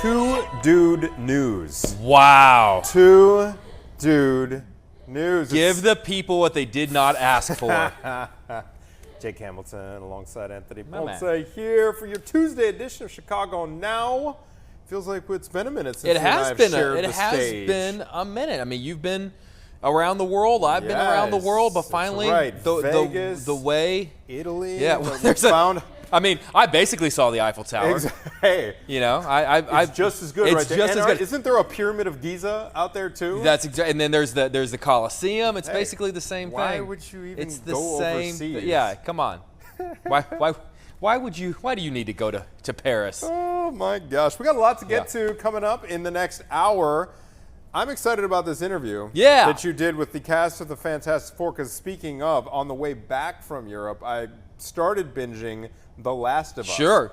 Two Dude News. Wow. Two Dude News. Give the people what they did not ask for. Jake Hamilton alongside Anthony My man. Ponce here for your Tuesday edition of Chicago Now. Feels like it's been a minute since It has stage. been a minute. I mean, you've been around the world. I've been around the world, but finally, Vegas, the way, Italy. yeah. I mean, I basically saw the Eiffel Tower. Hey, you know, it's just as good, it's right there. just as good. Isn't there a pyramid of Giza out there too? That's exactly. And then there's the Colosseum. It's basically the same thing. Why would you even it's the go same, overseas? Yeah, come on. Why would you? Why do you need to go to Paris? Oh my gosh, we got a lot to get to coming up in the next hour. I'm excited about this interview that you did with the cast of the Fantastic Four. Because speaking of, on the way back from Europe, I started binging The Last of Us. Sure.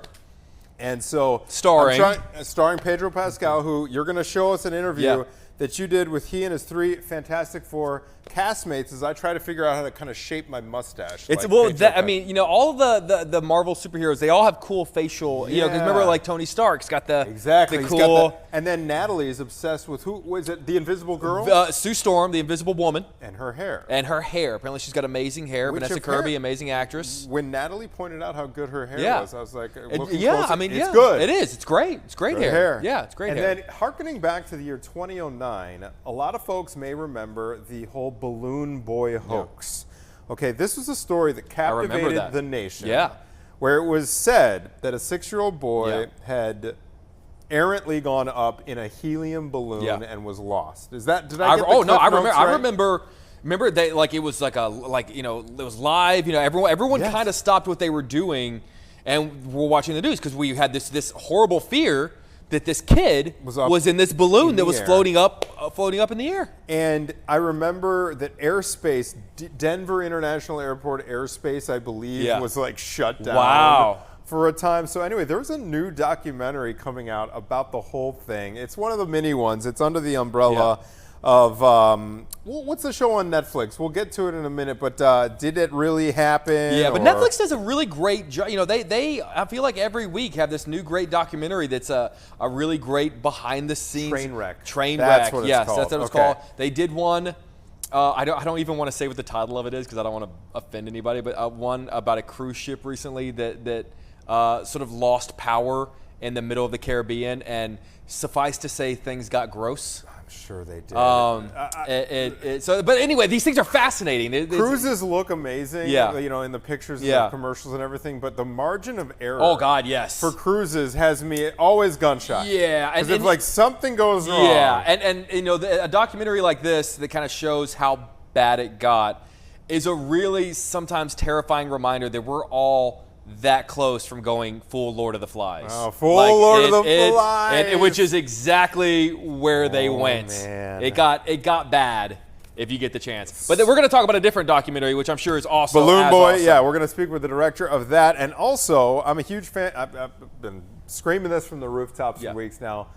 And so starring Pedro Pascal, who you're going to show us an interview that you did with he and his three Fantastic Four castmates as I try to figure out how to kind of shape my mustache. It's I mean, you know, all the Marvel superheroes, they all have cool facial, you know, because remember, like Tony Stark's got the the cool. And then Natalie is obsessed with who was it? The Invisible Girl, Sue Storm, the Invisible Woman, and her hair. Apparently, she's got amazing hair. Vanessa Kirby, amazing actress. When Natalie pointed out how good her hair was, I was like, I mean, it's good. It is. It's great. It's great hair. Yeah, it's great hair. And then, harkening back to the year 2009, a lot of folks may remember the whole Balloon Boy hoax. Okay, this was a story that captivated the nation. Yeah. Where it was said that a 6-year-old boy had errantly gone up in a helium balloon and was lost. Is that? Did I get the no, I remember. Right? I remember. Remember they it was you know, it was live. You know, everyone kind of stopped what they were doing, and were watching the news because we had this horrible fear that this kid was in this balloon that was floating up in the air. And I remember that airspace, Denver International Airport airspace, I believe, was like shut down for a time. So anyway, there was a new documentary coming out about the whole thing. It's one of the mini ones. It's under the umbrella of what's the show on Netflix? We'll get to it in a minute, but did it really happen? Yeah, but Netflix does a really great job. You know, they I feel like every week have this new great documentary that's a really great behind the scenes train wreck. That's what it's called. That's what it's called. They did one. I don't even want to say what the title of it is because I don't want to offend anybody. But one about a cruise ship recently that sort of lost power in the middle of the Caribbean, and suffice to say, things got gross. Sure they did. But anyway, these things are fascinating. Cruises look amazing, you know, in the pictures and the commercials and everything, but the margin of error for cruises has me always gun-shy. Yeah. Because if like something goes wrong. Yeah, and you know, a documentary like this that kind of shows how bad it got is a really sometimes terrifying reminder that we're all that close from going full Lord of the Flies. Oh, full Lord of the Flies. Which is exactly where they went. Man. It got bad if you get the chance. But then we're going to talk about a different documentary, which I'm sure is also Balloon Boy, awesome. We're going to speak with the director of that. And also, I'm a huge fan. I've been screaming this from the rooftops for weeks now.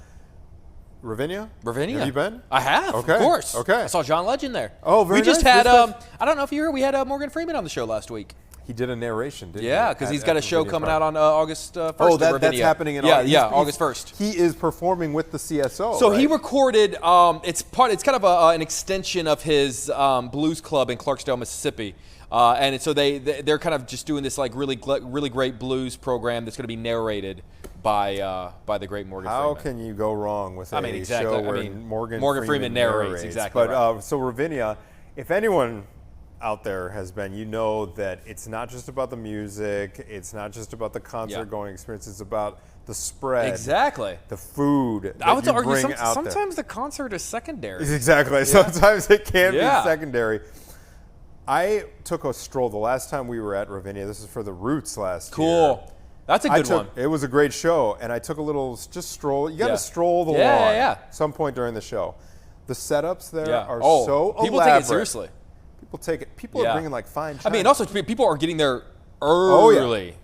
Ravinia? Have you been? I have, of course. Okay. I saw John Legend there. Oh, very nice. We just had, I don't know if you heard, we had Morgan Freeman on the show last week. He did a narration, didn't he? Yeah, because he's got a show coming out on August 1st. Oh, that's happening in August. Yeah, August 1st. He is performing with the CSO. So he recorded. It's kind of an extension of his blues club in Clarksdale, Mississippi, and so they're kind of just doing this like really great blues program that's going to be narrated by the great Morgan Freeman. How can you go wrong with a show where Morgan Freeman narrates? Exactly. But so Ravinia, if anyone out there has been, you know that it's not just about the music, it's not just about the concert going experience, it's about the spread, the food that I would you argue bring out sometimes the concert is secondary. Exactly. Sometimes it can be secondary. I took a stroll the last time we were at Ravinia. This is for the Roots last year. Cool. That's a good one. It was a great show, and I took a little stroll. You got to stroll the lawn some point during the show. The setups there are so people elaborate. Take it seriously. People are bringing like fine china. I mean, also people are getting there early.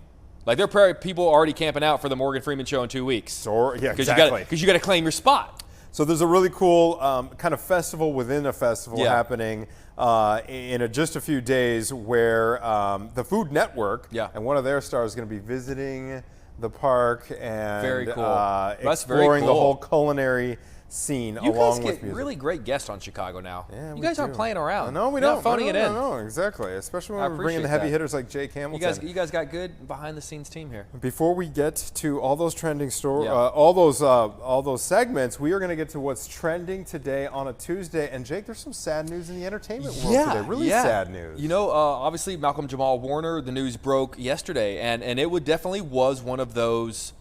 Like there are probably people already camping out for the Morgan Freeman show in 2 weeks. Exactly. Because you got to claim your spot. So there's a really cool kind of festival within a festival happening in just a few days where the Food Network and one of their stars is going to be visiting the park and very cool. exploring the whole culinary scene along with music. You guys get really great guests on Chicago Now. Yeah, you guys aren't playing around. No, we don't. Not phoning it in. No, exactly. Especially when we're bringing the heavy hitters like Jake Hamilton. You guys got good behind-the-scenes team here. Before we get to all those trending all those segments, we are going to get to what's trending today on a Tuesday. And Jake, there's some sad news in the entertainment world today. Really sad news. You know, obviously Malcolm-Jamal Warner, the news broke yesterday, and it definitely was one of those,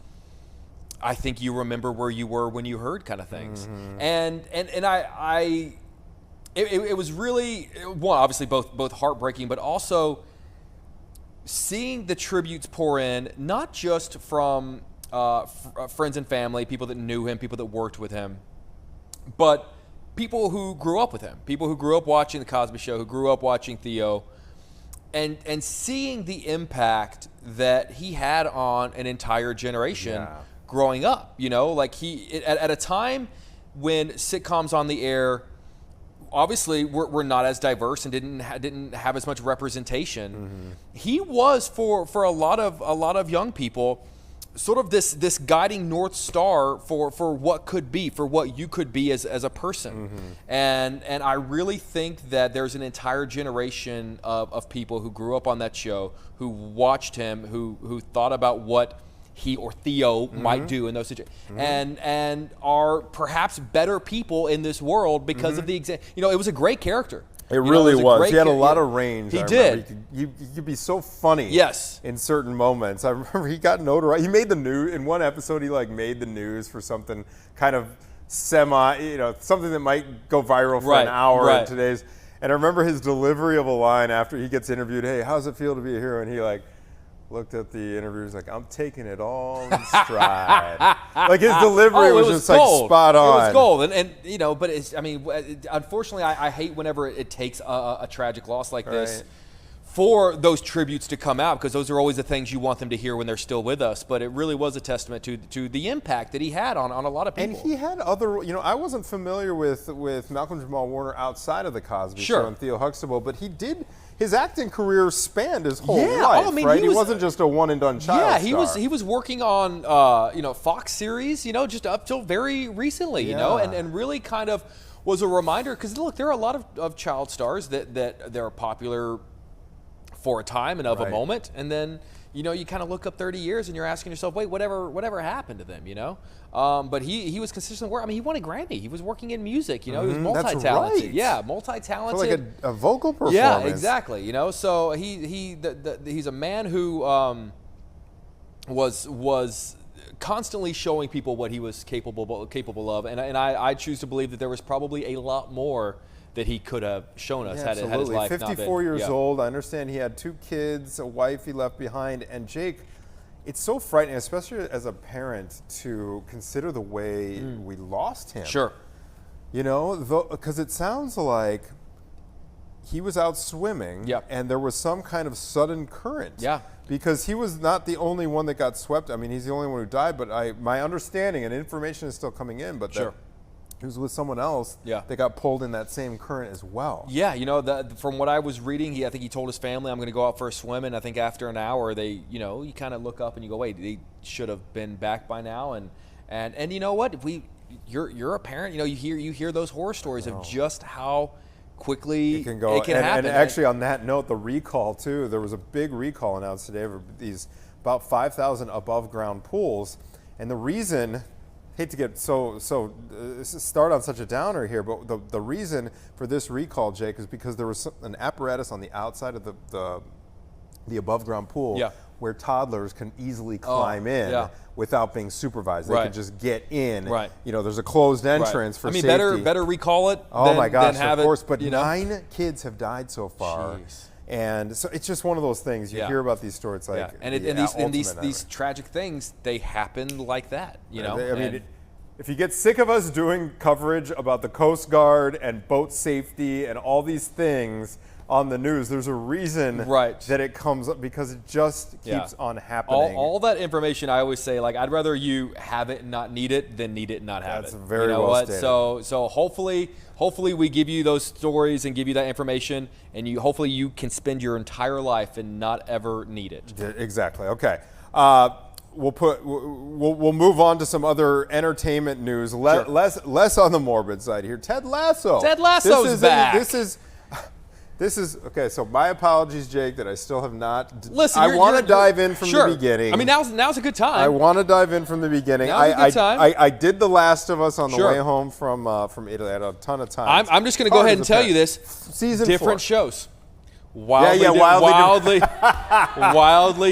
I think you remember where you were when you heard kind of things. And it was really, one, obviously both heartbreaking, but also seeing the tributes pour in, not just from friends and family, people that knew him, people that worked with him, but people who grew up with him, people who grew up watching The Cosby Show, who grew up watching Theo, and seeing the impact that he had on an entire generation growing up. You know, like at a time when sitcoms on the air obviously were not as diverse and didn't have as much representation. He was for a lot of young people sort of this guiding North Star for what could be, for what you could be as a person. And I really think that there's an entire generation of people who grew up on that show, who watched him, who thought about what he or Theo might do in those situations, and are perhaps better people in this world because of the you know, it was a great character. It really was. He had a lot of range. He did. He could be so funny. Yes. In certain moments, I remember he got notoriety. He made the news in one episode. He made the news for something kind of something that might go viral for an hour in today's. And I remember his delivery of a line after he gets interviewed. Hey, how's it feel to be a hero? And he looked at the interviewers like, I'm taking it all in stride. His delivery was just gold. Spot on. It was gold. And you know, but unfortunately, I hate whenever it takes a tragic loss like this for those tributes to come out, because those are always the things you want them to hear when they're still with us. But it really was a testament to the impact that he had on a lot of people. And he had other, I wasn't familiar with Malcolm-Jamal Warner outside of The Cosby Show and Theo Huxtable, but he did. His acting career spanned his whole life, right? He wasn't just a one-and-done child star. He was working on Fox series, just up till very recently, you know, and really kind of was a reminder, because look, there are a lot of child stars that they're popular for a time and of a moment, and then you kind of look up 30 years and you're asking yourself, wait, whatever happened to them, But he was consistent work. I mean, he won a Grammy. He was working in music, He was multi-talented. That's right. Yeah, multi-talented. For like a vocal performance. Yeah, exactly. So he's a man who was constantly showing people what he was capable of, and I choose to believe that there was probably a lot more that he could have shown us had his life not been. 54 years old. I understand he had 2 kids, a wife he left behind, and Jake, it's so frightening, especially as a parent, to consider the way we lost him. Sure. Because it sounds like he was out swimming and there was some kind of sudden current. Yeah. Because he was not the only one that got swept. I mean, he's the only one who died, but my understanding, and information is still coming in, but that he was with someone else that got pulled in that same current as well. Yeah, from what I was reading, I think he told his family, I'm going to go out for a swim, and I think after an hour, you kind of look up and you go, wait, they should have been back by now, and you know what? You're a parent, you hear those horror stories of just how quickly it can happen. And actually, on that note, the recall too. There was a big recall announced today of these about 5,000 above ground pools, and the reason. Hate to get start on such a downer here, but the reason for this recall, Jake, is because there was an apparatus on the outside of the above ground pool where toddlers can easily climb in without being supervised. They can just get in. Right. There's a closed entrance for safety. Better recall it. Oh my gosh, of course. But 9 kids have died so far. Jeez. And so it's just one of those things. You hear about these stories these tragic things, they happen like that. I mean, if you get sick of us doing coverage about the Coast Guard and boat safety and all these things on the news, there's a reason that it comes up, because it just keeps on happening. All that information, I always say, I'd rather you have it and not need it than need it and not have it. That's very well stated. So hopefully we give you those stories and give you that information, and hopefully you can spend your entire life and not ever need it. Yeah, exactly. Okay. we'll move on to some other entertainment news. Less on the morbid side here. Ted Lasso. Ted Lasso's back. This is okay. So my apologies, Jake, that I still have not. Listen, I want to dive in from the beginning. I mean, now's a good time. I want to dive in from the beginning. Now's a good time. I did The Last of Us on the way home from Italy. I had a ton of time. I'm just going to go ahead and tell you this: season different 4. shows. Wildly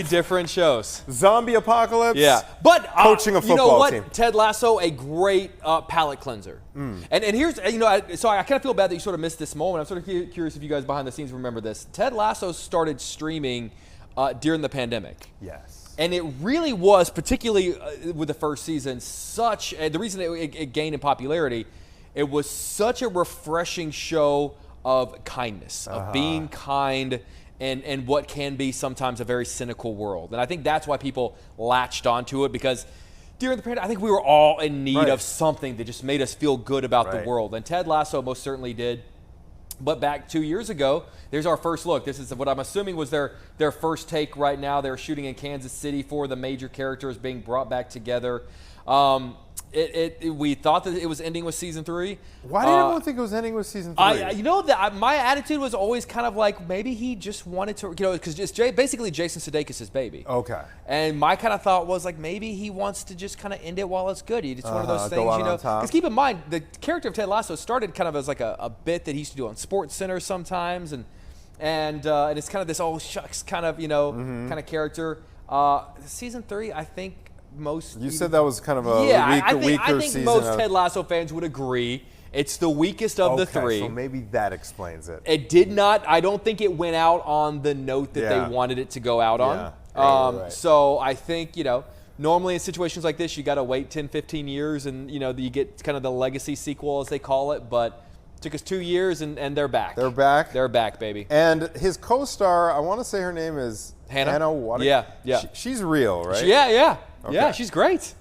different shows. Zombie apocalypse. Yeah, but coaching a football team. Ted Lasso, a great palate cleanser. And here's so I kind of feel bad that you sort of missed this moment. I'm sort of curious if you guys behind the scenes remember this. Ted Lasso started streaming during the pandemic. Yes. And it really was, particularly with the first season, the reason it gained in popularity, it was such a refreshing show of kindness, of being kind in what can be sometimes a very cynical world. And I think that's why people latched onto it, because during the pandemic, I think we were all in need of something that just made us feel good about the world. And Ted Lasso most certainly did. But back 2 years ago, there's our first look. This is what I'm assuming was their first take right now. They're shooting in Kansas City. 4 of the major characters being brought back together. We thought that it was ending with season 3. Why did everyone think it was ending with season 3? My attitude was always kind of like maybe he just wanted to, because it's basically Jason Sudeikis' baby. Okay. And my kind of thought was like maybe he wants to just kind of end it while it's good. It's one of those things, because keep in mind the character of Ted Lasso started kind of as like a bit that he used to do on Sports Center sometimes, and it's kind of this oh shucks kind of kind of character. Season 3, I think. You said that was kind of a weaker season. Most Ted Lasso fans would agree it's the weakest of the 3. So maybe that explains it. It did not. I don't think it went out on the note that they wanted it to go out on. Right. So I think normally in situations like this you got to wait 10, 15 years, and you get kind of the legacy sequel as they call it. But it took us 2 years, and they're back. They're back. They're back, baby. And his co-star, I want to say her name is Hannah. What? Yeah. She's real, right? Yeah. Okay. Yeah, she's great.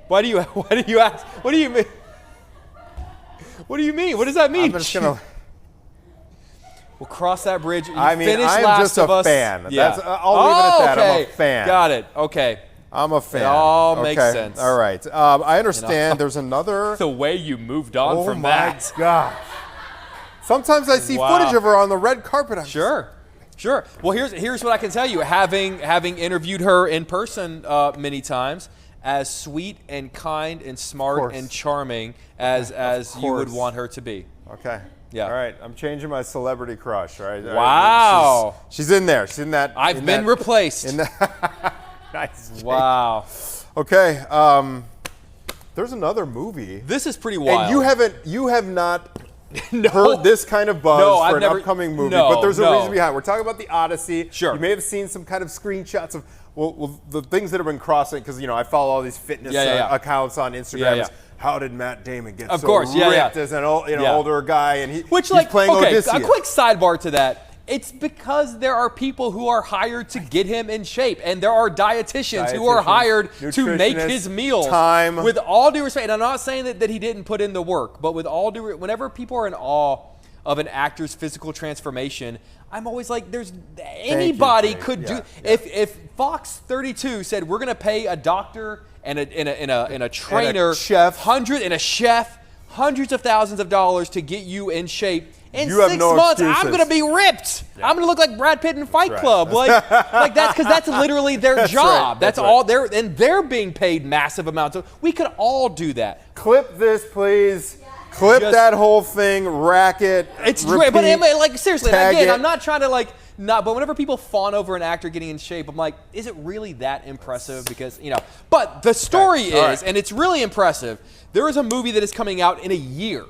Why do you ask? What do you mean? What do you mean? What does that mean? I'm just gonna. We'll cross that bridge. I'm just a fan. Yeah. I'll leave it at that. I'm a fan. Got it. Okay. I'm a fan. It all makes sense. All right. I understand. There's another. The way you moved on from that. Oh my God. Sometimes I see footage of her on the red carpet. Sure. Well, here's what I can tell you. Having interviewed her in person many times, as sweet and kind and smart and charming as you would want her to be. Okay. Yeah. All right. I'm changing my celebrity crush. All right. Wow. She's in there. She's in that. I've been replaced. Nice. Jake. Wow. Okay. There's another movie. This is pretty wild. And you have not heard this kind of buzz for an upcoming movie, but there's a reason behind it. We're talking about the Odyssey. Sure. You may have seen some kind of screenshots of the things that have been crossing, because I follow all these fitness accounts on Instagram. Yeah. How did Matt Damon get ripped as an older guy, and he's playing Odysseus? A quick sidebar to that. It's because there are people who are hired to get him in shape, and there are dietitians who are hired to make his meals. With all due respect, and I'm not saying that he didn't put in the work, but with all due, whenever people are in awe of an actor's physical transformation, I'm always like, anybody could do. If Fox 32 said we're going to pay a doctor and a trainer, and a chef, hundreds of thousands of dollars to get you in shape. In you 6 months, I'm going to be ripped. Yeah. I'm going to look like Brad Pitt in Fight Club. Like that's because that's literally their job. That's all they're being paid massive amounts of. We could all do that. Clip this, please. Yeah. Clip that whole thing. Rack it. It's great, but seriously, again, I'm not trying to but whenever people fawn over an actor getting in shape, I'm like, is it really that impressive? Because but the story is, and it's really impressive. There is a movie that is coming out in a year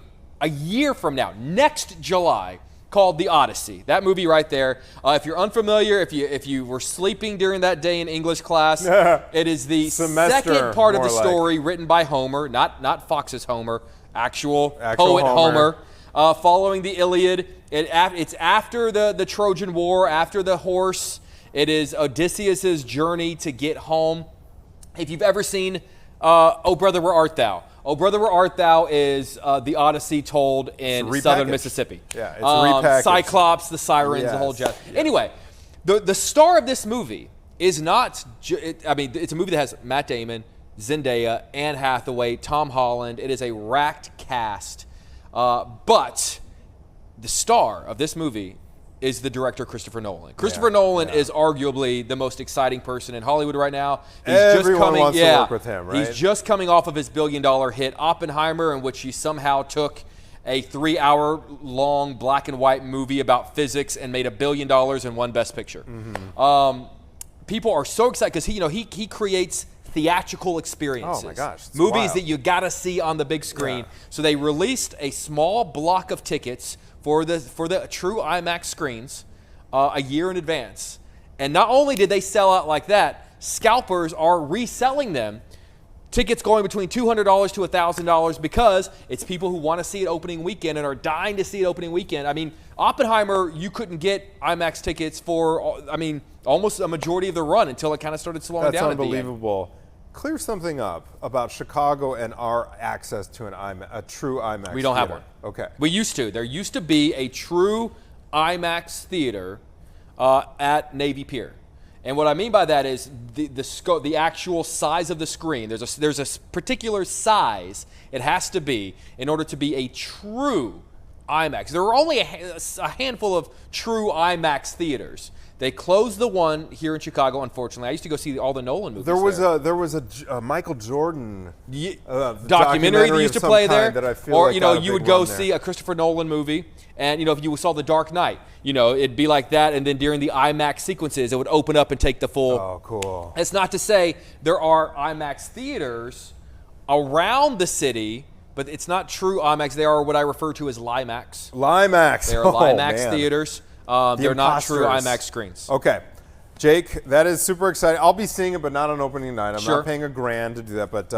from now, next July, called The Odyssey. That movie right there. If you're unfamiliar, if you were sleeping during that day in English class, it is the second part of the story written by Homer, not Fox's Homer, actual poet Homer, following the Iliad. It's after the Trojan War, after the horse. It is Odysseus' journey to get home. If you've ever seen Oh Brother, Where Art Thou? Oh Brother, Where Art Thou is the Odyssey told in southern Mississippi. Yeah, it's repackaged. Cyclops, the sirens, the whole jazz. Yeah. Anyway, the star of this movie is not. I mean, it's a movie that has Matt Damon, Zendaya, Anne Hathaway, Tom Holland. It is a racked cast, but the star of this movie is the director Christopher Nolan. Christopher Nolan is arguably the most exciting person in Hollywood right now. Everyone wants to work with him, right? He's just coming off of his billion-dollar hit Oppenheimer, in which he somehow took a 3-hour-long black and white movie about physics and made $1 billion and won Best Picture. People are so excited because he creates theatrical experiences. Oh my gosh, it's movies wild. that you got to see on the big screen. So they released a small block of tickets for the true IMAX screens a year in advance. And not only did they sell out like that, scalpers are reselling them. Tickets going between $200 to $1,000 because it's people who want to see it opening weekend and are dying to see it opening weekend. I mean, Oppenheimer, you couldn't get IMAX tickets for, almost a majority of the run until it kind of started slowing down. That's unbelievable. Clear something up about Chicago and our access to a true IMAX. We don't have one. Okay. We used to. There used to be a true IMAX theater at Navy Pier. And what I mean by that is the scope, the actual size of the screen. There's a particular size it has to be in order to be a true IMAX. There were only a handful of true IMAX theaters. They closed the one here in Chicago, unfortunately. I used to go see all the Nolan movies. There was a Michael Jordan documentary that used to play there, that I feel or like you would go see a Christopher Nolan movie, and if you saw The Dark Knight, it'd be like that. And then during the IMAX sequences, it would open up and take the full. Oh, cool! That's not to say there are IMAX theaters around the city. But it's not true IMAX. They are what I refer to as LIMAX. LIMAX. They are LIMAX theaters. They're not true IMAX screens. Okay. Jake, that is super exciting. I'll be seeing it, but not on opening night. I'm Sure. not paying $1,000 to do that. But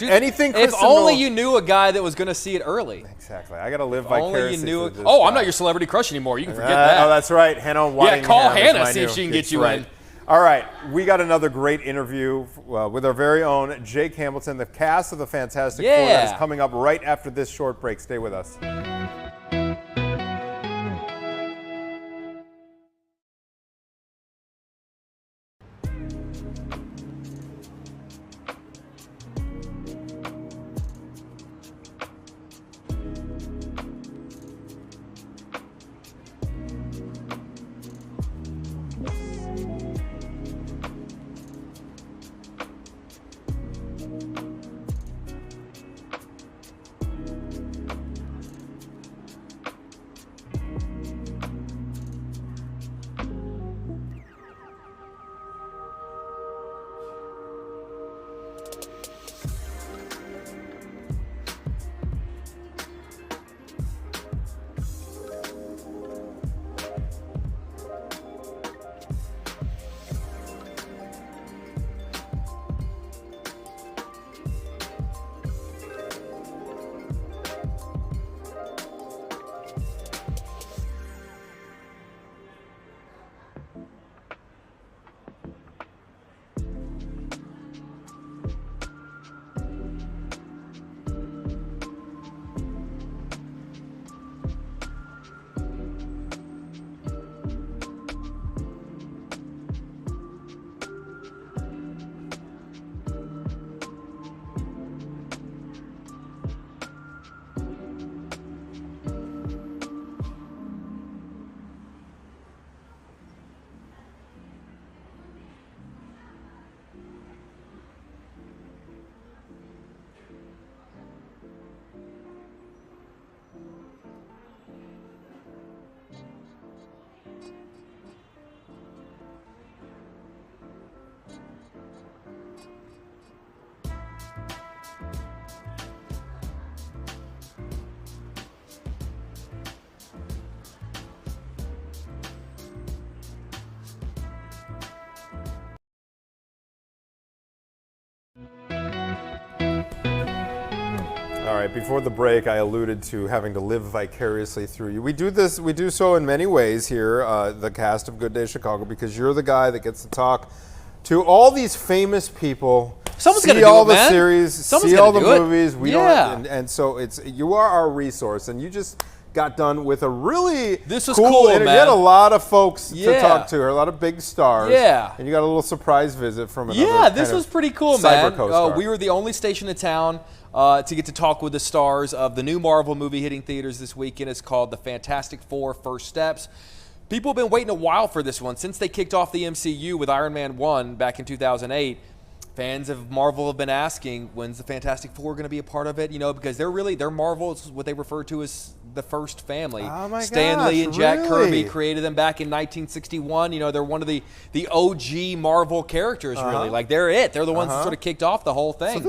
dude, anything. If only you knew a guy that was going to see it early. Exactly. I got to live If vicariously. only you knew it. through this Oh, guy. I'm not your celebrity crush anymore. You can forget that. Oh, that's right. Hannah Waddingham. Yeah, call is Hannah, my see if new- she can get That's you right. in. All right, we got another great interview with our very own Jake Hamilton, the cast of the Fantastic Four. That is coming up right after this short break. Stay with us. All right, before the break, I alluded to having to live vicariously through you. We do so in many ways here, the cast of Good Day Chicago, because you're the guy that gets to talk to all these famous people. Someone's see gonna do all it, the man. series, Someone's see gonna all the do it. movies. We Yeah. don't, and so you are our resource, and you just got done with a really this was cool and man. You had a lot of folks to talk to, a lot of big stars. Yeah. And you got a little surprise visit from another this was pretty cool, man. co-star. We were the only station in town to get to talk with the stars of the new Marvel movie hitting theaters this weekend. It's called The Fantastic Four: First Steps. People have been waiting a while for this one. Since they kicked off the MCU with Iron Man 1 back in 2008, fans of Marvel have been asking, when's the Fantastic Four going to be a part of it? You know, because they're Marvel, it's what they refer to as the first family. Oh my Stan Lee and Jack really? Kirby created them back in 1961. You know, they're one of the OG Marvel characters, really. Like, they're it. They're the ones that sort of kicked off the whole thing. So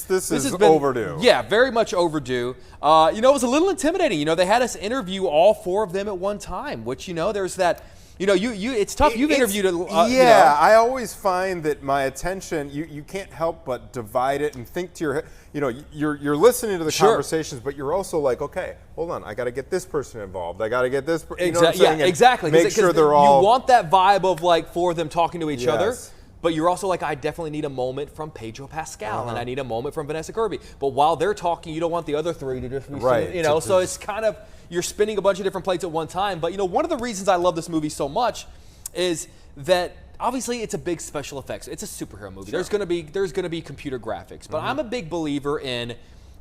this is overdue. Yeah, very much overdue. You know, it was a little intimidating. You know, they had us interview all 4 of them at one time, which, you know, there's that... You know, it's tough. You've interviewed a yeah, you know. I always find that my attention, you can't help but divide it and think to your head. You know, you're listening to the conversations, but you're also like, okay, hold on, I got to get this person involved. I got to get this. You know what I'm saying? Yeah, exactly. Make sure they're all. You want that vibe of like 4 of them talking to each other. But you're also like, I definitely need a moment from Pedro Pascal, and I need a moment from Vanessa Kirby. But while they're talking, you don't want the other 3 to just be sitting, you know. So it's kind of, you're spinning a bunch of different plates at one time. But, you know, one of the reasons I love this movie so much is that obviously it's a big special effects. It's a superhero movie. There's going to be computer graphics. But I'm a big believer in,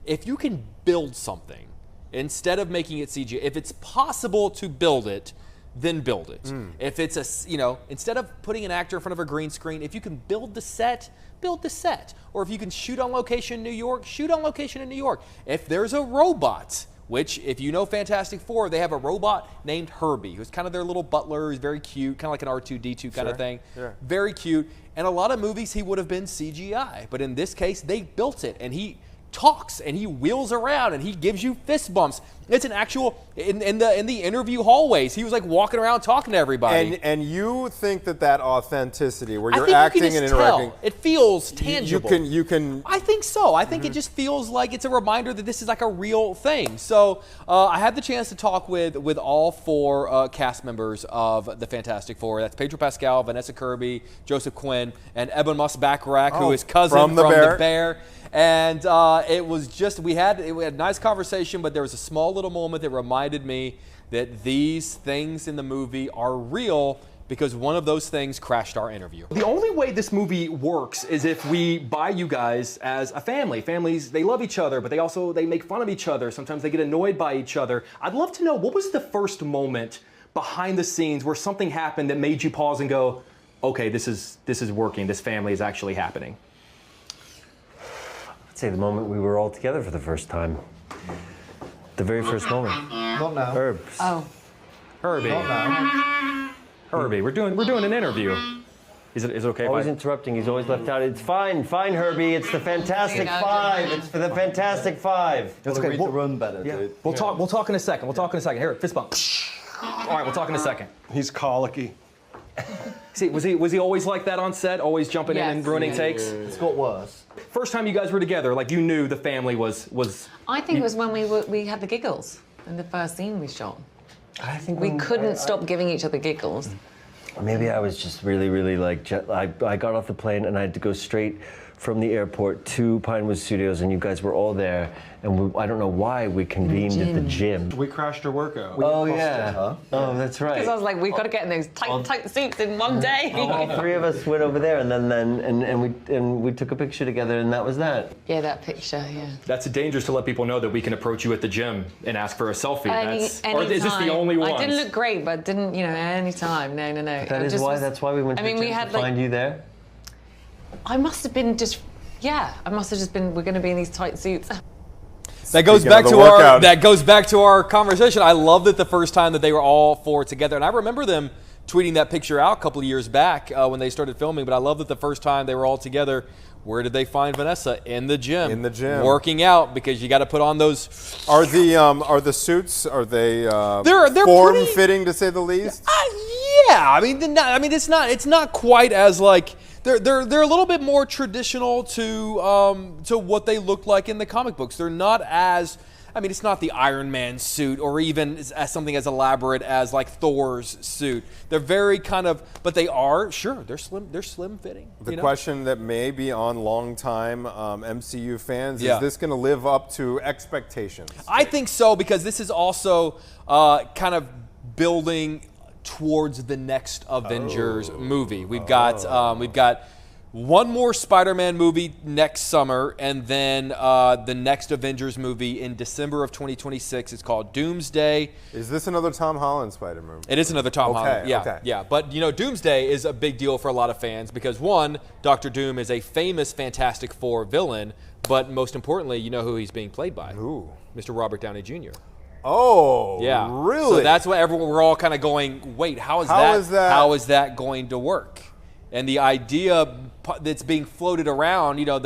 if you can build something instead of making it CG, if it's possible to build it, then build it. If it's you know, instead of putting an actor in front of a green screen, if you can build the set, build the set. Or if you can shoot on location in New York, shoot on location in New York. If there's a robot, which if you know Fantastic Four, they have a robot named Herbie, who's kind of their little butler, who's very cute, kind of like an R2-D2 kind of thing. Very cute. And a lot of movies he would have been CGI, but in this case they built it, and he talks and he wheels around and he gives you fist bumps. It's an actual in the interview hallways. He was like walking around talking to everybody. And you think that authenticity, where you're acting and interacting, it feels tangible. You can. I think so. I think it just feels like it's a reminder that this is like a real thing. So I had the chance to talk with all 4 cast members of the Fantastic Four. That's Pedro Pascal, Vanessa Kirby, Joseph Quinn, and Ebon Moss-Bachrach, who is cousin from the Bear. And it was just, we had a nice conversation, but there was a small little moment that reminded me that these things in the movie are real, because one of those things crashed our interview. The only way this movie works is if we buy you guys as a family. Families, they love each other, but they make fun of each other. Sometimes they get annoyed by each other. I'd love to know, what was the first moment behind the scenes where something happened that made you pause and go, okay, this is working. This family is actually happening. Say the moment we were all together for the first time. The very first moment. Not now. Herbs. Oh. Herbie. Not now. Herbie, we're doing an interview. Is it okay? Always interrupting. He's always left out. It's fine, Herbie. It's the Fantastic Five. It's for the Fantastic Five. That's okay. Read the room better, dude. We'll talk in a second. Here, fist bump. All right, we'll talk in a second. He's colicky. See, was he always like that on set? Always jumping in and ruining takes? It's got worse. First time you guys were together, like you knew the family was. I think it was when we had the giggles in the first scene we shot. I think We couldn't stop giving each other giggles. Maybe I was just really like I got off the plane and I had to go straight from the airport to Pinewood Studios, and you guys were all there, and I don't know why we convened at the gym. We crashed her workout. Oh yeah. Oh, that's right. Because I was like, we've got to get in those tight suits in one day. All 3 of us went over there, and then we took a picture together, and that was that. Yeah, that picture, yeah. That's dangerous to let people know that we can approach you at the gym and ask for a selfie. Or is this the only one? I didn't look great, but didn't, any time. No. That's why we went to the gym to find you there. I must have been we're going to be in these tight suits. That goes back to our conversation. I love that the first time that they were all 4 together, and I remember them tweeting that picture out a couple of years back when they started filming, but I love that the first time they were all together, where did they find Vanessa? In the gym. In the gym. Working out, because you got to put on those. Are the suits, are they they're form-fitting, to say the least? Yeah, I mean it's not quite as like, they're a little bit more traditional to what they look like in the comic books. They're not as I mean, it's not the Iron Man suit or even as something as elaborate as like Thor's suit. They're very kind of, but they are, sure, they're slim fitting. The question that may be on long-time MCU fans, Yeah. is this going to live up to expectations? I think so, because this is also kind of building towards the next Avengers movie. We've got one more Spider-Man movie next summer, and then the next Avengers movie in December of 2026. It's called Doomsday. Is this another Tom Holland Spider movie? It is another Tom Holland. Yeah, okay. yeah. But you know, Doomsday is a big deal for a lot of fans because one, Doctor Doom is a famous Fantastic Four villain, but most importantly, you know who he's being played by? Who? Mr. Robert Downey Jr. Oh, Yeah. really? So that's what we're all kind of going, wait, how is that going to work? And the idea that's being floated around, you know,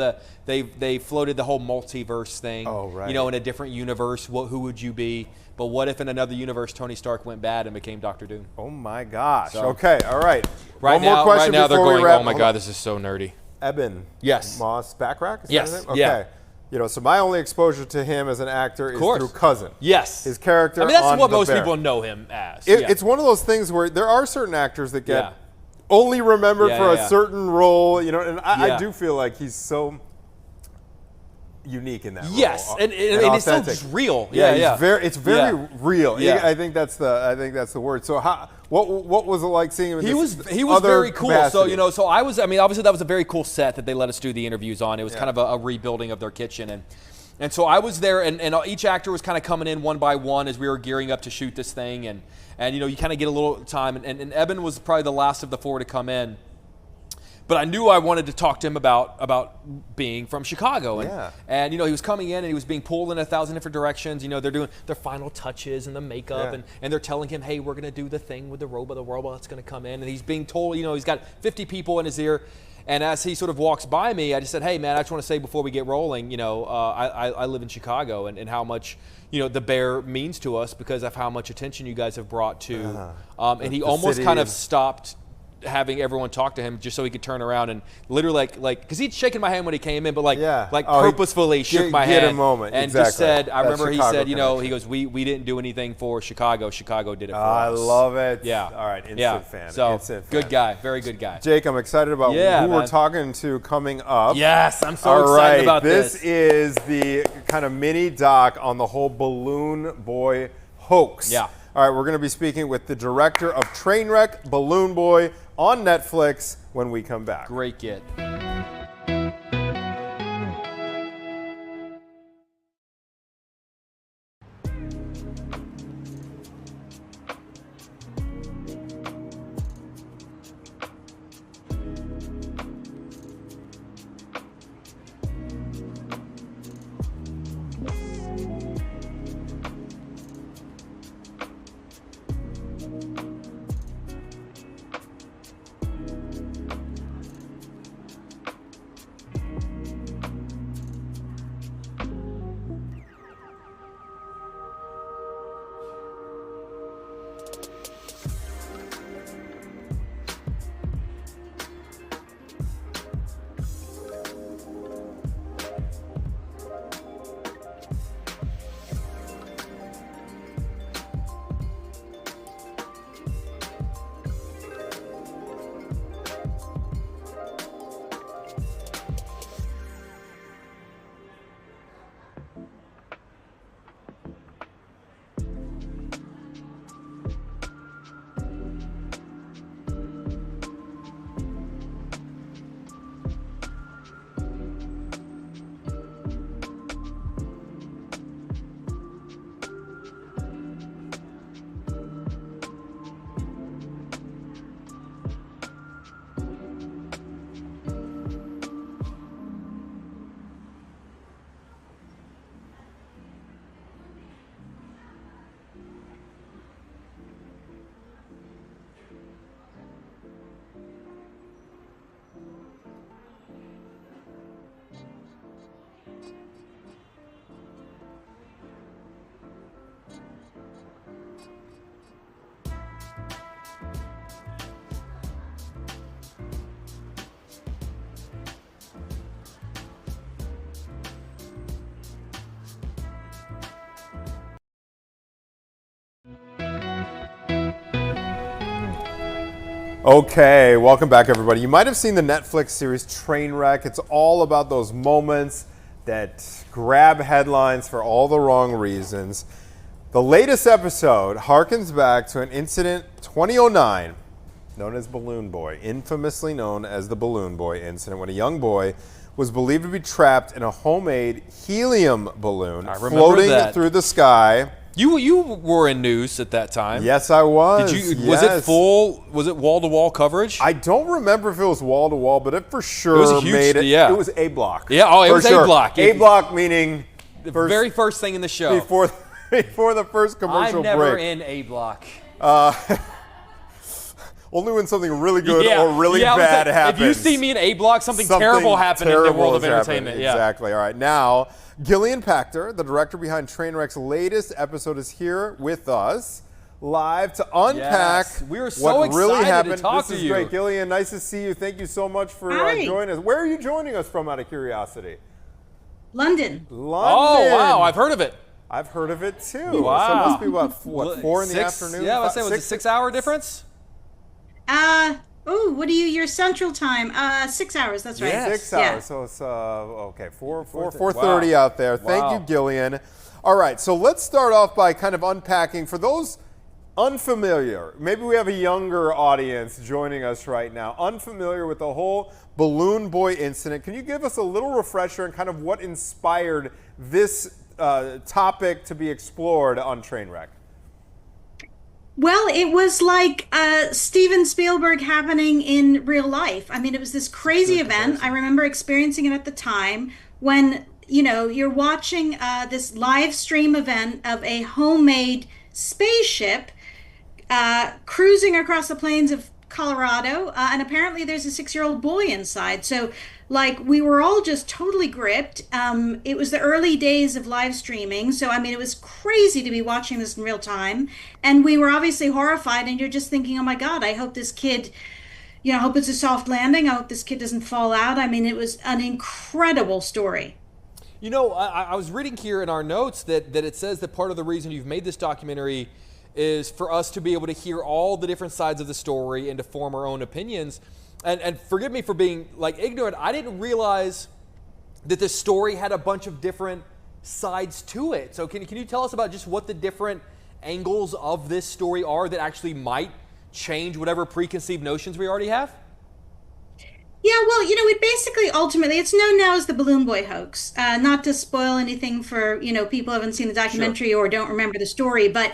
they floated the whole multiverse thing. Oh, right. You know, in a different universe, who would you be? But what if in another universe Tony Stark went bad and became Doctor Doom? Oh my gosh. So- Okay, all right. Right One more now, question they're before we going, wrap. oh my God, this is so nerdy. Eben. Yes. Moss Backrack? Is Yes, that his name? Okay. yeah. You know, so my only exposure to him as an actor is course. through Cousin. Yes. His character I mean, that's on what The most Bear. people know him as. It's one of those things where there are certain actors that get Yeah. only remembered Yeah, for yeah. a certain role, you know, and I Yeah. do feel like he's so unique in that Yes, role. and it's so authentic. just real. Yeah, Yeah, yeah. it's very Yeah. real. Yeah. I think that's the word. So what was it like seeing him in He this was other very cool. So capacity? you know, obviously that was a very cool set that they let us do the interviews on. It was kind of a rebuilding of their kitchen, and so I was there, and each actor was kind of coming in one by one as we were gearing up to shoot this thing, and you know, you kind of get a little time, and Eben was probably the last of the four to come in. But I knew I wanted to talk to him about being from Chicago, and you know, he was coming in and he was being pulled in 1,000 different directions. You know, they're doing their final touches and the makeup, and they're telling him, hey, we're gonna do the thing with the robot's gonna come in, and he's being told, you know, he's got 50 people in his ear. And as he sort of walks by me, I just said, hey, man, I just want to say before we get rolling, you know, I live in Chicago, and how much, you know, the Bear means to us because of how much attention you guys have brought to. And he almost kind of stopped having everyone talk to him just so he could turn around and literally like because he'd shaken my hand when he came in, but purposefully shook my hand a moment. and Exactly. just said, I That's remember he Chicago said, you know, connection. he goes, we didn't do anything for Chicago. Chicago did it for I us. love it. Yeah. All right. Instant fan. So Instant fan. good guy, very good guy. Jake, I'm excited about who Yeah, we're man. talking to coming up. Yes, I'm so All excited right, about this is the kind of mini doc on the whole Balloon Boy hoax. Yeah. All right, we're going to be speaking with the director of Trainwreck, Balloon Boy, on Netflix when we come back. Great get. Okay, welcome back, everybody. You might have seen the Netflix series Trainwreck. It's all about those moments that grab headlines for all the wrong reasons. The latest episode harkens back to an incident 2009 known as Balloon Boy, infamously known as the Balloon Boy incident, when a young boy was believed to be trapped in a homemade helium balloon floating through the sky. You were in news at that time. Yes, I was. Was it full? Was it wall-to-wall coverage? I don't remember if it was wall-to-wall, but it for sure made it. Yeah. It was A block. Yeah, it was A block. A block meaning the very first thing in the show. Before the first commercial break. I'm never in A block. Only when something really good or really bad happens. If you see me in A block, something terrible happened in the world of entertainment. Yeah. Exactly. All right. Now, Gillian Pachter, the director behind Trainwreck's latest episode, is here with us live to unpack we were so what really excited happened. to talk this to is great. Gillian, nice to see you. Thank you so much for joining us. Where are you joining us from, out of curiosity? London. Oh, wow. I've heard of it. I've heard of it too. Wow. So it must be what, 4 in the afternoon? Yeah, I was saying, was it a 6-hour difference? What are you? Your central time? 6 hours. That's right. Yes. 6 hours. Yeah. So it's okay. 4:30 out there. Thank you, Gillian. All right. So let's start off by kind of unpacking for those unfamiliar. Maybe we have a younger audience joining us right now, unfamiliar with the whole Balloon Boy incident. Can you give us a little refresher and kind of what inspired this topic to be explored on Trainwreck? Well, it was like Steven Spielberg happening in real life. I mean, it was this crazy event. I remember experiencing it at the time when, you're watching this live stream event of a homemade spaceship cruising across the plains of Colorado. And apparently there's a 6-year-old boy inside. So we were all just totally gripped. It was the early days of live streaming. So, I mean, it was crazy to be watching this in real time. And we were obviously horrified. And you're just thinking, oh, my God, I hope this kid, I hope it's a soft landing. I hope this kid doesn't fall out. I mean, it was an incredible story. I was reading here in our notes that it says that part of the reason you've made this documentary is for us to be able to hear all the different sides of the story and to form our own opinions. And forgive me for being ignorant. I didn't realize that this story had a bunch of different sides to it. So can you tell us about just what the different angles of this story are that actually might change whatever preconceived notions we already have? Yeah, well, it basically ultimately it's known now as the Balloon Boy hoax. Not to spoil anything for people who haven't seen the documentary or don't remember the story, but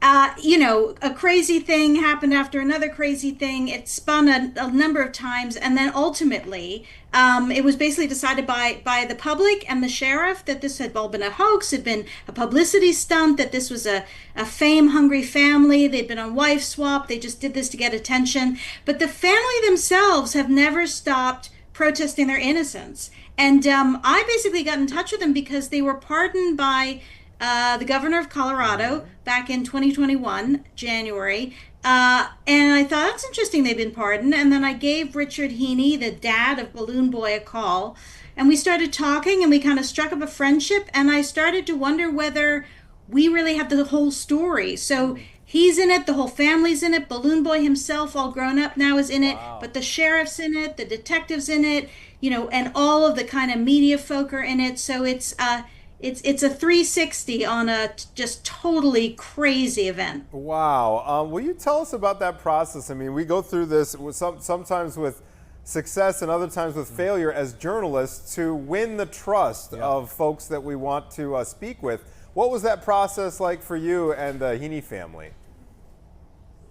a crazy thing happened after another crazy thing. It spun a number of times, and then ultimately, it was basically decided by the public and the sheriff that this had all been a hoax, had been a publicity stunt, that this was a fame-hungry family. They'd been on wife swap. They just did this to get attention. But the family themselves have never stopped protesting their innocence. And I basically got in touch with them because they were pardoned by the governor of Colorado back in 2021, January. And I thought, that's interesting, they've been pardoned. And then I gave Richard Heaney, the dad of Balloon Boy, a call. And we started talking and we kind of struck up a friendship. And I started to wonder whether we really have the whole story. So he's in it, the whole family's in it. Balloon Boy himself, all grown up now, is in it. But the sheriff's in it, the detective's in it, and all of the kind of media folk are in it. So it's a 360 on a just totally crazy event. Wow. Will you tell us about that process? I mean, we go through this sometimes with success and other times with failure as journalists to win the trust of folks that we want to speak with. What was that process like for you and the Heaney family?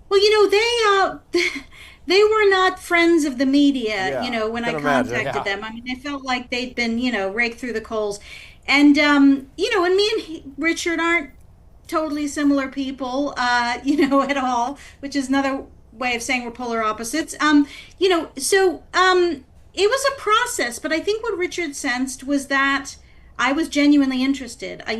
Well, they were not friends of the media, when I contacted them. I mean, I felt like they'd been, raked through the coals. And, and me and Richard aren't totally similar people, at all, which is another way of saying we're polar opposites. So it was a process, but I think what Richard sensed was that I was genuinely interested. I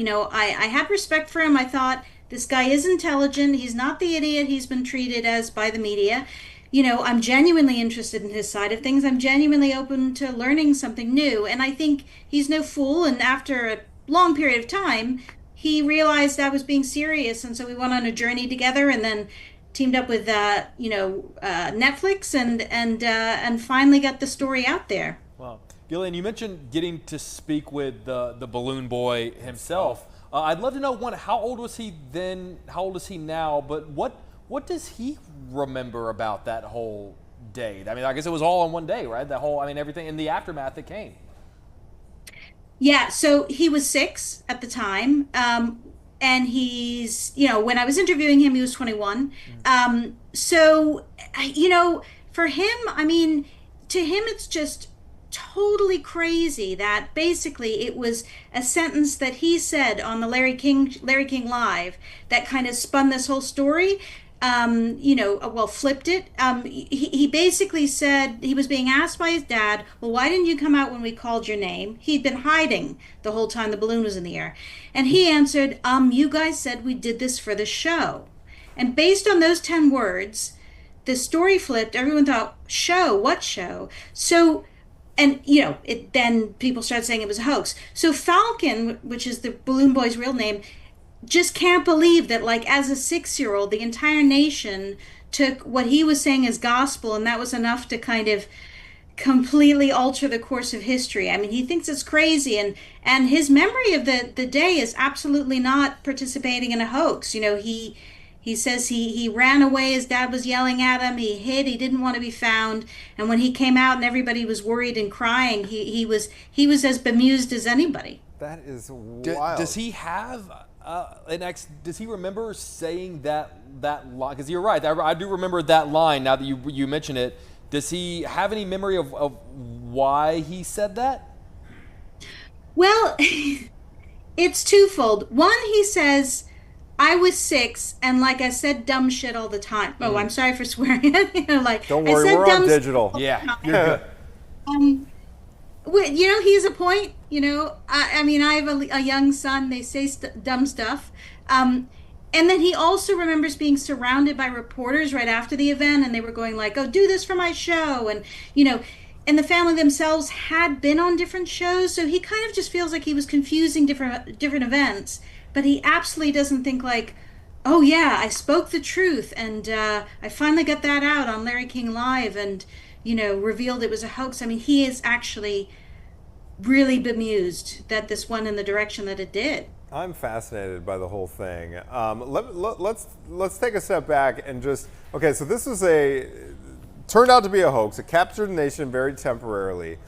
had respect for him. I thought, this guy is intelligent. He's not the idiot he's been treated as by the media. I'm genuinely interested in his side of things. I'm genuinely open to learning something new. And I think he's no fool. And after a long period of time, he realized I was being serious. And so we went on a journey together. And then teamed up with Netflix and finally got the story out there. Wow. Gillian, you mentioned getting to speak with the balloon boy himself. I'd love to know, one, how old was he then? How old is he now? But what does he remember about that whole day? I mean, I guess it was all in one day, right? Everything in the aftermath that came. Yeah, so he was 6 at the time. And he's, when I was interviewing him, he was 21. So, for him, to him, it's just totally crazy that basically it was a sentence that he said on the Larry King Live that kind of spun this whole story. Flipped it. He basically said, he was being asked by his dad, well, why didn't you come out when we called your name? He'd been hiding the whole time the balloon was in the air. And he answered, you guys said we did this for the show. And based on those 10 words, the story flipped. Everyone thought, show? What show? So, and, then people started saying it was a hoax. So Falcon, which is the balloon boy's real name, just can't believe that, like, as a 6-year-old, the entire nation took what he was saying as gospel, and that was enough to kind of completely alter the course of history. I mean, he thinks it's crazy, and his memory of the day is absolutely not participating in a hoax. He says he ran away, his dad was yelling at him, he hid, he didn't want to be found, and when he came out and everybody was worried and crying, he was as bemused as anybody. That is wild. Does he have does he remember saying that line? Because you're right, I do remember that line now that you mention it. Does he have any memory of why he said that? Well, it's twofold. One, he says, I was 6, and like I said dumb shit all the time. Oh, I'm sorry for swearing. Don't worry, we're on digital. Yeah, you're good. He has a point. I have a young son. They say dumb stuff. And then he also remembers being surrounded by reporters right after the event, and they were going like, oh, do this for my show. And, and the family themselves had been on different shows. So he kind of just feels like he was confusing different events. But he absolutely doesn't think like, oh, yeah, I spoke the truth. And I finally got that out on Larry King Live and, revealed it was a hoax. I mean, he is actually really bemused that this went in the direction that it did. I'm fascinated by the whole thing. Let's take a step back and so this was turned out to be a hoax. It captured the nation very temporarily.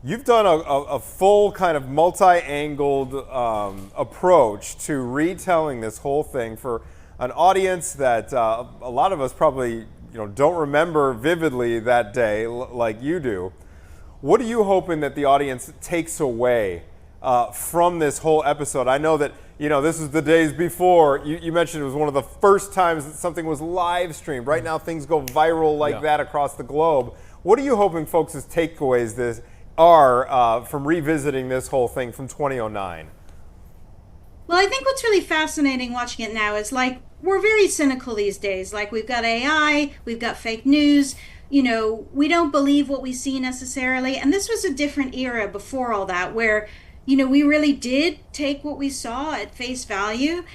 You've done a full kind of multi-angled approach to retelling this whole thing for an audience that a lot of us probably don't remember vividly that day like you do. What are you hoping that the audience takes away from this whole episode? I know that this is the days before. You mentioned it was one of the first times that something was live streamed. Right now things go viral like that across the globe. What are you hoping folks' takeaways are from revisiting this whole thing from 2009? Well, I think what's really fascinating watching it now is like we're very cynical these days. Like we've got AI, we've got fake news. We don't believe what we see necessarily. And this was a different era before all that where, we really did take what we saw at face value. Right.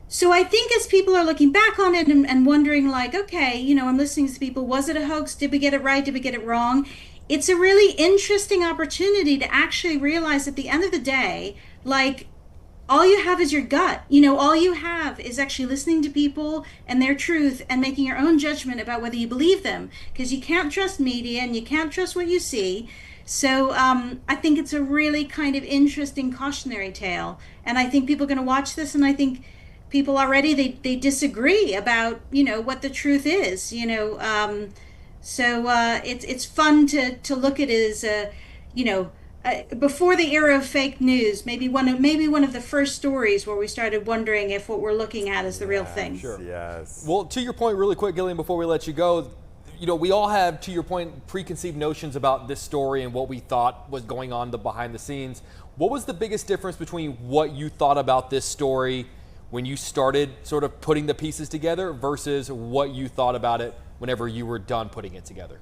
So I think as people are looking back on it and wondering like, okay, I'm listening to people, was it a hoax? Did we get it right? Did we get it wrong? It's a really interesting opportunity to actually realize at the end of the day, like, all you have is your gut. All you have is actually listening to people and their truth and making your own judgment about whether you believe them, because you can't trust media and you can't trust what you see. So I think it's a really kind of interesting cautionary tale. And I think people are going to watch this, and I think people already, they disagree about, what the truth is, So it's fun to look at it as before the era of fake news, maybe one of the first stories where we started wondering if what we're looking at is the real thing. Sure. Yes. Well, to your point, really quick, Gillian, before we let you go, we all have, to your point, preconceived notions about this story and what we thought was going on behind the scenes. What was the biggest difference between what you thought about this story when you started sort of putting the pieces together versus what you thought about it whenever you were done putting it together?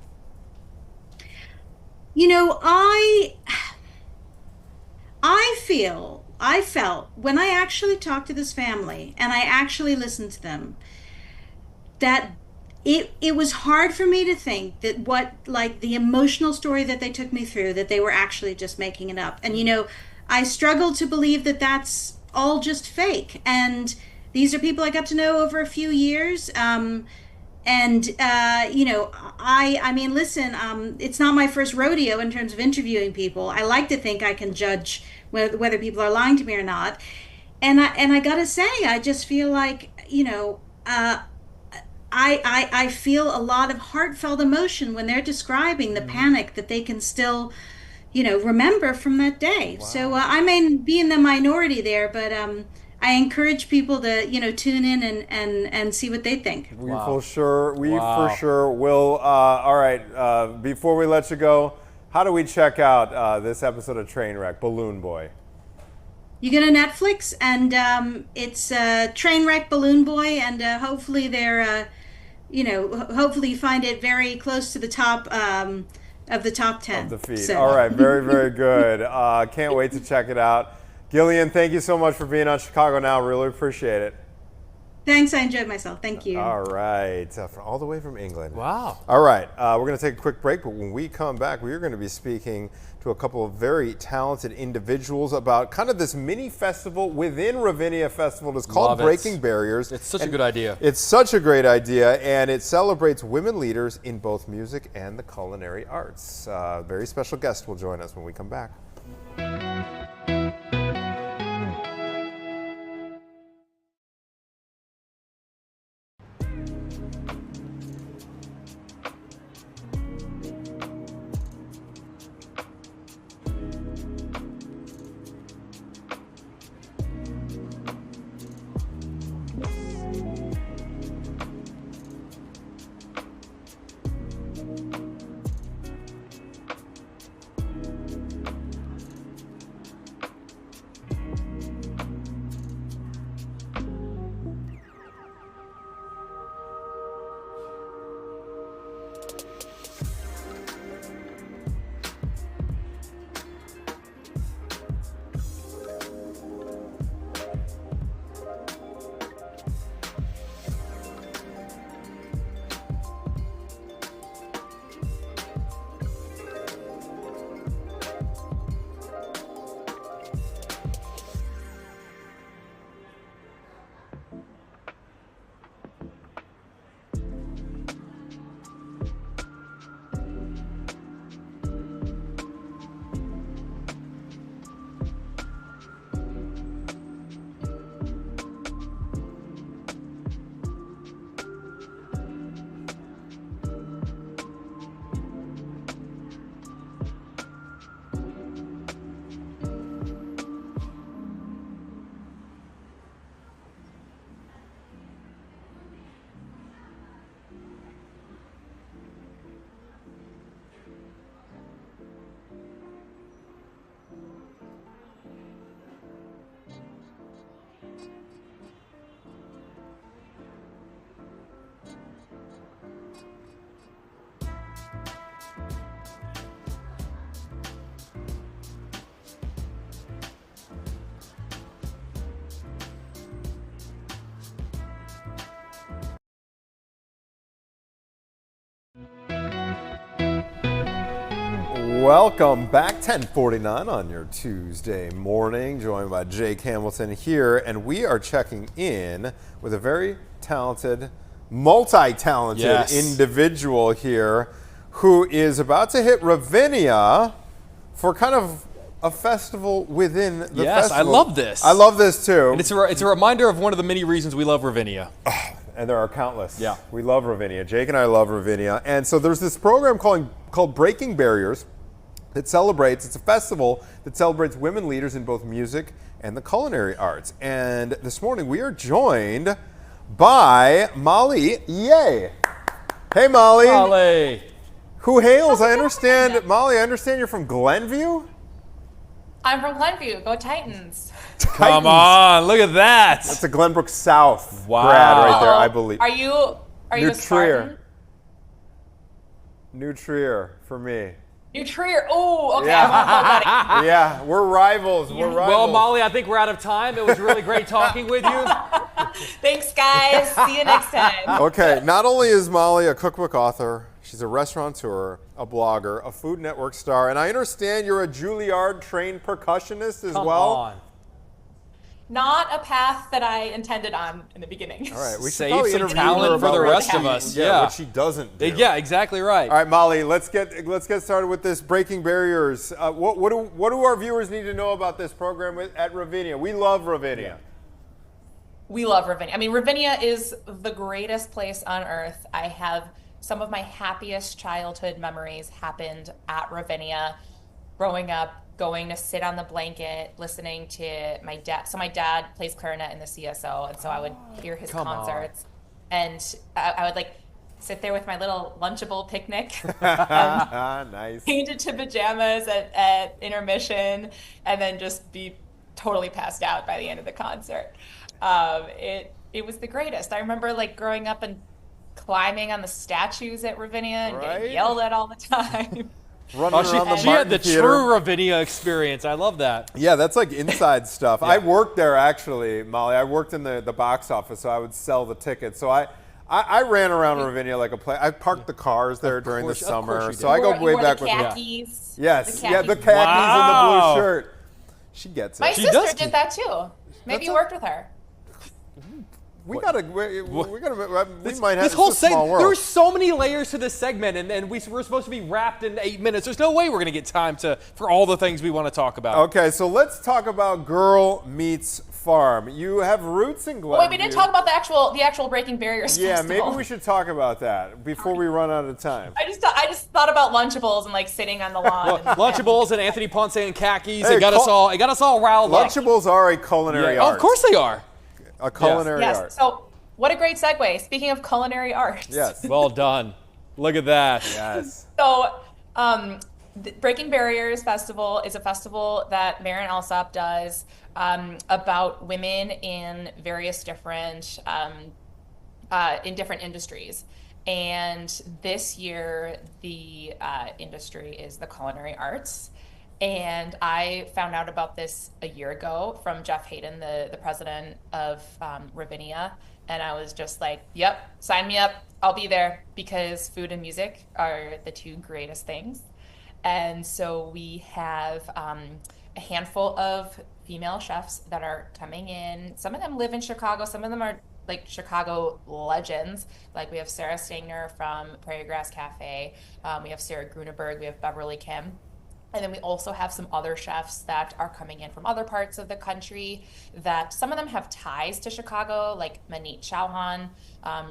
I felt when I actually talked to this family and I actually listened to them, that it was hard for me to think that what, like, the emotional story that they took me through, that they were actually just making it up. And I struggle to believe that that's all just fake. And these are people I got to know over a few years. I mean, listen, it's not my first rodeo in terms of interviewing people. I like to think I can judge whether people are lying to me or not. And I gotta say, I just feel like, I feel a lot of heartfelt emotion when they're describing the panic that they can still, remember from that day. Wow. So I may be in the minority there, but I encourage people to, tune in and see what they think. We for sure will. All right, before we let you go, how do we check out this episode of Trainwreck, Balloon Boy? You go to Netflix, and it's Trainwreck Balloon Boy, and hopefully they're, hopefully you find it very close to the top of the top 10. Of the feed. So. All right, very, very good. Can't wait to check it out. Gillian, thank you so much for being on Chicago Now. Really appreciate it. Thanks, I enjoyed myself. Thank you. All right, all the way from England. Wow. All right, we're going to take a quick break, but when we come back, we are going to be speaking to a couple of very talented individuals about kind of this mini festival within Ravinia Festival. It's called Breaking Barriers. It's such a good idea. It's such a great idea, and it celebrates women leaders in both music and the culinary arts. A very special guest will join us when we come back. Welcome back, 10:49 on your Tuesday morning, joined by Jake Hamilton here, and we are checking in with a very talented, multi-talented individual here who is about to hit Ravinia for kind of a festival within the festival. Yes, I love this. I love this too. And it's a reminder of one of the many reasons we love Ravinia. And there are countless. Yeah. We love Ravinia. Jake and I love Ravinia. And so there's this program called Breaking Barriers. It's a festival that celebrates women leaders in both music and the culinary arts. And this morning we are joined by Molly Yeh. Hey, Molly. Molly. Who hails, Molly, I understand you're from Glenview? I'm from Glenview. Go Titans. Come on, look at that. That's a Glenbrook South grad right there, I believe. Are you a Spartan? New Trier for me. New Trier. Oh, okay. Yeah. Yeah, we're rivals. We're rivals. Well, Molly, I think we're out of time. It was really great talking with you. Thanks, guys. See you next time. Okay, not only is Molly a cookbook author, she's a restaurateur, a blogger, a Food Network star, and I understand you're a Juilliard-trained percussionist as Come well. on. Not a path that I intended on in the beginning. All right, we should Save probably some interview talent her for the about rest what of she- us. Yeah, Yeah. what she doesn't do. Yeah, exactly right. All right, Molly, let's get started with this Breaking Barriers. What do our viewers need to know about this program at Ravinia? We love Ravinia. We love Ravinia. I mean, Ravinia is the greatest place on earth. I have some of my happiest childhood memories happened at Ravinia. Growing up, going to sit on the blanket, listening to my dad. So my dad plays clarinet in the CSO, and so I would hear his concerts. And I would like sit there with my little Lunchable picnic. Nice. Change into pajamas at intermission, and then just be totally passed out by the end of the concert. It was the greatest. I remember like growing up and climbing on the statues at Ravinia and getting yelled at all the time. Running around the She had the Martin Theater. true Ravinia experience. I love that. Yeah, that's like inside stuff. I worked there actually, Molly. I worked in the box office, so I would sell the tickets. So I ran around Ravinia like a play. I parked the cars there during the summer. So I go way back with khakis. Yes, The yeah, the khakis. khakis and the blue shirt. She gets it. My She sister does did that too. Maybe you worked with her. We might have This a whole small world. there were so many layers to this segment, and we're supposed to be wrapped in 8 minutes. There's no way we're going to get time for all the things we want to talk about. Okay, so let's talk about Girl Meets Farm. You have roots in Glenview. Wait, we didn't talk about the actual Breaking Barriers Yeah, festival. maybe we should talk about that before we run out of time. I just thought about Lunchables and like sitting on the lawn. Lunchables and Anthony Ponce and khakis. Hey, It got us all riled up. Lunchables are a culinary Oh, art. of course they are. A culinary Yes. art. So what a great segue. Speaking of culinary arts. Yes. Well done. Look at that. Yes. So, the Breaking Barriers Festival is a festival that Maren Alsop does about women in various different industries. And this year, the industry is the culinary arts. And I found out about this a year ago from Jeff Hayden, the president of Ravinia. And I was just like, yep, sign me up. I'll be there because food and music are the two greatest things. And so we have a handful of female chefs that are coming in. Some of them live in Chicago. Some of them are like Chicago legends. Like we have Sarah Stangner from Prairie Grass Cafe. We have Sarah Gruneberg. We have Beverly Kim. And then we also have some other chefs that are coming in from other parts of the country that some of them have ties to Chicago, like Manit Chauhan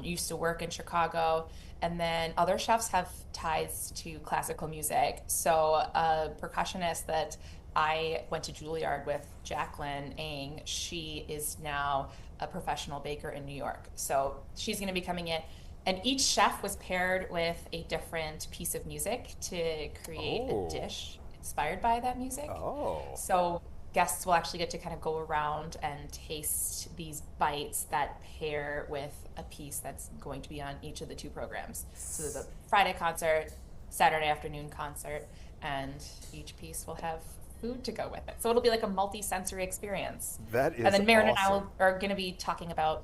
used to work in Chicago. And then other chefs have ties to classical music. So a percussionist that I went to Juilliard with, Jacqueline Ng, she is now a professional baker in New York. So she's going to be coming in. And each chef was paired with a different piece of music to create a dish inspired by that music. So guests will actually get to kind of go around and taste these bites that pair with a piece that's going to be on each of the two programs. So there's a Friday concert, Saturday afternoon concert, and each piece will have food to go with it. So it'll be like a multi-sensory experience. That is And then Maren and I awesome. are going to be talking about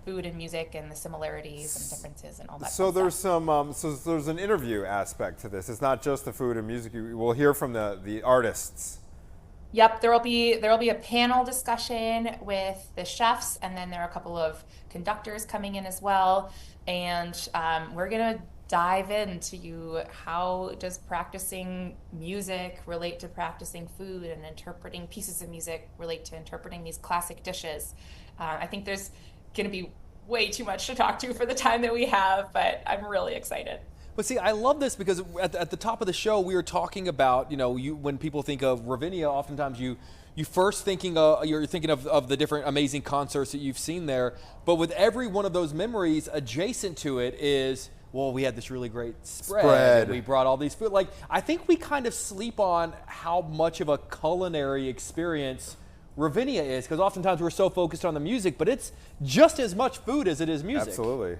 food and music and the similarities and differences and all that. So fun there's stuff. so there's an interview aspect to this. It's not just the food and music. We'll hear from the artists. Yep, there will be a panel discussion with the chefs, and then there are a couple of conductors coming in as well, and we're gonna dive into how does practicing music relate to practicing food, and interpreting pieces of music relate to interpreting these classic dishes. I think there's gonna be way too much to talk to for the time that we have, but I'm really excited. But see, I love this because at the top of the show, we were talking about, when people think of Ravinia, oftentimes you first you're thinking of the different amazing concerts that you've seen there. But with every one of those memories, adjacent to it is, well, we had this really great spread. And we brought all these food. Like, I think we kind of sleep on how much of a culinary experience Ravinia is, because oftentimes we're so focused on the music, but it's just as much food as it is music. Absolutely.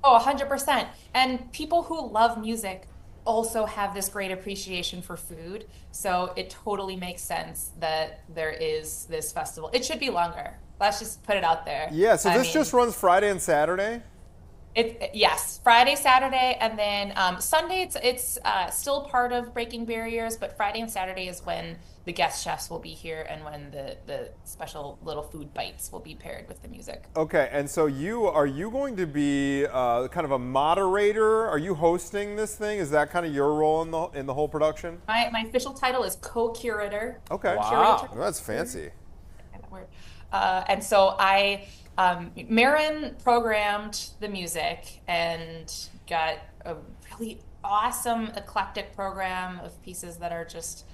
Oh, 100%. And people who love music also have this great appreciation for food. So it totally makes sense that there is this festival. It should be longer. Let's just put it out there. Yeah, so this just runs Friday and Saturday? Yes, Friday, Saturday, and then Sunday it's still part of Breaking Barriers, but Friday and Saturday is when the guest chefs will be here and when the special little food bites will be paired with the music. Okay, and so are you going to be kind of a moderator? Are you hosting this thing? Is that kind of your role in the whole production? My official title is co-curator. Okay, wow, that's fancy. That word. And so Marin programmed the music and got a really awesome eclectic program of pieces that are just,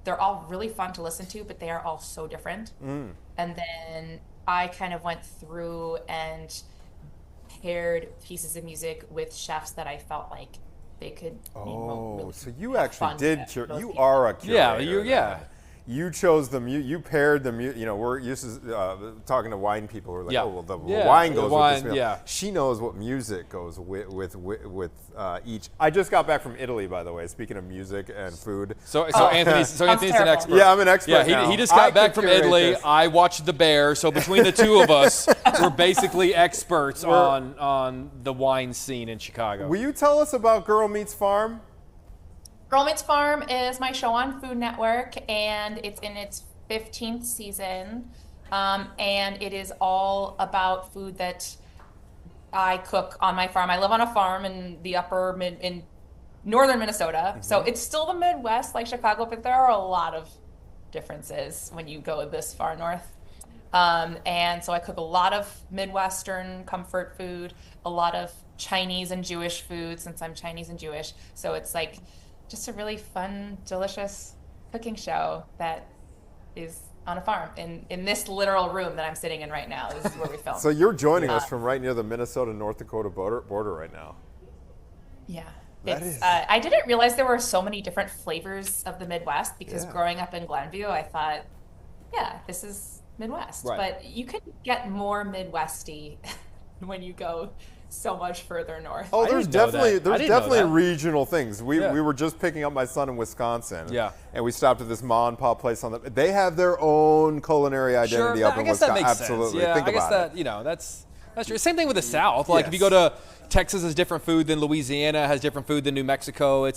they're all really fun to listen to, but they are all so different. And then I kind of went through and paired pieces of music with chefs that I felt like they could really so you actually did you are a curator. Yeah. You chose you paired the music. You know, we're used to talking to wine people who are like, oh, well, the wine goes with this meal. Yeah. She knows what music goes with each. I just got back from Italy, by the way, speaking of music and food. So Anthony's an expert. Yeah, I'm an expert Yeah, now. he just got back from Italy. This. I watched The Bear. So between the two of us, we're basically experts on the wine scene in Chicago. Will you tell us about Girl Meets Farm? Girl Meets Farm is my show on Food Network, and it's in its 15th season. And it is all about food that I cook on my farm. I live on a farm in the in northern Minnesota. So it's still the Midwest, like Chicago, but there are a lot of differences when you go this far north. And so I cook a lot of Midwestern comfort food, a lot of Chinese and Jewish food, since I'm Chinese and Jewish. So it's like just a really fun, delicious cooking show that is on a farm in this literal room that I'm sitting in right now. This is where we film. So you're joining us from right near the Minnesota-North Dakota border right now. Yeah. I didn't realize there were so many different flavors of the Midwest because growing up in Glenview, I thought, yeah, this is Midwest. Right. But you could get more Midwesty when you go so much further north. Oh, there's definitely that. regional things. We were just picking up my son in Wisconsin. Yeah. And we stopped at this ma and pa place they have their own culinary identity up in Wisconsin. That makes Absolutely. sense. Yeah, Think I guess about that, that's true. Same thing with the South. Like if you go to Texas has different food than Louisiana, has different food than New Mexico. You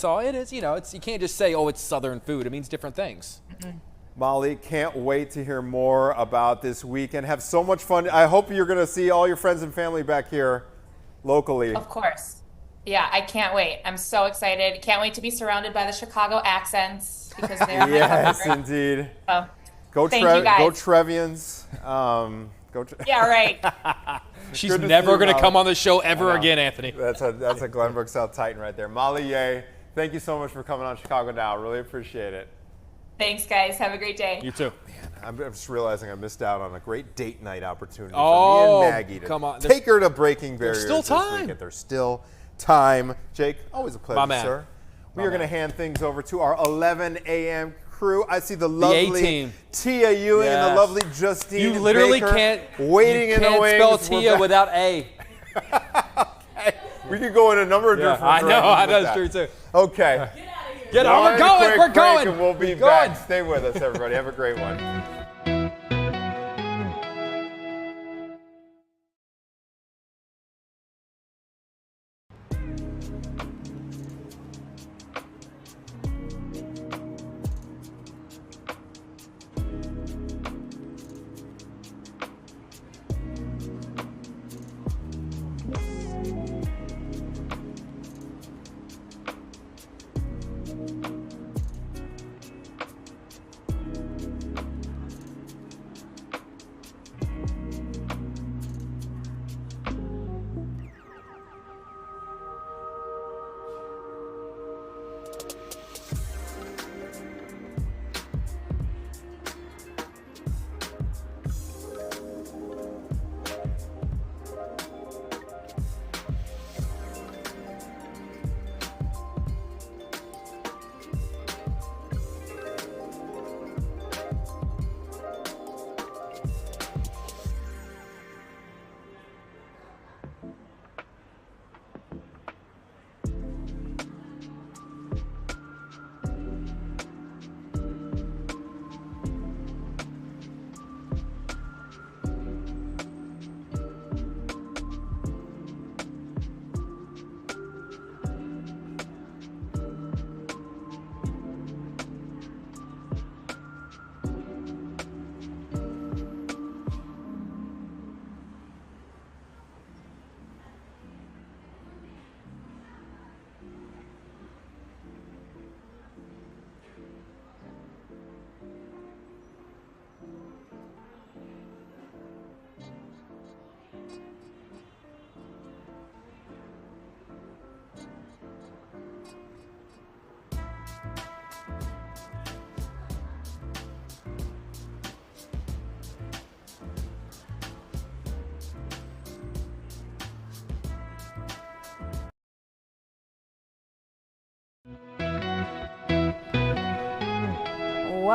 can't just say, oh, it's Southern food. It means different things. Mm-hmm. Molly, can't wait to hear more about this weekend. Have so much fun. I hope you're going to see all your friends and family back here locally. Of course. Yeah, I can't wait. I'm so excited. Can't wait to be surrounded by the Chicago accents because they're yes, indeed. Go Trevians. Yeah, right. She's never going to come on the show ever again, Anthony. That's a Glenbrook South Titan right there. Molly Ye, thank you so much for coming on Chicago Now. Really appreciate it. Thanks, guys. Have a great day. You too. Man, I'm just realizing I missed out on a great date night opportunity for me and Maggie to take her to Breaking Barriers. There's still time. There's still time. Jake, always a pleasure, sir. We are going to hand things over to our 11 a.m. crew. I see the lovely Tia Ewing and the lovely Justine You literally Baker can't waiting in the wings. spell Tia without A. Okay. We could go in a number of different directions. I know. That's true too. Okay. Get on. We're going. We're going. And we'll be back. Stay with us, everybody. Have a great one.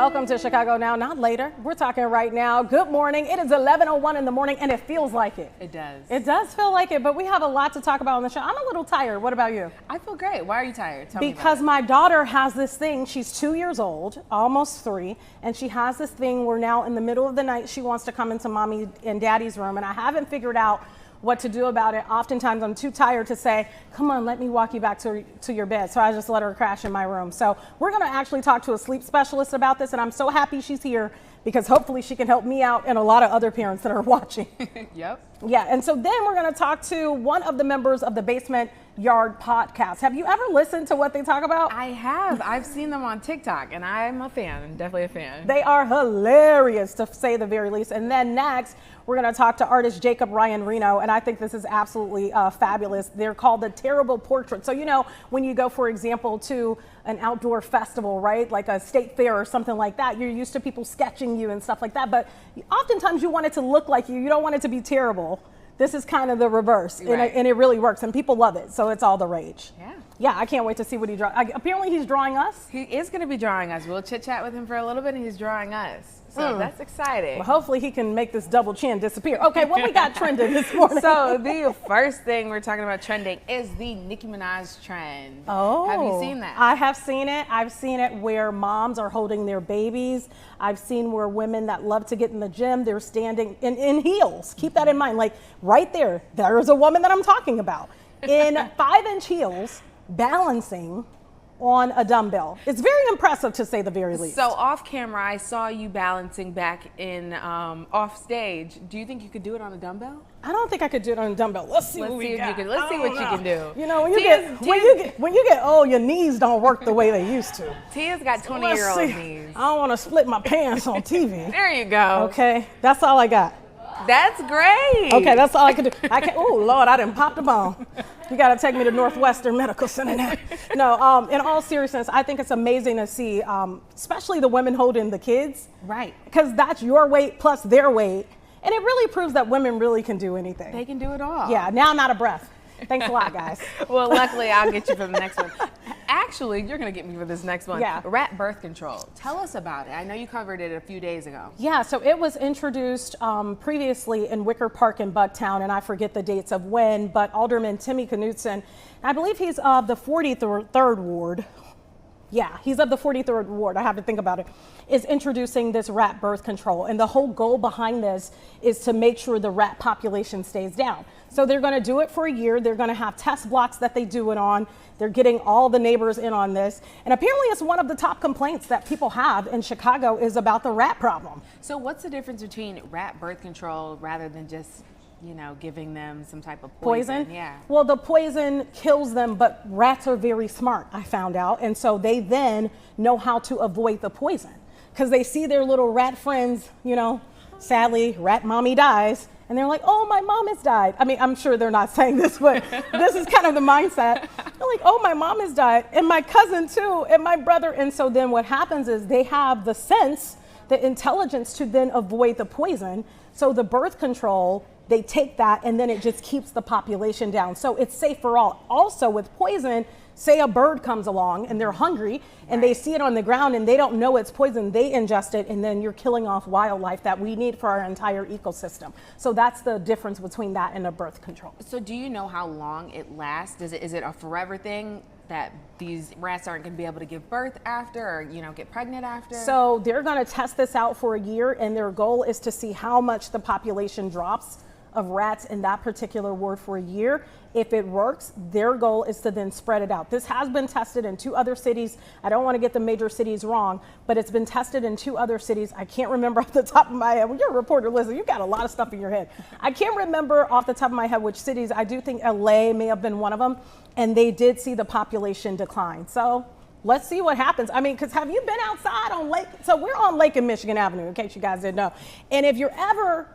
Welcome to Chicago Now, not later. We're talking right now. Good morning. It is 11:01 in the morning, and it feels like it. It does. It does feel like it, but we have a lot to talk about on the show. I'm a little tired. What about you? I feel great. Why are you tired? Tell Because me my daughter has this thing. She's 2 years old, almost 3, and she has this thing where now in the middle of the night, she wants to come into mommy and daddy's room, and I haven't figured out what to do about it. Oftentimes I'm too tired to say, come on, let me walk you back to your bed. So I just let her crash in my room. So we're gonna actually talk to a sleep specialist about this, and I'm so happy she's here because hopefully she can help me out and a lot of other parents that are watching. Yep. Yeah, and so then we're gonna talk to one of the members of the Basement Yard podcast. Have you ever listened to what they talk about? I have. I've seen them on TikTok, and I'm a fan. I'm definitely a fan. They are hilarious, to say the very least. And then next, we're going to talk to artist Jacob Ryan Reno, and I think this is absolutely fabulous. They're called the Terrible Portrait. So, you know, when you go, for example, to an outdoor festival, right, like a state fair or something like that, you're used to people sketching you and stuff like that. But oftentimes you want it to look like you. You don't want it to be terrible. This is kind of the reverse, right. and it really works, and people love it, so it's all the rage. Yeah. Yeah, I can't wait to see what he draws. Apparently he's drawing us. He is going to be drawing us. We'll chit-chat with him for a little bit, and he's drawing us. So that's exciting. Well, hopefully he can make this double chin disappear. Okay, what we got trending this morning? So the first thing we're talking about trending is the Nicki Minaj trend. Oh. Have you seen that? I have seen it. I've seen it where moms are holding their babies. I've seen where women that love to get in the gym, they're standing in heels. Keep that in mind. Like right there is a woman that I'm talking about in 5-inch heels balancing on a dumbbell. It's very impressive, to say the very least. So off camera, I saw you balancing back in off stage. Do you think you could do it on a dumbbell? I don't think I could do it on a dumbbell. Let's see what you can do. You know, when you get old, your knees don't work the way they used to. Tia's got 20-year-old knees. I don't want to split my pants on TV. There you go. Okay, that's all I got. That's great. Okay, that's all I can do. Oh Lord, I didn't pop the bomb. You got to take me to Northwestern Medical Center now. No, in all seriousness, I think it's amazing to see, especially the women holding the kids. Right. Because that's your weight plus their weight. And it really proves that women really can do anything. They can do it all. Yeah, now I'm out of breath. Thanks a lot, guys. Well, luckily, I'll get you for the next one. Actually, you're going to get me for this next one. Yeah. Rat birth control. Tell us about it. I know you covered it a few days ago. Yeah, so it was introduced previously in Wicker Park in Bucktown, and I forget the dates of when, but Alderman Timmy Knutson, I believe he's of the 43rd Ward. Yeah, he's of the 43rd Ward, I have to think about it, is introducing this rat birth control. And the whole goal behind this is to make sure the rat population stays down. So they're gonna do it for a year. They're gonna have test blocks that they do it on. They're getting all the neighbors in on this. And apparently it's one of the top complaints that people have in Chicago is about the rat problem. So what's the difference between rat birth control rather than just, you know, giving them some type of poison? Yeah. Well, the poison kills them, but rats are very smart, I found out. And so they then know how to avoid the poison because they see their little rat friends, you know, sadly, rat mommy dies. And they're like, oh, my mom has died. I mean, I'm sure they're not saying this, but this is kind of the mindset. They're like, oh, my mom has died, and my cousin too, and my brother. And so then what happens is they have the sense, the intelligence to then avoid the poison. So the birth control, they take that and then it just keeps the population down. So it's safe for all. Also with poison, say a bird comes along and they're hungry and they see it on the ground and they don't know it's poison, they ingest it, and then you're killing off wildlife that we need for our entire ecosystem. So that's the difference between that and a birth control. So do you know how long it lasts? Is it a forever thing that these rats aren't going to be able to give birth after, or, you know, get pregnant after? So they're going to test this out for a year, and their goal is to see how much the population drops of rats in that particular ward for a year. If it works, their goal is to then spread it out. This has been tested in 2 other cities. I don't want to get the major cities wrong, but it's been tested in 2 other cities. I can't remember off the top of my head. Well, you're a reporter, listen, you got a lot of stuff in your head. I can't remember off the top of my head which cities. I do think LA may have been one of them, and they did see the population decline. So let's see what happens. I mean, because have you been outside on Lake? So we're on Lake and Michigan Avenue, in case you guys didn't know. And if you're ever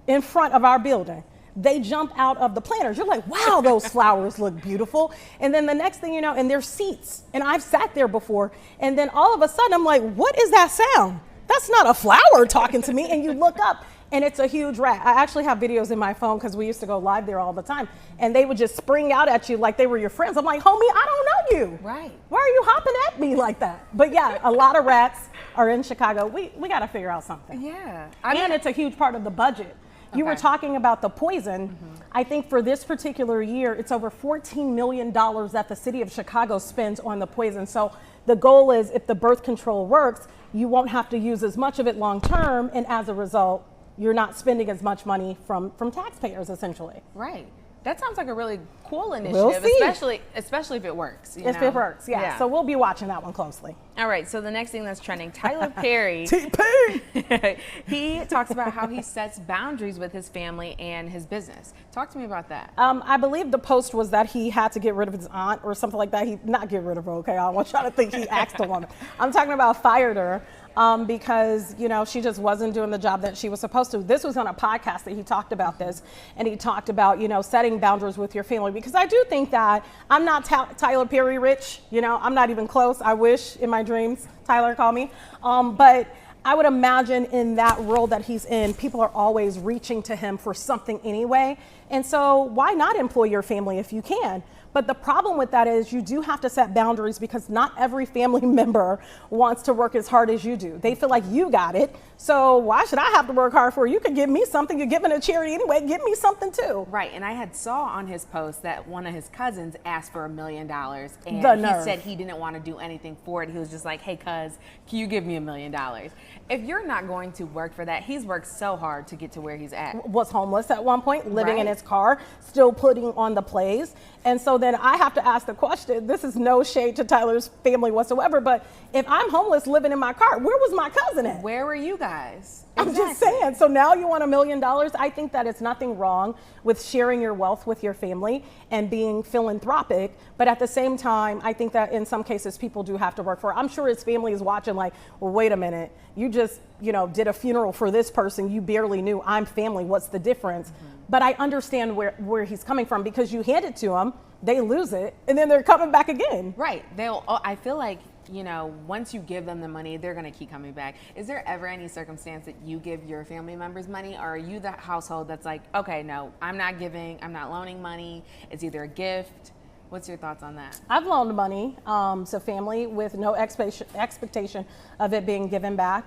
in front of our building, they jump out of the planters. You're like, wow, those flowers look beautiful. And then the next thing you know, and there's seats. And I've sat there before. And then all of a sudden, I'm like, what is that sound? That's not a flower talking to me. And you look up, and it's a huge rat. I actually have videos in my phone because we used to go live there all the time. And they would just spring out at you like they were your friends. I'm like, homie, I don't know you. Right. Why are you hopping at me like that? But yeah, a lot of rats. are in Chicago, we got to figure out something. Yeah. And it's a huge part of the budget. You were talking about the poison. I think for this particular year, it's over $14 million that the city of Chicago spends on the poison. So the goal is if the birth control works, you won't have to use as much of it long term. And as a result, you're not spending as much money from taxpayers, essentially. Right. That sounds like a really cool initiative, We'll see. especially if it works. If it works, yeah. So we'll be watching that one closely. All right, so the next thing that's trending, Tyler Perry. TP! He talks about how he sets boundaries with his family and his business. Talk to me about that. I believe the post was that he had to get rid of his aunt or something like that. He not get rid of her, okay? I want y'all to think he asked the woman. I'm talking about fired her. Because, you know, she just wasn't doing the job that she was supposed to. This was on a podcast that he talked about this, and he talked about, you know, setting boundaries with your family. Because I do think that I'm not Tyler Perry rich, you know, I'm not even close. I wish in my dreams Tyler called me. But I would imagine in that role that he's in, people are always reaching to him for something anyway. And so why not employ your family if you can? But the problem with that is you do have to set boundaries because not every family member wants to work as hard as you do. They feel like you got it. So why should I have to work hard for you? You could give me something. You're giving a charity anyway. Give me something too. Right. And I saw on his post that one of his cousins asked for $1 million. And he said he didn't want to do anything for it. He was just like, hey, cuz, can you give me $1 million? If you're not going to work for that, he's worked so hard to get to where he's at. Was homeless at one point, living in his car, still putting on the plays. And so then I have to ask the question, this is no shade to Tyler's family whatsoever, but if I'm homeless living in my car, where was my cousin at? Where were you guys? I'm just saying. So now you want $1 million? I think that it's nothing wrong with sharing your wealth with your family and being philanthropic. But at the same time, I think that in some cases people do have to work for it. I'm sure his family is watching like, well, wait a minute. You just, you know, did a funeral for this person. You barely knew. I'm family. What's the difference? But I understand where he's coming from because you hand it to them, they lose it, and then they're coming back again. Right. I feel like, you know, once you give them the money, they're going to keep coming back. Is there ever any circumstance that you give your family members money, or are you the household that's like, okay, no, I'm not giving, I'm not loaning money, it's either a gift? What's your thoughts on that? I've loaned money to family with no expectation of it being given back.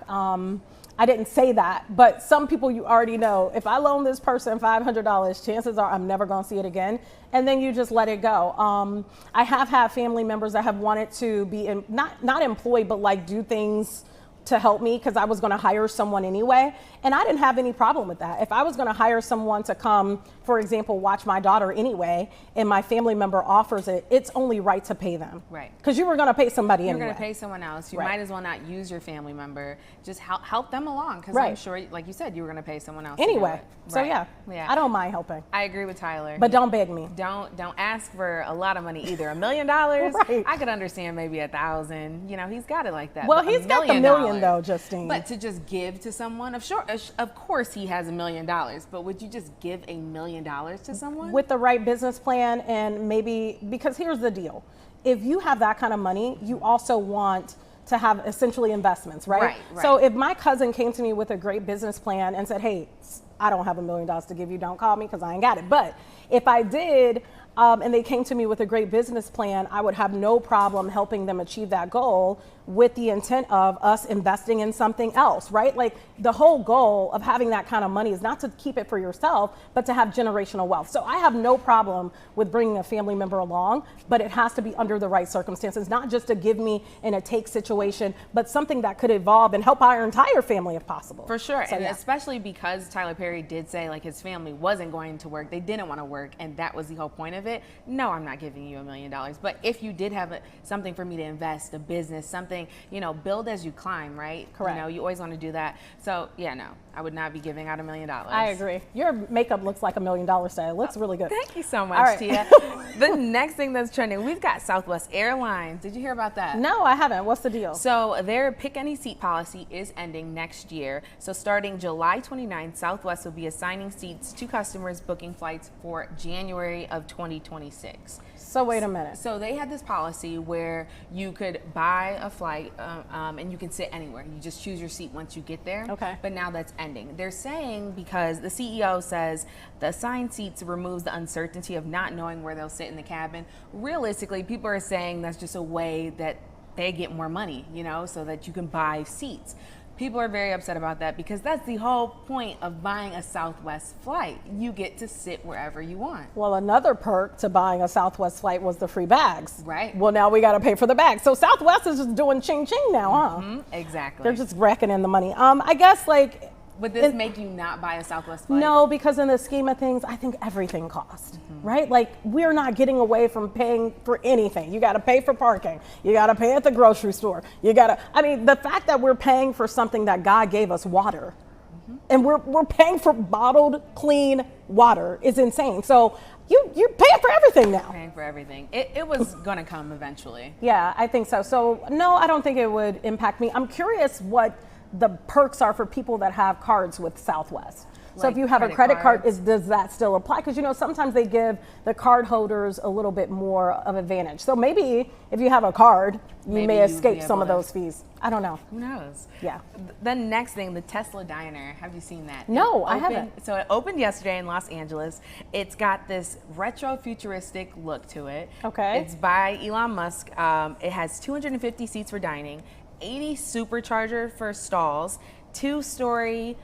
I didn't say that, but some people you already know, if I loan this person $500, chances are I'm never going to see it again. And then you just let it go. I have had family members that have wanted to be not employed, but like do things to help me because I was going to hire someone anyway. And I didn't have any problem with that. If I was going to hire someone to come, for example, watch my daughter anyway, and my family member offers it, it's only right to pay them. Right. Because you were going to pay somebody anyway. You're going to pay someone else. You Right. might as well not use your family member. Just help them along because Right. I'm sure, like you said, you were going to pay someone else Anyway. to do it. So Right. yeah, I don't mind helping. I agree with Tyler. But don't beg me. Don't ask for a lot of money either. $1 million, Right. I could understand maybe 1,000. You know, he's got it like that. Well, But he's got the $1 million though, Justine. But to just give to someone, of course he has $1 million. But would you just give $1 million to someone? With the right business plan and maybe, because here's the deal. If you have that kind of money, you also want to have essentially investments, right? Right. So if my cousin came to me with a great business plan and said, hey, I don't have $1 million to give you, don't call me because I ain't got it. But if I did, and they came to me with a great business plan, I would have no problem helping them achieve that goal with the intent of us investing in something else, right? Like the whole goal of having that kind of money is not to keep it for yourself, but to have generational wealth. So I have no problem with bringing a family member along, but it has to be under the right circumstances, not just a give me and a take situation, but something that could evolve and help our entire family if possible. For sure, So, and yeah. especially because Tyler Perry did say like his family wasn't going to work, they didn't want to work, and that was the whole point of it. No, I'm not giving you $1 million, but if you did have something for me to invest, a business, something, you know, build as you climb, right? Correct. You know, you always want to do that. So yeah, no, I would not be giving out $1 million. I agree. Your makeup looks like $1 million today. It looks really good. Thank you so All much, right. Tia. The next thing that's trending, we've got Southwest Airlines. Did you hear about that? No, I haven't. What's the deal? So their pick any seat policy is ending next year. So starting July 29th, Southwest will be assigning seats to customers booking flights for January of 2026. So wait a minute. So they had this policy where you could buy a flight and you can sit anywhere. You just choose your seat once you get there. Okay. But now that's ending. They're saying because the CEO says the assigned seats removes the uncertainty of not knowing where they'll sit in the cabin. Realistically, people are saying that's just a way that they get more money, you know, so that you can buy seats. People are very upset about that because that's the whole point of buying a Southwest flight. You get to sit wherever you want. Well, another perk to buying a Southwest flight was the free bags. Right. Well, now we got to pay for the bags. So Southwest is just doing ching ching now, huh? Exactly. They're just racking in the money. I guess like. Would this make you not buy a Southwest flight? No, because in the scheme of things, I think everything costs, right? Like, we're not getting away from paying for anything. You got to pay for parking. You got to pay at the grocery store. You got to, I mean, the fact that we're paying for something that God gave us, water, and we're paying for bottled, clean water is insane. So you're paying for everything now. Paying for everything. It was going to come eventually. Yeah, I think so. So, no, I don't think it would impact me. I'm curious what the perks are for people that have cards with Southwest. So Like if you have a credit credit card, cards? does that still apply? Because, you know, sometimes they give the card holders a little bit more of advantage. So maybe if you have a card, you Maybe may you'd escape be some of able to- those fees. I don't know. Who knows? Yeah. The next thing, the Tesla Diner. Have you seen that? No, It I opened- haven't. So it opened yesterday in Los Angeles. It's got this retro futuristic look to it. Okay. It's by Elon Musk. It has 250 seats for dining, 80 supercharger for stalls, 2-story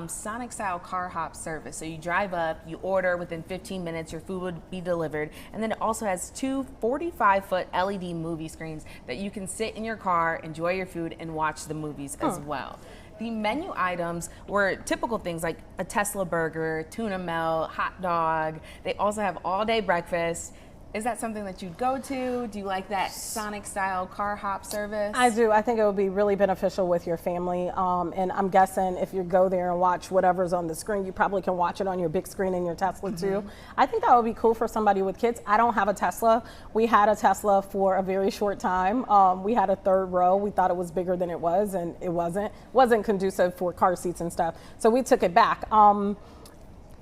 Sonic style car hop service. So you drive up, you order, within 15 minutes your food would be delivered. And then it also has 2 45-foot LED movie screens that you can sit in your car, enjoy your food, and watch the movies as well. The menu items were typical things like a Tesla burger, tuna melt, hot dog. They also have all-day breakfast. Is that something that you'd go to? Do you like that Sonic style car hop service? I do. I think it would be really beneficial with your family. And I'm guessing if you go there and watch whatever's on the screen, you probably can watch it on your big screen in your Tesla too. I think that would be cool for somebody with kids. I don't have a Tesla. We had a Tesla for a very short time. We had a third row. We thought it was bigger than it was, and it wasn't. Wasn't conducive for car seats and stuff. So we took it back.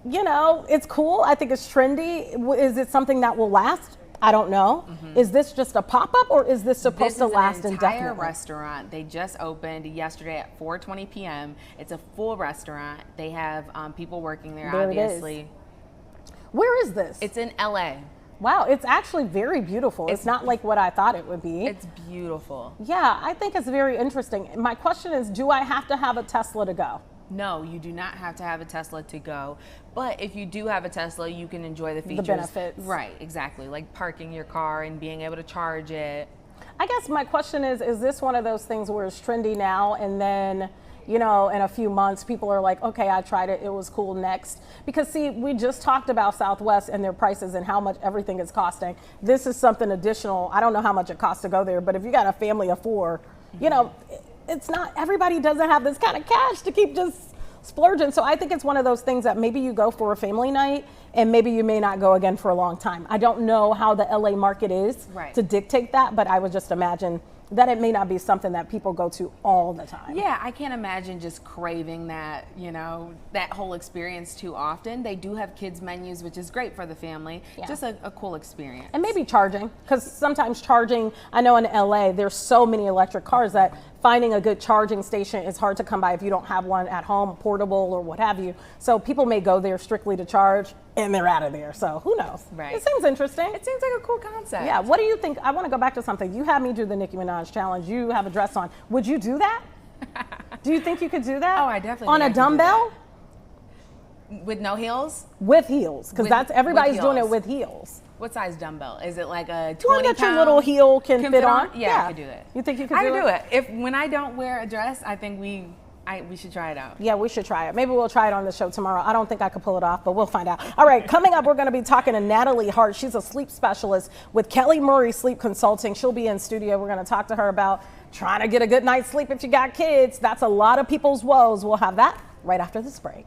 You know, it's cool. I think it's trendy. Is it something that will last? I don't know. Is this just a pop-up, or is this supposed to last This is an entire indefinitely? restaurant. They just opened yesterday at 4:20 p.m. It's a full restaurant. They have people working there, There it is. obviously. Where is this? It's in LA. Wow, it's actually very beautiful. It's not like what I thought it would be. It's beautiful. Yeah, I think it's very interesting. My question is, do I have to have a Tesla to go? No, you do not have to have a Tesla to go. But if you do have a Tesla, you can enjoy the features. benefits. Right, exactly. Like parking your car and being able to charge it. I guess my question is this one of those things where it's trendy now and then, you know, in a few months, people are like, okay, I tried it, it was cool, next? Because see, we just talked about Southwest and their prices and how much everything is costing. This is something additional. I don't know how much it costs to go there, but if you got a family of 4, you know, it's not, everybody doesn't have this kind of cash to keep just splurging. So I think it's one of those things that maybe you go for a family night and maybe you may not go again for a long time. I don't know how the LA market is to dictate that, but I would just imagine that it may not be something that people go to all the time. Yeah, I can't imagine just craving that, you know, that whole experience too often. They do have kids menus, which is great for the family. Yeah. Just a cool experience. And maybe charging, because sometimes charging, I know in LA, there's so many electric cars that finding a good charging station is hard to come by if you don't have one at home, portable or what have you. So people may go there strictly to charge and they're out of there. So who knows? Right. It seems interesting. It seems like a cool concept. Yeah. What do you think? I want to go back to something. You had me do the Nicki Minaj challenge. You have a dress on. Would you do that? Do you think you could do that? Oh, I definitely on think a I could do dumbbell? With no heels? With heels, because With- that's everybody's with doing it heels. with heels. What size dumbbell? Is it like a 20 One that your pound little heel can fit on? Yeah, Yeah. I could do it. You think you could I do could it? do it. If when I don't wear a dress, I think we should try it out. Yeah, we should try it. Maybe we'll try it on the show tomorrow. I don't think I could pull it off, but we'll find out. All right, coming up, we're going to be talking to Natalie Hart. She's a sleep specialist with Kelly Murray Sleep Consulting. She'll be in studio. We're going to talk to her about trying to get a good night's sleep if you got kids. That's a lot of people's woes. We'll have that right after this break.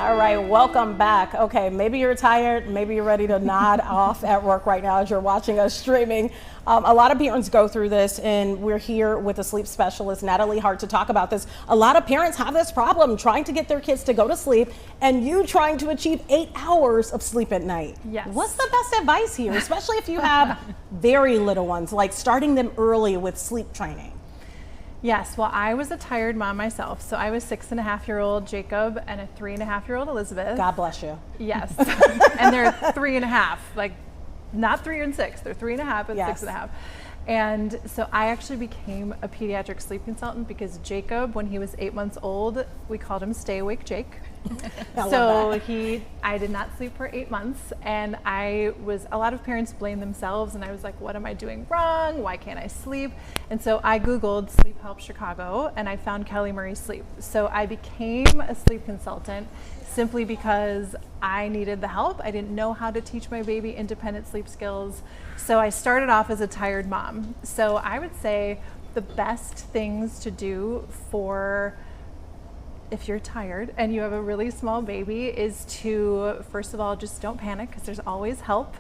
All right, welcome back. Okay, maybe you're tired, maybe you're ready to nod off at work right now as you're watching us streaming. A lot of parents go through this, and we're here with a sleep specialist, Natalie Hart, to talk about this. A lot of parents have this problem trying to get their kids to go to sleep, and you trying to achieve 8 hours of sleep at night. Yes. What's the best advice here, especially if you have very little ones, like starting them early with sleep training? Yes, well, I was a tired mom myself. So I was 6.5-year-old Jacob and a 3.5-year-old Elizabeth. God bless you. Yes. And they're 3.5, like not 3 and 6. They're 3.5 and Yes. 6.5. And so I actually became a pediatric sleep consultant because Jacob, when he was 8 months old, we called him Stay Awake Jake. So I did not sleep for 8 months, and a lot of parents blame themselves, and I was like, what am I doing wrong? Why can't I sleep? And so I Googled Sleep Help Chicago, and I found Kelly Murray Sleep. So I became a sleep consultant simply because I needed the help. I didn't know how to teach my baby independent sleep skills. So I started off as a tired mom. So I would say the best things to do for if you're tired and you have a really small baby is to, first of all, just don't panic because there's always help,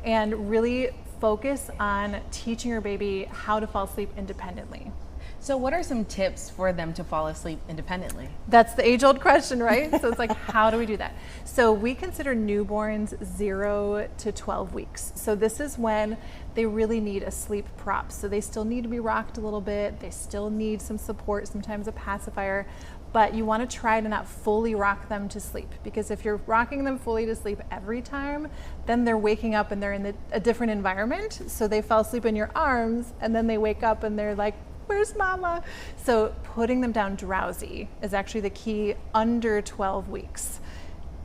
and really focus on teaching your baby how to fall asleep independently. So what are some tips for them to fall asleep independently? That's the age-old question, right? So it's like, how do we do that? So we consider newborns 0 to 12 weeks. So this is when they really need a sleep prop. So they still need to be rocked a little bit. They still need some support, sometimes a pacifier. But you want to try to not fully rock them to sleep, because if you're rocking them fully to sleep every time, then they're waking up and they're in a different environment. So they fell asleep in your arms and then they wake up and they're like, where's mama? So putting them down drowsy is actually the key under 12 weeks.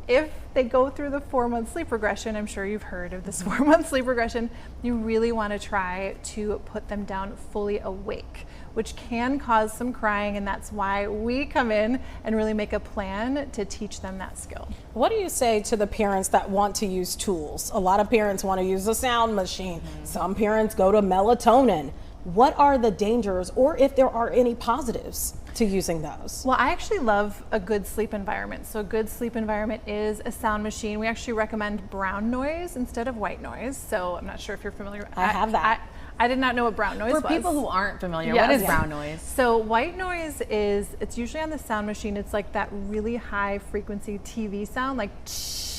If they go through the 4-month sleep regression, I'm sure you've heard of this 4-month sleep regression, you really want to try to put them down fully awake, which can cause some crying, and that's why we come in and really make a plan to teach them that skill. What do you say to the parents that want to use tools? A lot of parents want to use a sound machine. Some parents go to melatonin. What are the dangers, or if there are any positives to using those? Well, I actually love a good sleep environment. So a good sleep environment is a sound machine. We actually recommend brown noise instead of white noise. So I'm not sure if you're familiar. I have that. I did not know what brown noise was. For people who aren't familiar, Yes. what is brown noise? So white noise it's usually on the sound machine. It's like that really high frequency TV sound, like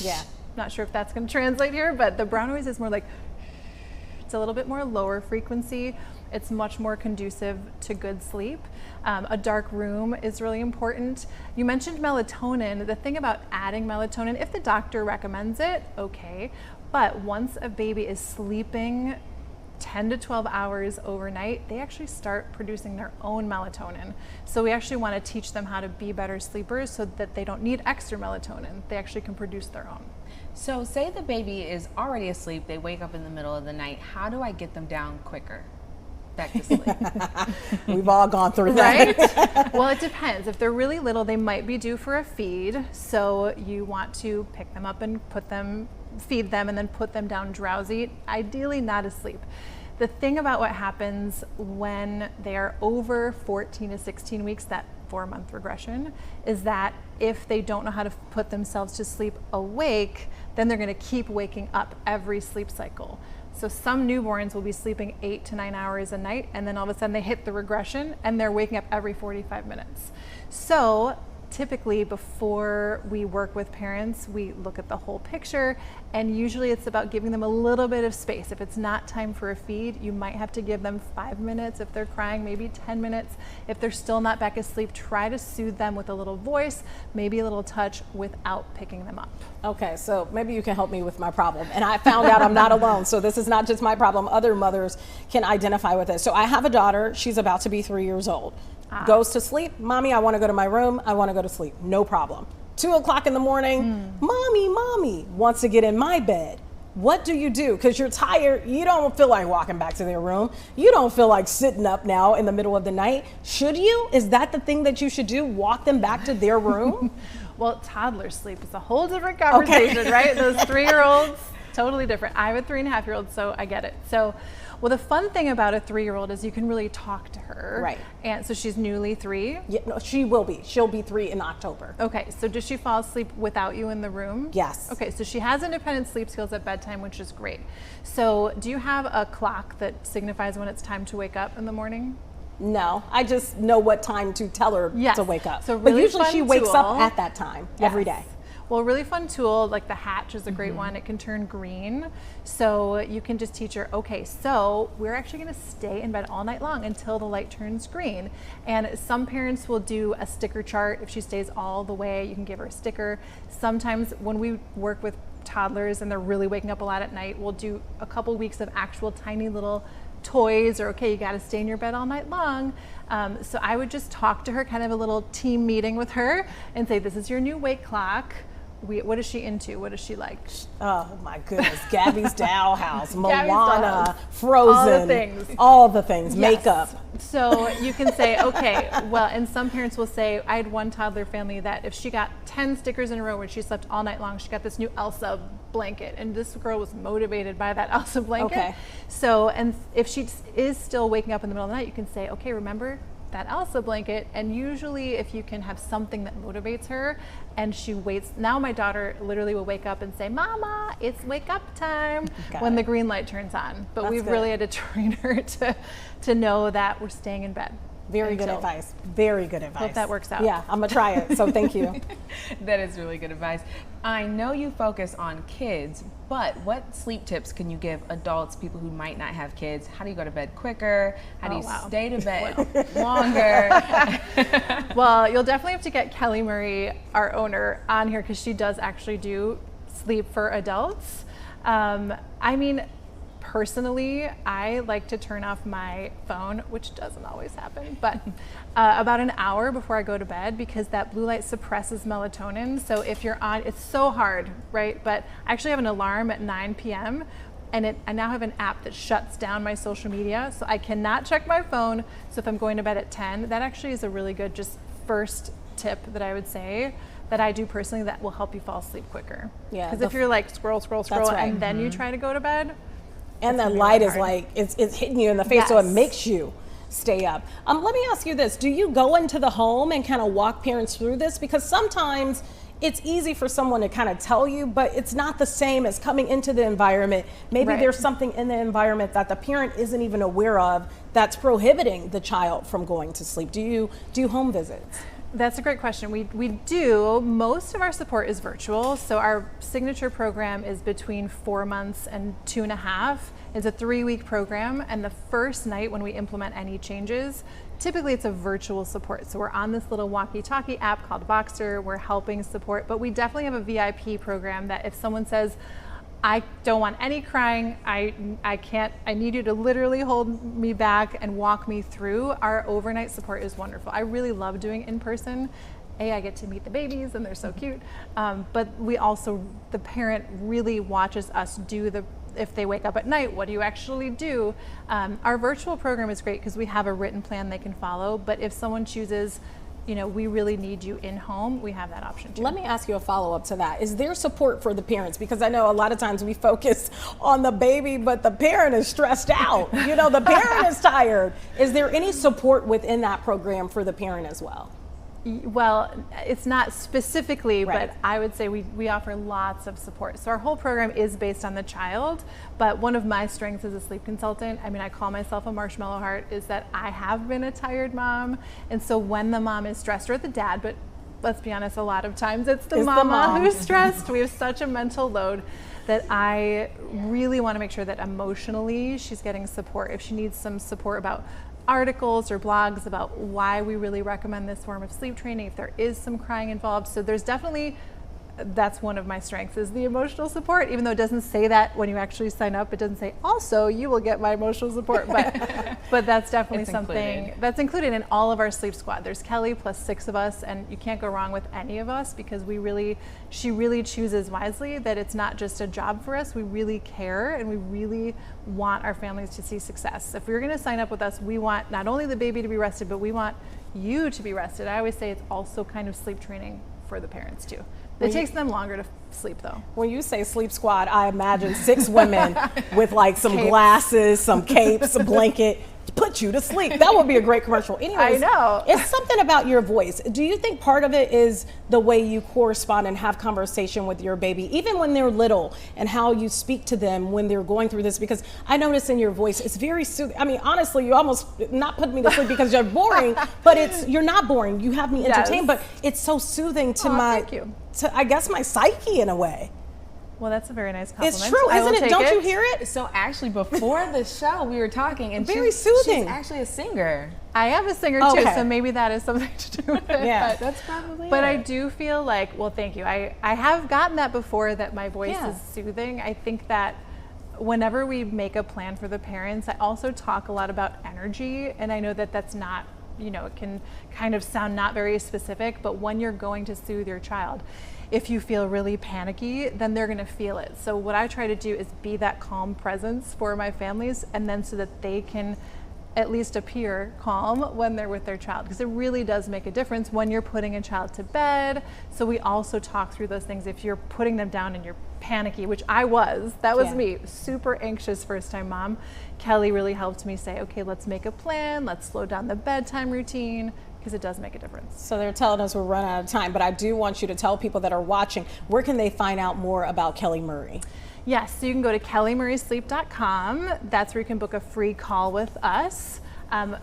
yeah. Not sure if that's going to translate here, but the brown noise is more like, it's a little bit more lower frequency. It's much more conducive to good sleep. A dark room is really important. You mentioned melatonin. The thing about adding melatonin, if the doctor recommends it, okay. But once a baby is sleeping 10 to 12 hours overnight, they actually start producing their own melatonin. So we actually want to teach them how to be better sleepers so that they don't need extra melatonin. They actually can produce their own. So say the baby is already asleep, they wake up in the middle of the night. How do I get them down quicker? Back to sleep. We've all gone through that. Right? Well, it depends. If they're really little, they might be due for a feed. So you want to pick them up and feed them and then put them down drowsy, ideally not asleep. The thing about what happens when they are over 14 to 16 weeks, that 4-month regression, is that if they don't know how to put themselves to sleep awake, then they're going to keep waking up every sleep cycle. So some newborns will be sleeping 8 to 9 hours a night, and then all of a sudden they hit the regression and they're waking up every 45 minutes. So typically before we work with parents, we look at the whole picture, and usually it's about giving them a little bit of space. If it's not time for a feed, you might have to give them 5 minutes. If they're crying, maybe 10 minutes. If they're still not back asleep, try to soothe them with a little voice, maybe a little touch, without picking them up. Okay, so maybe you can help me with my problem. And I found out I'm not alone, so this is not just my problem. Other mothers can identify with it. So I have a daughter, she's about to be 3 years old. Goes to sleep, mommy, I want to go to my room, I want to go to sleep, no problem. 2 o'clock in the morning, mommy wants to get in my bed. What do you do? Because you're tired, you don't feel like walking back to their room. You don't feel like sitting up now in the middle of the night. Should you? Is that the thing that you should do? Walk them back to their room? Well, toddler sleep is a whole different conversation, right? Those 3-year-olds, Totally different. I have a 3.5-year-old, so I get it. So, well, the fun thing about a 3-year-old is you can really talk to her. Right. And so she's newly 3. Yeah, no, she will be. She'll be 3 in October. Okay, so does she fall asleep without you in the room? Yes. Okay, so she has independent sleep skills at bedtime, which is great. So do you have a clock that signifies when it's time to wake up in the morning? No, I just know what time to tell her to wake up. So but really usually fun she wakes tool. up at that time every day. Well, a really fun tool, like the Hatch is a great one. It can turn green. So you can just teach her, okay, so we're actually gonna stay in bed all night long until the light turns green. And some parents will do a sticker chart. If she stays all the way, you can give her a sticker. Sometimes when we work with toddlers and they're really waking up a lot at night, we'll do a couple weeks of actual tiny little toys, or okay, you got to stay in your bed all night long. So I would just talk to her, kind of a little team meeting with her, and say, this is your new wake clock. What is she into? What does she like? Oh my goodness, Gabby's Dollhouse, Moana, Dollhouse. Frozen, all the things, Yes. makeup. So you can say, okay, well, and some parents will say, I had one toddler family that if she got 10 stickers in a row when she slept all night long, she got this new Elsa blanket, and this girl was motivated by that Elsa blanket. Okay. So, and if she is still waking up in the middle of the night, you can say, okay, remember that Elsa blanket. And usually if you can have something that motivates her and she waits, now my daughter literally will wake up and say, Mama, it's wake up time when the green light turns on. But we've really had to train her to know that we're staying in bed. Very good advice. Very good advice. Hope that works out. Yeah, I'm gonna try it. So thank you. That is really good advice. I know you focus on kids, but what sleep tips can you give adults, people who might not have kids? How do you go to bed quicker? How do you stay to bed longer? Well, you'll definitely have to get Kelly Murray, our owner, on here because she does actually do sleep for adults. I mean, personally, I like to turn off my phone, which doesn't always happen, but about an hour before I go to bed, because that blue light suppresses melatonin. So if you're on, it's so hard, right? But I actually have an alarm at 9 p.m. and I now have an app that shuts down my social media, so I cannot check my phone. So if I'm going to bed at 10, that actually is a really good just first tip that I would say that I do personally that will help you fall asleep quicker. Yeah. Because if you're like scroll, and then you try to go to bed, and the light is like, it's hitting you in the face, so it makes you stay up. Let me ask you this. Do you go into the home and kind of walk parents through this? Because sometimes it's easy for someone to kind of tell you, but it's not the same as coming into the environment. Maybe there's something in the environment that the parent isn't even aware of that's prohibiting the child from going to sleep. Do you do home visits? That's a great question. We do. Most of our support is virtual. So our signature program is between 4 months and 2.5. It's a 3-week program. And the first night when we implement any changes, typically it's a virtual support. So we're on this little walkie-talkie app called Boxer. We're helping support, but we definitely have a VIP program that if someone says, I don't want any crying, I need you to literally hold me back and walk me through, our overnight support is wonderful. I really love doing in person. I get to meet the babies and they're so cute. But we also, the parent really watches us do if they wake up at night, what do you actually do? Our virtual program is great because we have a written plan they can follow, but if someone chooses, we really need you in home, we have that option too. Let me ask you a follow-up to that. Is there support for the parents? Because I know a lot of times we focus on the baby, but the parent is stressed out. The parent is tired. Is there any support within that program for the parent as well? Well, it's not specifically, but I would say we offer lots of support. So our whole program is based on the child, but one of my strengths as a sleep consultant, I call myself a marshmallow heart, is that I have been a tired mom. And so when the mom is stressed, or the dad, but let's be honest, a lot of times it's the mama who's stressed. We have such a mental load that I really want to make sure that emotionally she's getting support. If she needs some support about articles or blogs about why we really recommend this form of sleep training, if there is some crying involved. So there's definitely, that's one of my strengths, is the emotional support, even though it doesn't say that when you actually sign up. It doesn't say, also, you will get my emotional support, but that's definitely something that's included in all of our sleep squad. There's Kelly plus 6 of us, and you can't go wrong with any of us because she really chooses wisely that it's not just a job for us. We really care and we really want our families to see success. If you're gonna sign up with us, we want not only the baby to be rested, but we want you to be rested. I always say it's also kind of sleep training for the parents too. It takes them longer to sleep though. When you say sleep squad, I imagine 6 women with like some glasses, some capes, a blanket to put you to sleep. That would be a great commercial. Anyways, I know. It's something about your voice. Do you think part of it is the way you correspond and have conversation with your baby, even when they're little, and how you speak to them when they're going through this? Because I notice in your voice, it's very soothing. I mean, honestly, you almost not put me to sleep because you're boring, but you're not boring. You have me entertained, but it's so soothing to I guess my psyche in a way. Well, that's a very nice compliment. It's true, isn't it? Don't you hear it? So actually, before the show, we were talking, and very soothing. She's actually a singer. I am a singer too, so maybe that is something to do with it. Yeah, that's probably But it. I do feel like, well, thank you. I have gotten that before, that my voice is soothing. I think that whenever we make a plan for the parents, I also talk a lot about energy, and I know that that's not, it can kind of sound not very specific, but when you're going to soothe your child, if you feel really panicky, then they're gonna feel it. So what I try to do is be that calm presence for my families, and then so that they can at least appear calm when they're with their child, because it really does make a difference when you're putting a child to bed. So we also talk through those things. If you're putting them down and you're panicky, which that was me, super anxious first time mom, Kelly really helped me say, okay, let's make a plan, let's slow down the bedtime routine, because it does make a difference. So they're telling us we're running out of time, but I do want you to tell people that are watching, where can they find out more about Kelly Murray? Yes, so you can go to kellymurraysleep.com. That's where you can book a free call with us.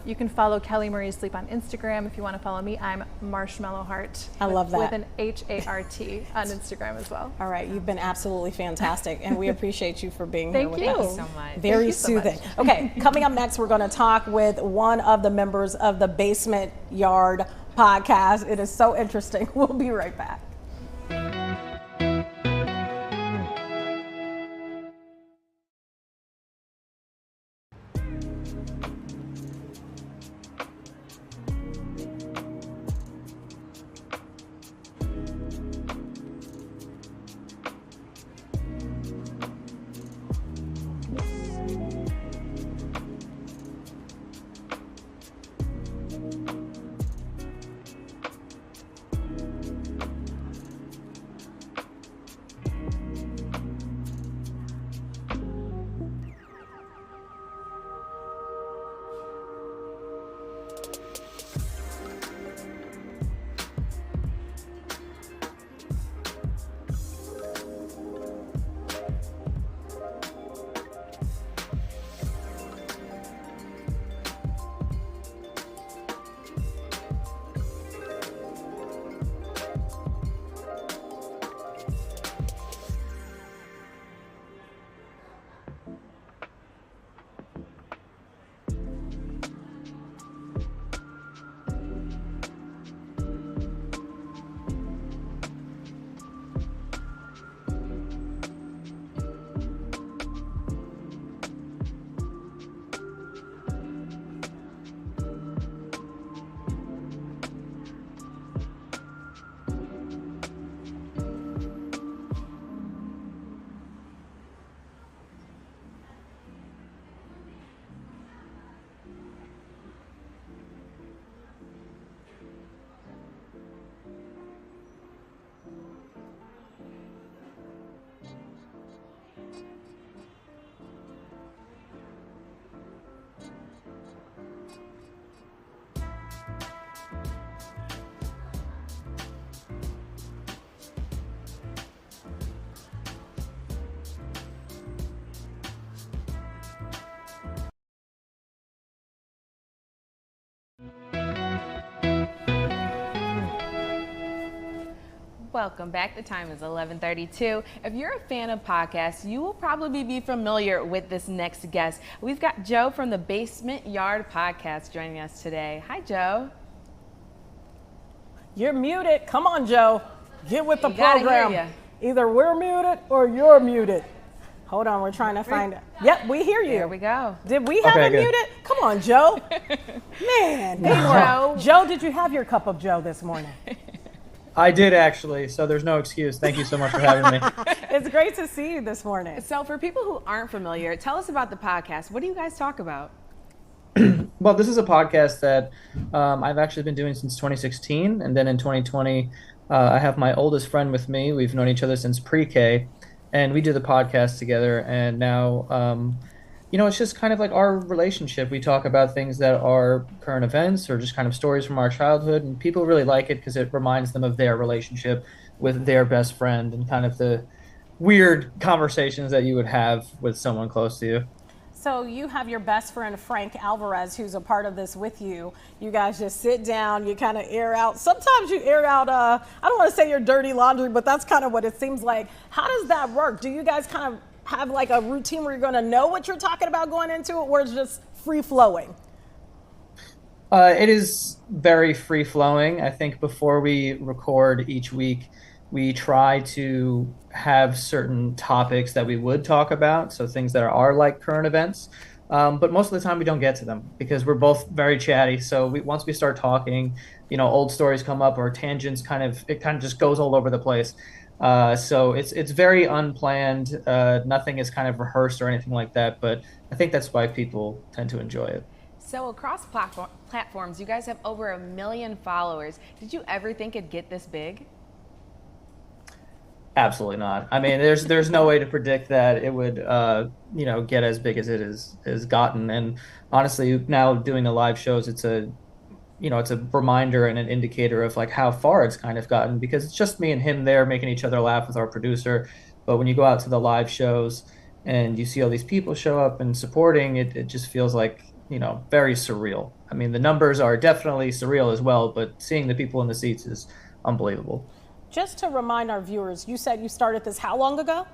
You can follow Kelly Murray Sleep on Instagram. If you want to follow me, I'm Marshmallow Heart. I love that. With an H-A-R-T on Instagram as well. All right, you've been absolutely fantastic, and we appreciate you for being here with us. Thank you so much. Very soothing. Okay, coming up next, we're going to talk with one of the members of the Basement Yard podcast. It is so interesting. We'll be right back. Welcome back. The time is 11:32. If you're a fan of podcasts, you will probably be familiar with this next guest. We've got Joe from the Basement Yard podcast joining us today. Hi, Joe. You're muted. Come on, Joe. Get with the You gotta program. hear Either we're muted or you're muted. Hold on, we're trying to find it. Yep, we hear you. There we go. Did we have it muted? Come on, Joe. Man. Hey, Joe. Joe, did you have your cup of Joe this morning? I did actually, so there's no excuse. Thank you so much for having me. It's great to see you this morning. So for people who aren't familiar, tell us about the podcast. What do you guys talk about? Well, this is a podcast that I've actually been doing since 2016, and then in 2020, I have my oldest friend with me. We've known each other since pre-K, and we do the podcast together. And now, it's just kind of like our relationship. We talk about things that are current events or just kind of stories from our childhood, and people really like it because it reminds them of their relationship with their best friend and kind of the weird conversations that you would have with someone close to you. So you have your best friend, Frank Alvarez, who's a part of this with you. You guys just sit down, you kind of air out. Sometimes you air out, I don't want to say your dirty laundry, but that's kind of what it seems like. How does that work? Do you guys kind of have like a routine where you're going to know what you're talking about going into it, or it's just free flowing? It is very free flowing. I think before we record each week, we try to have certain topics that we would talk about, so things that are like current events. But most of the time we don't get to them because we're both very chatty. So once we start talking, old stories come up or tangents it kind of just goes all over the place. So it's very unplanned. Nothing is kind of rehearsed or anything like that. But I think that's why people tend to enjoy it. So across platforms, you guys have over 1 million followers. Did you ever think it'd get this big? Absolutely not. I mean, there's no way to predict that it would, get as big as it is gotten. And honestly, now doing the live shows, it's a reminder and an indicator of like how far it's kind of gotten, because it's just me and him there making each other laugh with our producer. But when you go out to the live shows and you see all these people show up and supporting, it just feels like, very surreal. I mean, the numbers are definitely surreal as well, but seeing the people in the seats is unbelievable. Just to remind our viewers, you said you started this how long ago?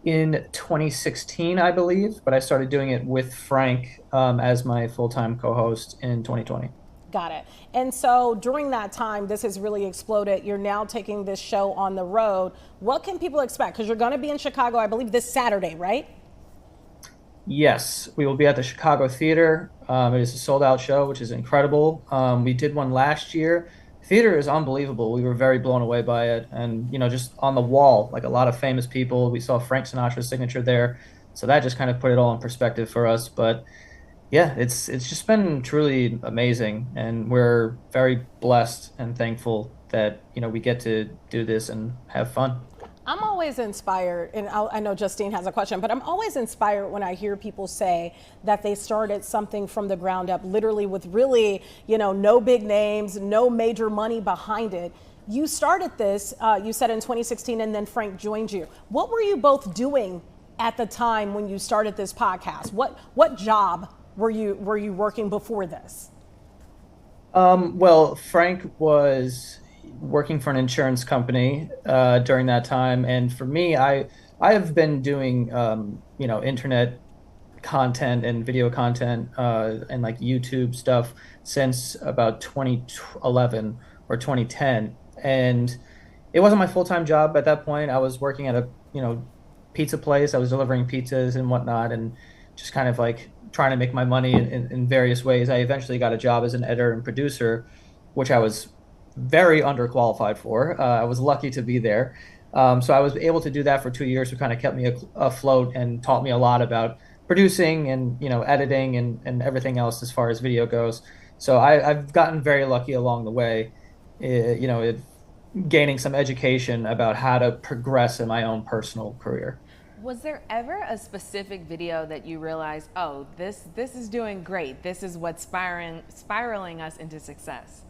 In 2016, I believe, but I started doing it with Frank as my full-time co-host in 2020. Got it. And so during that time, this has really exploded. You're now taking this show on the road. What can people expect? Because you're going to be in Chicago, I believe, this Saturday, right? Yes, we will be at the Chicago Theater. It is a sold-out show, which is incredible. We did one last year. Theater is unbelievable. We were very blown away by it. And, just on the wall, like a lot of famous people. We saw Frank Sinatra's signature there. So that just kind of put it all in perspective for us. But yeah, it's just been truly amazing. And we're very blessed and thankful that, we get to do this and have fun. I'm always inspired, and I know Justine has a question, but I'm always inspired when I hear people say that they started something from the ground up, literally with really, no big names, no major money behind it. You started this, you said in 2016, and then Frank joined you. What were you both doing at the time when you started this podcast? What job were you working before this? Well, Frank was working for an insurance company during that time, and for me, I have been doing internet content and video content and like YouTube stuff since about 2011 or 2010, and it wasn't my full-time job at that point. I was working at a pizza place. I was delivering pizzas and whatnot, and just kind of like trying to make my money in various ways. I eventually got a job as an editor and producer, which I was very underqualified for. I was lucky to be there. So I was able to do that for 2 years, which kind of kept me afloat and taught me a lot about producing and, editing and everything else as far as video goes. So I've gotten very lucky along the way, gaining some education about how to progress in my own personal career. Was there ever a specific video that you realized, oh, this is doing great. This is what's spiraling us into success?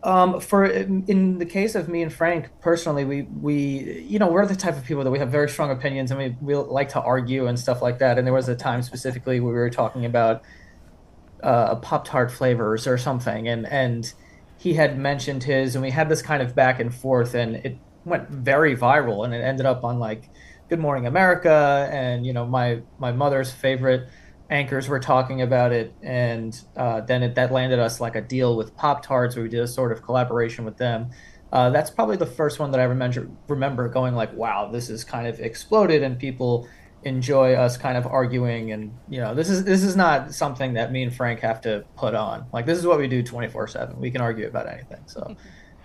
In the case of me and Frank, personally, we we're the type of people that we have very strong opinions, and we like to argue and stuff like that. And there was a time specifically where we were talking about Pop-Tart flavors or something, and he had mentioned his, and we had this kind of back and forth, and it went very viral, and it ended up on like Good Morning America, and my mother's favorite anchors were talking about it, and then that landed us like a deal with Pop-Tarts, where we did a sort of collaboration with them. That's probably the first one that I remember going like, wow, this is kind of exploded, and people enjoy us kind of arguing, and this is not something that me and Frank have to put on. Like, this is what we do 24/7. We can argue about anything, so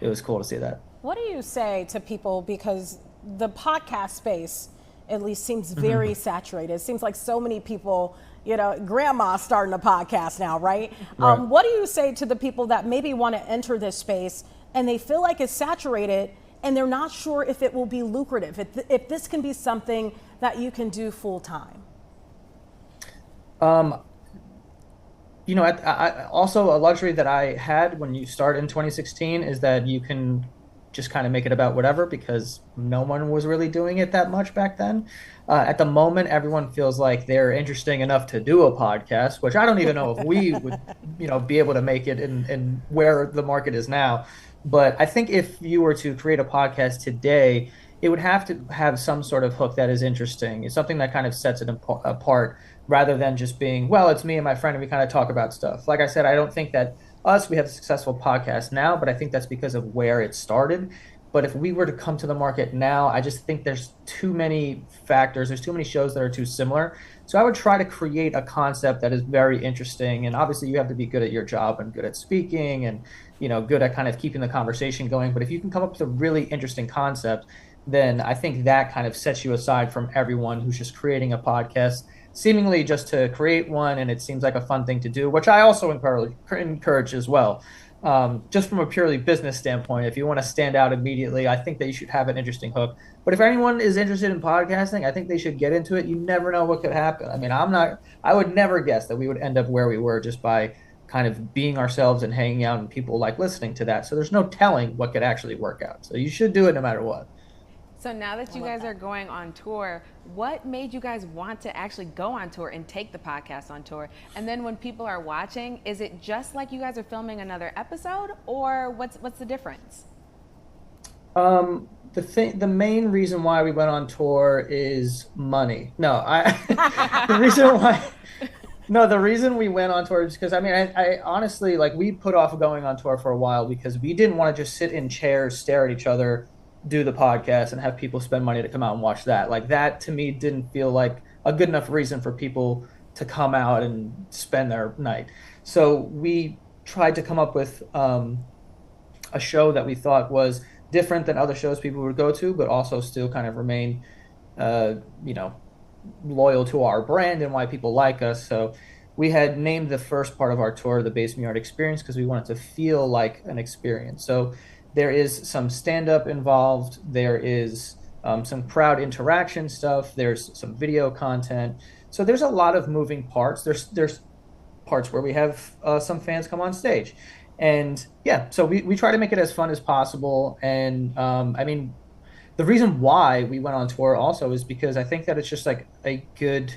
it was cool to see that. What do you say to people, because the podcast space at least seems very saturated. It seems like so many people, grandma's starting a podcast now, right? What do you say to the people that maybe want to enter this space and they feel like it's saturated and they're not sure if it will be lucrative, if this can be something that you can do full time? Also a luxury that I had when you start in 2016 is that you can just kind of make it about whatever, because no one was really doing it that much back then. At the moment, everyone feels like they're interesting enough to do a podcast, which I don't even know if we would, be able to make it in where the market is now. But I think if you were to create a podcast today, it would have to have some sort of hook that is interesting. It's something that kind of sets it apart, rather than just being, well, it's me and my friend and we kind of talk about stuff. Like I said, I don't think that we have a successful podcast now, but I think that's because of where it started. But if we were to come to the market now, I just think there's too many factors. There's too many shows that are too similar. So I would try to create a concept that is very interesting. And obviously you have to be good at your job and good at speaking and, good at kind of keeping the conversation going. But if you can come up with a really interesting concept, then I think that kind of sets you aside from everyone who's just creating a podcast seemingly just to create one, and it seems like a fun thing to do, which I also encourage as well. Just from a purely business standpoint, if you want to stand out immediately, I think that you should have an interesting hook. But if anyone is interested in podcasting, I think they should get into it. You never know what could happen. I mean, I would never guess that we would end up where we were just by kind of being ourselves and hanging out and people like listening to that. So there's no telling what could actually work out. So you should do it no matter what. So now that you guys are going on tour, what made you guys want to actually go on tour and take the podcast on tour? And then when people are watching, is it just like you guys are filming another episode, or what's the difference? The main reason why we went on tour is money. The reason we went on tour is because I honestly, we put off going on tour for a while because we didn't want to just sit in chairs, stare at each other, do the podcast and have people spend money to come out and watch that. Like, that to me didn't feel like a good enough reason for people to come out and spend their night. So we tried to come up with a show that we thought was different than other shows people would go to, but also still kind of remain loyal to our brand and why people like us. So we had named the first part of our tour the Base Me Art Experience because we wanted to feel like an experience. So there is some stand-up involved. There is some crowd interaction stuff. There's some video content. So there's a lot of moving parts. There's parts where we have some fans come on stage. And so we try to make it as fun as possible. And the reason why we went on tour also is because I think that it's just like a good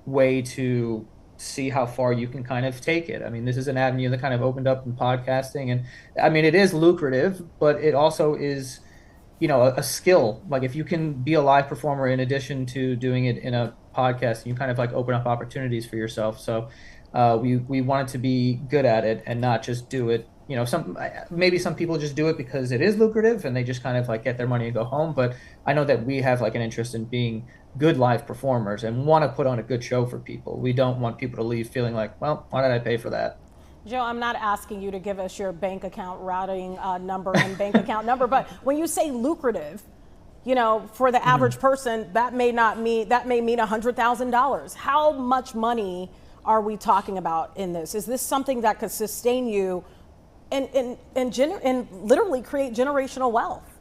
way to see how far you can kind of take it. I mean, this is an avenue that kind of opened up in podcasting, and it is lucrative, but it also is, a skill. Like, if you can be a live performer in addition to doing it in a podcast, you kind of open up opportunities for yourself. So we wanted to be good at it and not just do it. Maybe some people just do it because it is lucrative and they just kind of get their money and go home. But I know that we have an interest in being good live performers and want to put on a good show for people. We don't want people to leave feeling like, well, why did I pay for that? Joe, I'm not asking you to give us your bank account routing number and bank account number, but when you say lucrative, for the average person, that may mean $100,000. How much money are we talking about in this? Is this something that could sustain you and literally create generational wealth?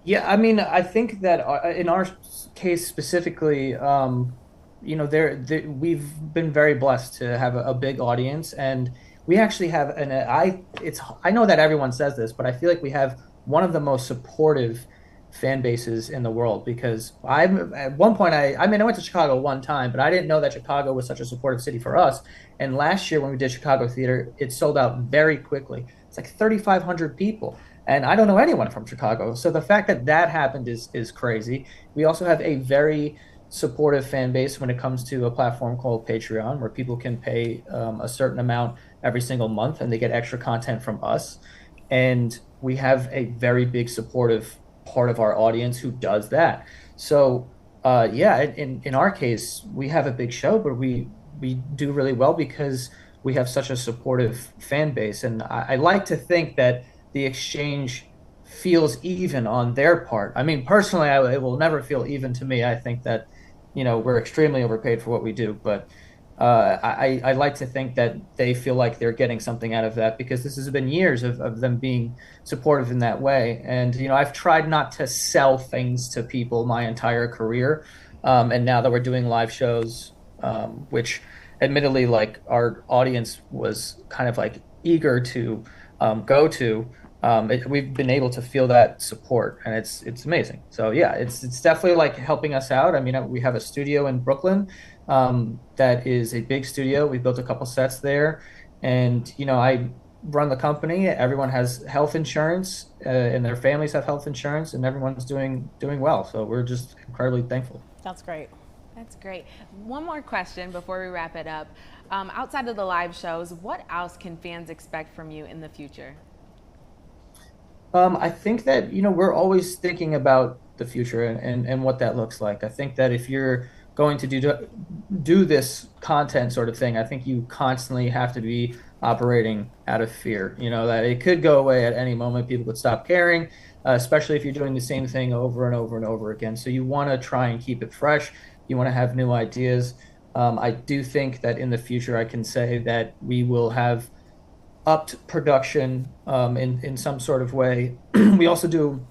Yeah, I think that in our case specifically, we've been very blessed to have a big audience, and we actually have I know that everyone says this, but I feel like we have one of the most supportive fan bases in the world, because at one point I went to Chicago one time, but I didn't know that Chicago was such a supportive city for us. And last year when we did Chicago theater, it sold out very quickly. It's like 3,500 people. And I don't know anyone from Chicago. So the fact that that happened is crazy. We also have a very supportive fan base when it comes to a platform called Patreon, where people can pay a certain amount every single month and they get extra content from us. And we have a very big supportive part of our audience who does that. So in our case, we have a big show, but we do really well because we have such a supportive fan base. And I like to think that the exchange feels even on their part. I mean, personally, it will never feel even to me. I think that, we're extremely overpaid for what we do, but I like to think that they feel like they're getting something out of that, because this has been years of them being supportive in that way. And, I've tried not to sell things to people my entire career. And now that we're doing live shows, which admittedly, like, our audience was kind of like eager to go to, we've been able to feel that support, and it's amazing. So yeah, it's definitely like helping us out. I mean, we have a studio in Brooklyn that is a big studio. We built a couple sets there, and I run the company. Everyone has health insurance, and their families have health insurance, and everyone's doing well. So we're just incredibly thankful. That's great. That's great. One more question before we wrap it up. Outside of the live shows, what else can fans expect from you in the future? I think that, we're always thinking about the future and what that looks like. I think that if you're going to do this content sort of thing, I think you constantly have to be operating out of fear, that it could go away at any moment. People could stop caring, especially if you're doing the same thing over and over and over again. So you want to try and keep it fresh. You want to have new ideas. I do think that in the future, I can say that we will have upped production in some sort of way. We also do,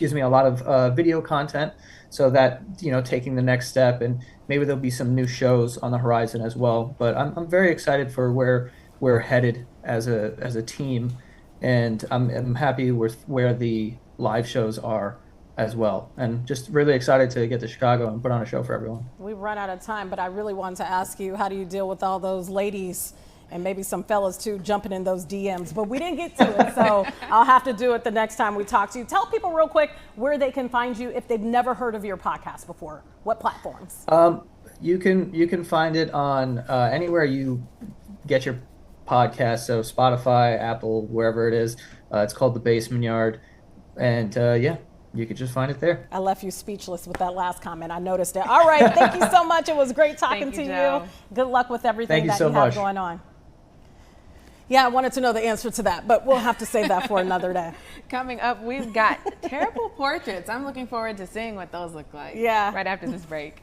a lot of video content, so that, taking the next step, and maybe there'll be some new shows on the horizon as well. But I'm very excited for where we're headed as a team, and I'm happy with where the live shows are as well, and just really excited to get to Chicago and put on a show for everyone. We've run out of time, but I really wanted to ask you, how do you deal with all those ladies and maybe some fellas too jumping in those DMs? But we didn't get to it, so I'll have to do it the next time we talk to you. Tell people real quick where they can find you if they've never heard of your podcast before. What platforms? You can find it on anywhere you get your podcast, so Spotify, Apple, wherever it is. It's called The Basement Yard, and yeah, you could just find it there. I left you speechless with that last comment. I noticed it. All right, thank you so much. It was great talking to you. Good luck with everything that you have going on. Yeah, I wanted to know the answer to that, but we'll have to save that for another day. Coming up, we've got terrible portraits. I'm looking forward to seeing what those look like. Yeah. Right after this break.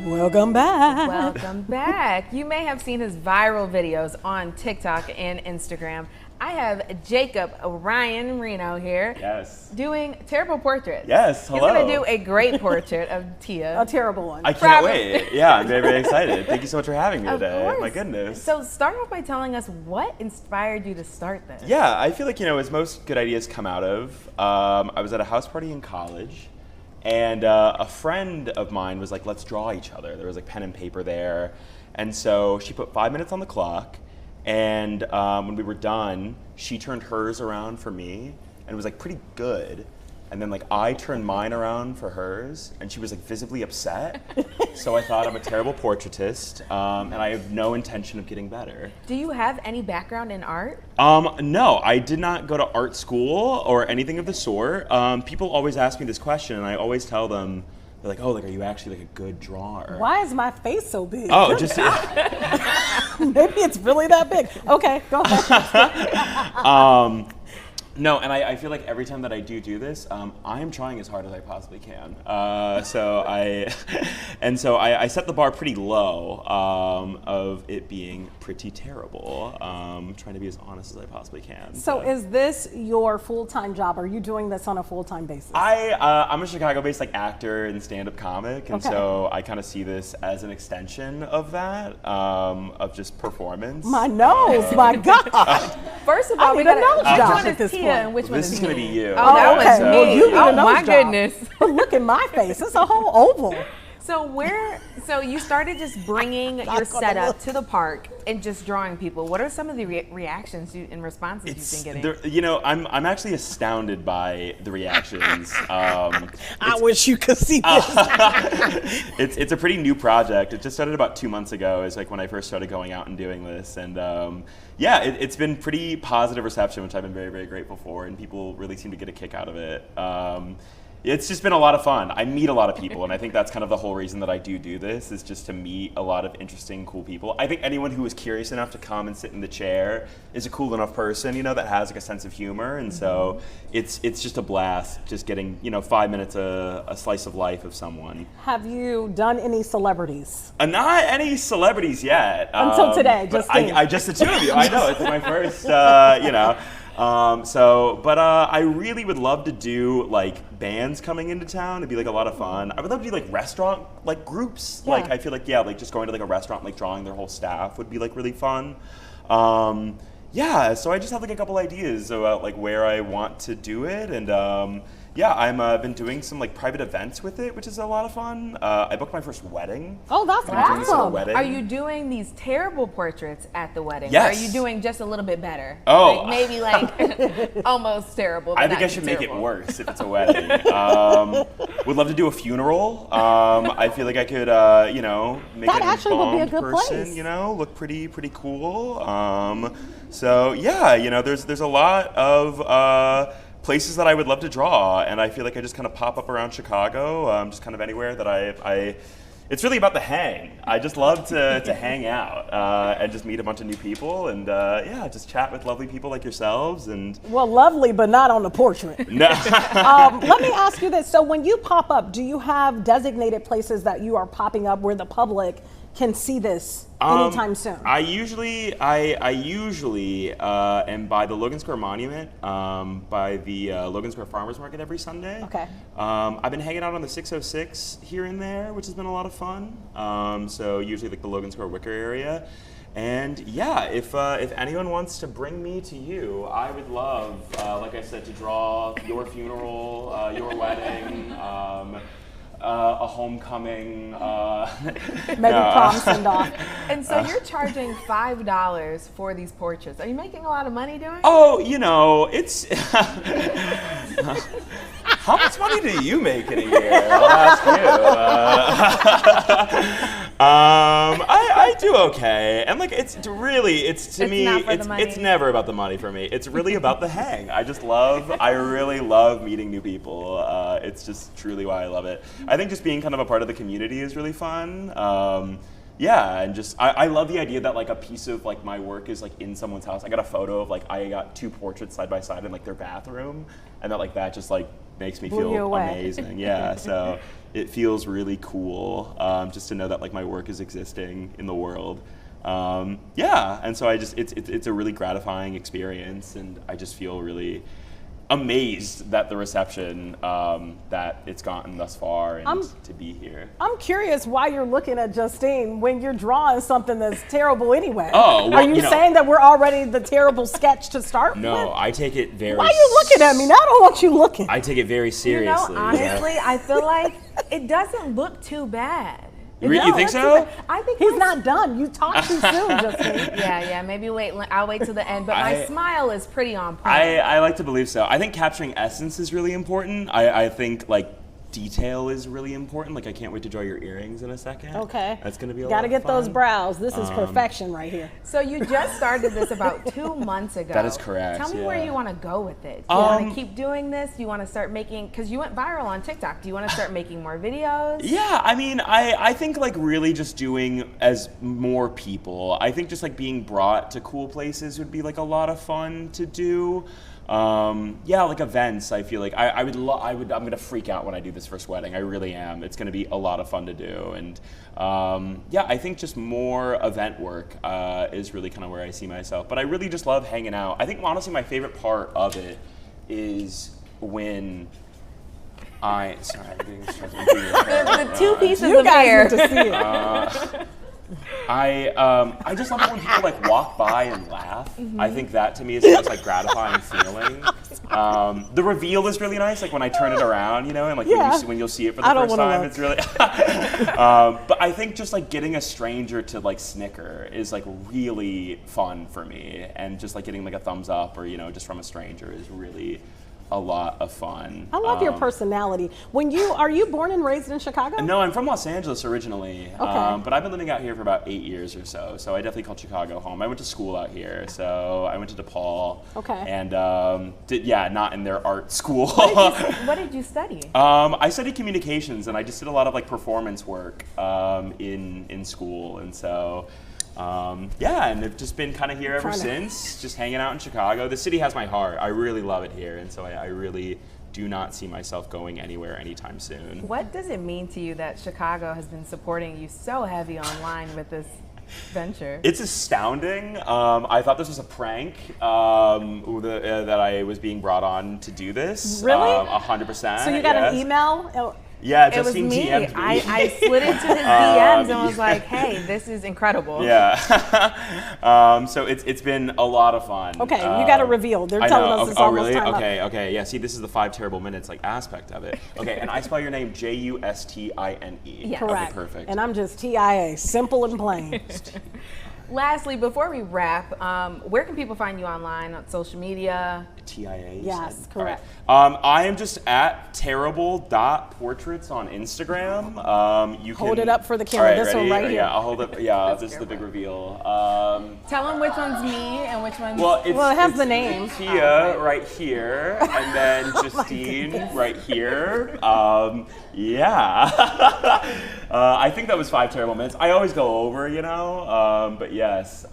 Welcome back. Welcome back. You may have seen his viral videos on TikTok and Instagram. I have Jacob Ryan Reno here. Yes. Doing terrible portraits. Yes, hello. He's going to do a great portrait of Tia. A terrible one. I can't wait. Yeah, I'm very, very excited. Thank you so much for having me Of today. course. My goodness. So start off by telling us what inspired you to start this. Yeah, I feel like, as most good ideas come out of, I was at a house party in college, and a friend of mine was like, let's draw each other. There was like pen and paper there. And so she put 5 minutes on the clock, and when we were done, she turned hers around for me, and it was like pretty good. And then like I turned mine around for hers, and she was like visibly upset. So I thought, I'm a terrible portraitist, and I have no intention of getting better. Do you have any background in art? No, I did not go to art school or anything of the sort. People always ask me this question, and I always tell them, they're like, oh, like, are you actually like a good drawer? Why is my face so big? Oh, just maybe it's really that big. Okay, go ahead. No, and I feel like every time that I do this, I am trying as hard as I possibly can. So I set the bar pretty low of it being pretty terrible. Trying to be as honest as I possibly can. So is this your full-time job? Are you doing this on a full-time basis? I'm a Chicago-based like actor and stand-up comic, and Okay. so I kind of see this as an extension of that, of just performance. My nose, my God. First of all, I we need a got nose job which at this Tia point. and which one This is me? gonna be you. Oh, that was okay. me. Well, you need Oh a nose my job. goodness. But look at my face. It's a whole oval. So you started just bringing your setup to the park and just drawing people. What are some of the reactions and responses you've been getting? I'm actually astounded by the reactions. I wish you could see this. It's a pretty new project. It just started about 2 months ago. Is like when I first started going out and doing this, and it's been pretty positive reception, which I've been very, very grateful for, and people really seem to get a kick out of it. It's just been a lot of fun. I meet a lot of people, and I think that's kind of the whole reason that I do this, is just to meet a lot of interesting, cool people. I think anyone who is curious enough to come and sit in the chair is a cool enough person, that has like a sense of humor, and so it's just a blast just getting, 5 minutes a slice of life of someone. Have you done any celebrities? Not any celebrities yet. Until today, but just I just the two of you. I know, it's my first, But I really would love to do like bands coming into town. It'd be like a lot of fun. I would love to do like restaurant like groups. Yeah. Like I feel like like just going to like a restaurant, like drawing their whole staff would be like really fun. So I just have like a couple ideas about like where I want to do it, and I'm been doing some like private events with it, which is a lot of fun. I booked my first wedding. Oh, that's Awesome. Wedding. Are you doing these terrible portraits at the wedding? Yes. Or are you doing just a little bit better? Oh. Like maybe like almost terrible. But I think not I should make it terrible. worse if it's a wedding. Would love to do a funeral. I feel like I could, make That an actually would be a embalmed good person, place. look pretty cool. There's a lot of places that I would love to draw, and I feel like I just kind of pop up around Chicago, just kind of anywhere that I it's really about the hang. I just love to hang out and just meet a bunch of new people, and just chat with lovely people like yourselves. And Well, lovely, but not on the portrait. No. Let me ask you this. So when you pop up, do you have designated places that you are popping up where the public can see this anytime soon? I usually am by the Logan Square Monument, by the Logan Square Farmers Market every Sunday. Okay. I've been hanging out on the 606 here and there, which has been a lot of fun. So usually like the Logan Square Wicker area. And if anyone wants to bring me to you, I would love, like I said, to draw your funeral, your wedding, a homecoming, Maybe prom send off. And so you're charging $5 for these portraits. Are you making a lot of money doing it? Oh, it's how much money do you make in a year? I'll ask you. I do okay, and like it's never about the money for me. It's really about the hang. I really love meeting new people. It's just truly why I love it. I think just being kind of a part of the community is really fun. And just I love the idea that like a piece of like my work is like in someone's house. I got a photo of like I got two portraits side by side in like their bathroom, and that just like makes me feel amazing. Yeah, so it feels really cool just to know that like my work is existing in the world. yeah, and so it's a really gratifying experience, and I just feel really amazed that the reception that it's gotten thus far and to be here. I'm curious why you're looking at Justine when you're drawing something that's terrible anyway. Oh, well, are you saying that we're already the terrible sketch to start with? No, I take it very. Why are you looking at me? Now I don't want you looking. I take it very seriously. Honestly, I feel like it doesn't look too bad. You think so? I think he's not done. You talk too soon, Justine. Yeah. Maybe I'll wait till the end. But my smile is pretty on point. I like to believe so. I think capturing essence is really important. I think detail is really important. I can't wait to draw your earrings in a second. Okay. That's gonna be a lot Gotta of get fun. those brows. This is perfection right here. So you just started this about 2 months ago. That is correct. Tell me where you want to go with it. Do you want to keep doing this? Do you want to start making? Because you went viral on TikTok. Do you want to start making more videos? Yeah, I mean, I think really just doing as more people. I think just being brought to cool places would be a lot of fun to do. Events. I feel like I'm gonna freak out when I do this first wedding. I really am. It's gonna be a lot of fun to do, and I think just more event work is really kind of where I see myself. But I really just love hanging out. I think honestly my favorite part of it is when I'm getting the two pieces you of guys hair. Need to see it. I just love when people walk by and laugh. I think that to me is the most gratifying feeling. The reveal is really nice, when I turn it around, and when you'll see it for the first time, it's really. But I think just getting a stranger to snicker is really fun for me, and just getting a thumbs up or just from a stranger is really a lot of fun. I love your personality. Are you born and raised in Chicago? No, I'm from Los Angeles originally, okay. But I've been living out here for about 8 years or so. So I definitely call Chicago home. I went to school out here, so I went to DePaul. Okay. And not in their art school. What did you study? I studied communications, and I just did a lot of performance work in school, and so. And I've just been kind of here ever since, just hanging out in Chicago. The city has my heart. I really love it here, and so I really do not see myself going anywhere anytime soon. What does it mean to you that Chicago has been supporting you so heavy online with this venture? It's astounding. I thought this was a prank that I was being brought on to do this. Really? 100%. So you got an email? Yeah, it was Justine me. DM'd me. I slid into his DMs and was like, "Hey, this is incredible." Yeah. So it's been a lot of fun. Okay, you got to reveal. They're telling us it's almost really? time Okay, up. okay. Yeah. See, this is the 5 terrible minutes aspect of it. Okay, and I spell your name Justine. Yes. Correct. Okay, perfect. And I'm just TIA, simple and plain. Lastly, before we wrap, where can people find you online on social media? TIA. Yes, correct. Right. I am just at terrible.portraits on Instagram. You hold can, it up for the camera. Right, this ready? one right here. Yeah, I'll hold it. Yeah, this is the big reveal. Tell them which one's me and which one's. Well, it has the name. Tia right here, and then Justine right here. I think that was 5 terrible minutes. I always go over, but yes.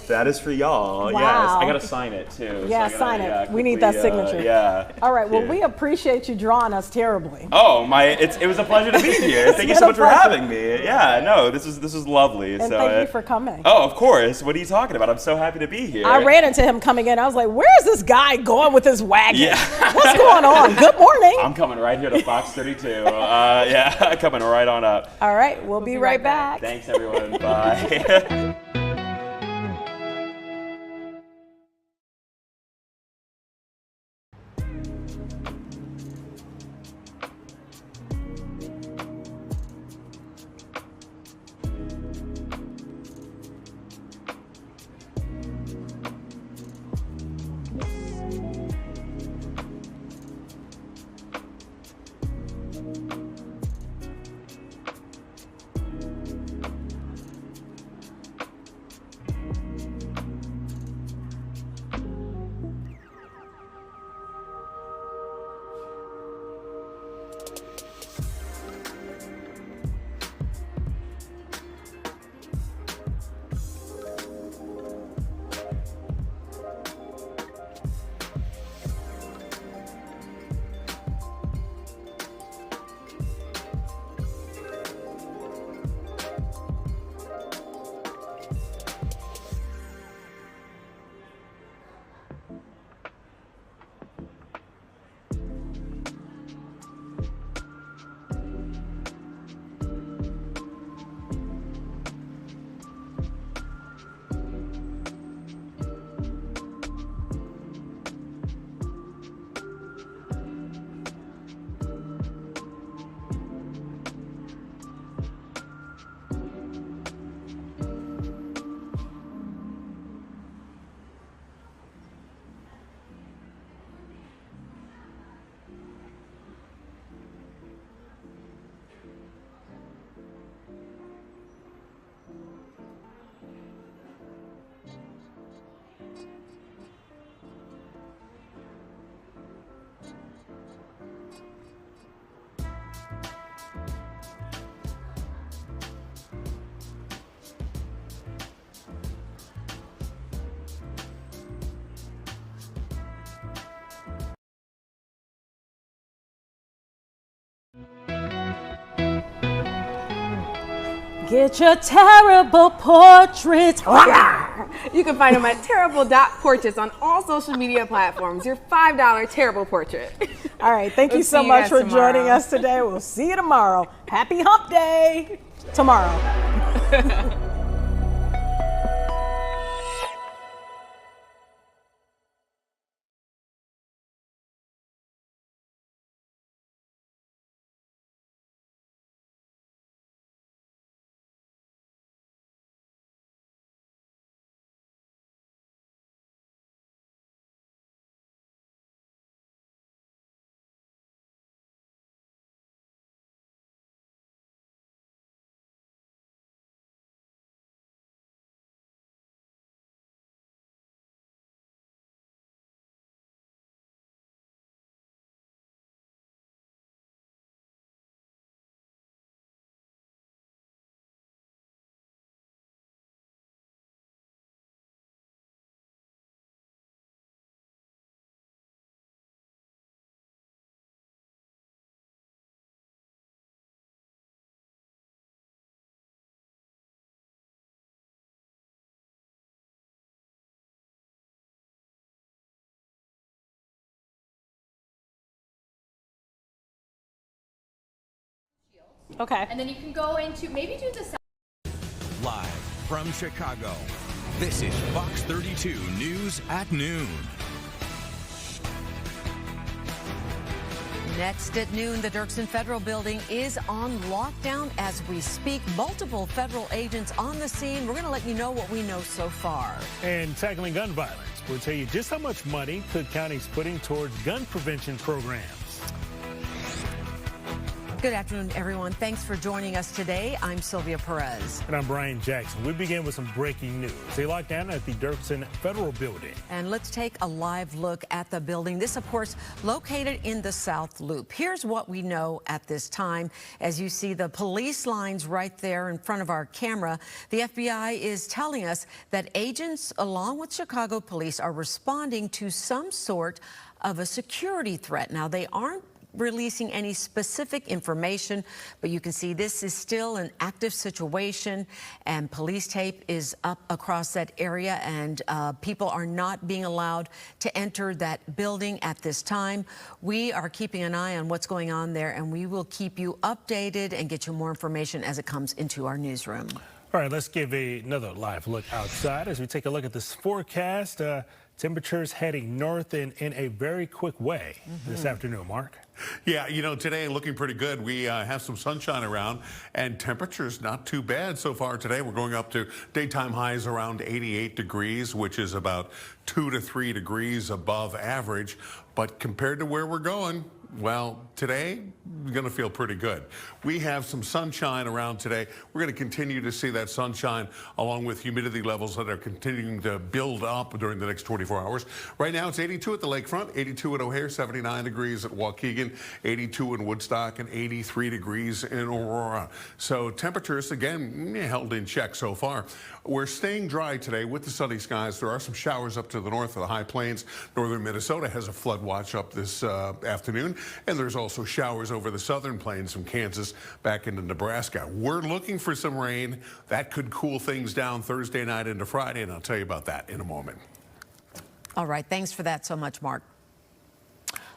That is for y'all. Wow. Yes, I gotta sign it too. Yeah, so sign it. We need that signature. Yeah. All right. Well, we appreciate you drawing us terribly. Oh it was a pleasure to be here. Thank you so much for having me. Yeah, no, this was lovely. And thank you for coming. Oh, of course. What are you talking about? I'm so happy to be here. I ran into him coming in. I was like, "Where is this guy going with his wagon? Yeah. What's going on? Good morning." I'm coming right here to Fox 32. Coming right on up. All right, we'll be right back. Thanks, everyone. Bye. Get your terrible portraits. You can find them at terrible.portraits on all social media platforms. Your $5 terrible portrait. All right, thank you so much for joining us today. We'll see you tomorrow. Happy Hump Day tomorrow. Okay. And then you can go into maybe do the live from Chicago. This is Fox 32 News at Noon. Next at noon, the Dirksen Federal Building is on lockdown as we speak. Multiple federal agents on the scene. We're going to let you know what we know so far. And tackling gun violence, we'll tell you just how much money Cook County is putting towards gun prevention programs. Good afternoon, everyone. Thanks for joining us today. I'm Sylvia Perez. And I'm Brian Jackson. We begin with some breaking news. A lockdown at the Dirksen Federal Building. And let's take a live look at the building. This, of course, located in the South Loop. Here's what we know at this time. As you see the police lines right there in front of our camera, the FBI is telling us that agents, along with Chicago police, are responding to some sort of a security threat. Now, they aren't releasing any specific information, but you can see this is still an active situation, and police tape is up across that area, and people are not being allowed to enter that building at this time. We are keeping an eye on what's going on there, and we will keep you updated and get you more information as it comes into our newsroom. All right, let's give another live look outside as we take a look at this forecast. Temperatures heading north in a very quick way this afternoon, Mark. Yeah, you know, today looking pretty good. We have some sunshine around, and temperatures not too bad so far today. We're going up to daytime highs around 88 degrees, which is about 2 to 3 degrees above average. But compared to where we're going, well, today, we're going to feel pretty good. We have some sunshine around today. We're going to continue to see that sunshine along with humidity levels that are continuing to build up during the next 24 hours. Right now, it's 82 at the lakefront, 82 at O'Hare, 79 degrees at Waukegan, 82 in Woodstock, and 83 degrees in Aurora. So temperatures, again, held in check so far. We're staying dry today with the sunny skies. There are some showers up to the north of the high plains. Northern Minnesota has a flood watch up this afternoon. And there's also showers over the southern plains from Kansas back into Nebraska. We're looking for some rain. That could cool things down Thursday night into Friday, and I'll tell you about that in a moment. All right. Thanks for that so much, Mark.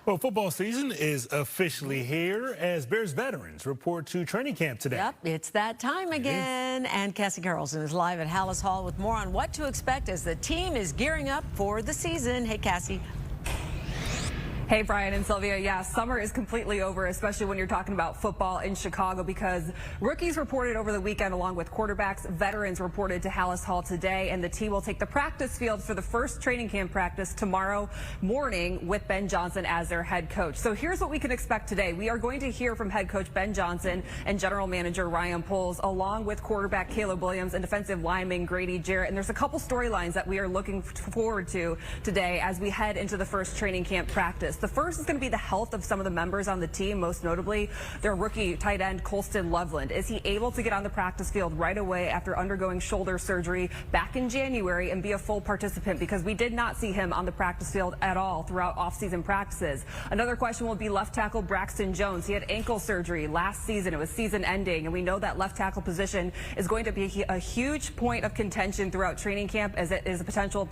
Well, football season is officially here as Bears veterans report to training camp today. Yep, it's that time again. And Cassie Carlson is live at Hallis Hall with more on what to expect as the team is gearing up for the season. Hey, Cassie. Hey, Brian and Sylvia. Yeah, summer is completely over, especially when you're talking about football in Chicago, because rookies reported over the weekend along with quarterbacks. Veterans reported to Hallis Hall today, and the team will take the practice field for the first training camp practice tomorrow morning with Ben Johnson as their head coach. So here's what we can expect today. We are going to hear from head coach Ben Johnson and general manager Ryan Poles, along with quarterback Caleb Williams and defensive lineman Grady Jarrett. And there's a couple storylines that we are looking forward to today as we head into the first training camp practice. The first is going to be the health of some of the members on the team, most notably their rookie tight end, Colston Loveland. Is he able to get on the practice field right away after undergoing shoulder surgery back in January and be a full participant? Because we did not see him on the practice field at all throughout offseason practices. Another question will be left tackle Braxton Jones. He had ankle surgery last season. It was season ending, and we know that left tackle position is going to be a huge point of contention throughout training camp, as it is a potential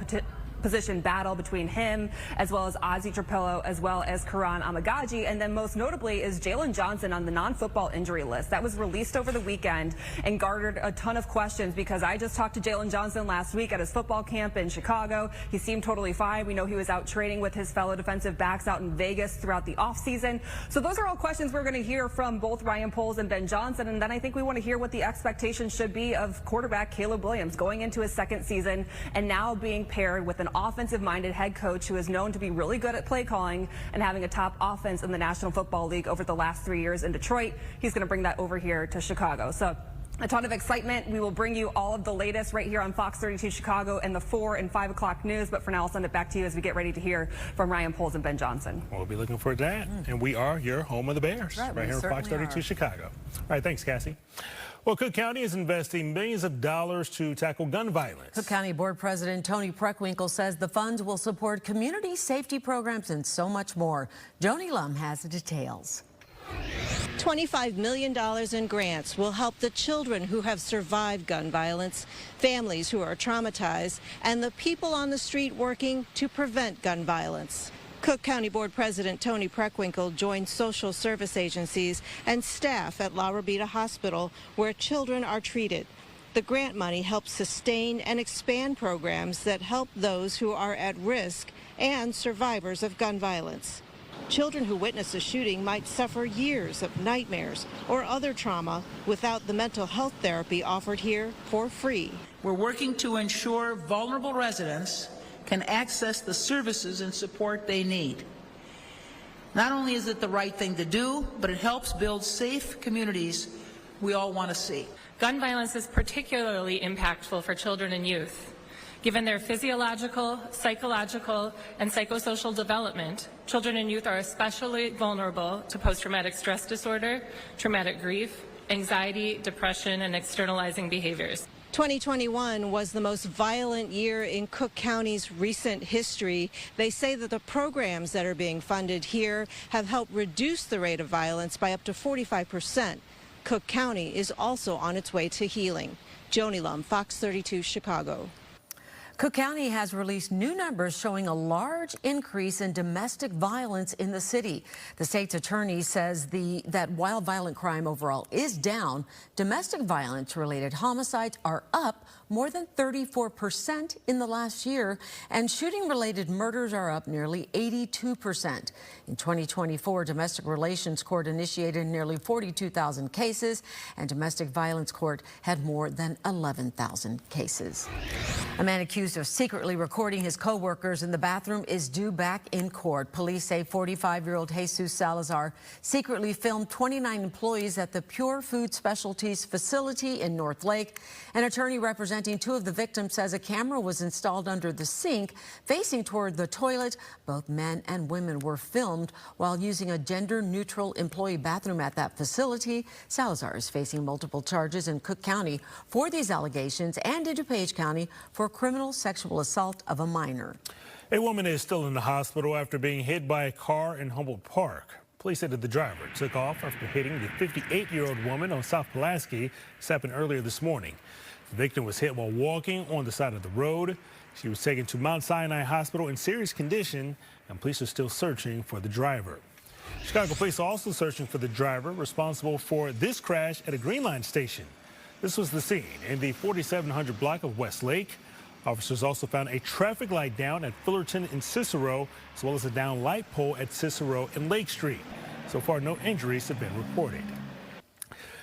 position battle between him as well as Ozzie Trapello as well as Karan Amagaji. And then most notably is Jalen Johnson on the non-football injury list. That was released over the weekend and garnered a ton of questions, because I just talked to Jalen Johnson last week at his football camp in Chicago. He seemed totally fine. We know he was out training with his fellow defensive backs out in Vegas throughout the offseason. So those are all questions we're going to hear from both Ryan Poles and Ben Johnson. And then I think we want to hear what the expectations should be of quarterback Caleb Williams going into his second season and now being paired with an offensive-minded head coach who is known to be really good at play calling and having a top offense in the National Football League over the last 3 years in Detroit. He's going to bring that over here to Chicago. So a ton of excitement. We will bring you all of the latest right here on Fox 32 Chicago and the 4 and 5 o'clock news. But for now, I'll send it back to you as we get ready to hear from Ryan Poles and Ben Johnson. We'll be looking for that. And we are your home of the Bears, right here on Fox 32 Chicago. All right, thanks, Cassie. Well, Cook County is investing millions of dollars to tackle gun violence. Cook County Board President Tony Preckwinkle says the funds will support community safety programs and so much more. Joni Lum has the details. $25 million in grants will help the children who have survived gun violence, families who are traumatized, and the people on the street working to prevent gun violence. Cook County Board President Tony Preckwinkle joined social service agencies and staff at La Rabida Hospital, where children are treated. The grant money helps sustain and expand programs that help those who are at risk and survivors of gun violence. Children who witness a shooting might suffer years of nightmares or other trauma without the mental health therapy offered here for free. We're working to ensure vulnerable residents can access the services and support they need. Not only is it the right thing to do, but it helps build safe communities we all want to see. Gun violence is particularly impactful for children and youth. Given their physiological, psychological, and psychosocial development, children and youth are especially vulnerable to post-traumatic stress disorder, traumatic grief, anxiety, depression, and externalizing behaviors. 2021 was the most violent year in Cook County's recent history. They say that the programs that are being funded here have helped reduce the rate of violence by up to 45%. Cook County is also on its way to healing. Joni Lum, Fox 32, Chicago. Cook County has released new numbers showing a large increase in domestic violence in the city. The state's attorney says that while violent crime overall is down, domestic violence-related homicides are up more than 34% in the last year, and shooting-related murders are up nearly 82%. In 2024, Domestic Relations Court initiated nearly 42,000 cases, and Domestic Violence Court had more than 11,000 cases. A man accused of secretly recording his co-workers in the bathroom is due back in court. Police say 45-year-old Jesus Salazar secretly filmed 29 employees at the Pure Food Specialties facility in North Lake. An attorney representing two of the victims says a camera was installed under the sink facing toward the toilet. Both men and women were filmed while using a gender-neutral employee bathroom at that facility. Salazar is facing multiple charges in Cook County for these allegations and in DuPage County for criminal sexual assault of a minor. A woman is still in the hospital after being hit by a car in Humboldt Park. Police said that the driver took off after hitting the 58-year-old woman on South Pulaski. This happened earlier this morning. The victim was hit while walking on the side of the road. She was taken to Mount Sinai Hospital in serious condition, and police are still searching for the driver. Chicago police are also searching for the driver responsible for this crash at a Green Line station. This was the scene in the 4700 block of Westlake. Officers also found a traffic light down at Fullerton and Cicero, as well as a down light pole at Cicero and Lake Street. So far, no injuries have been reported.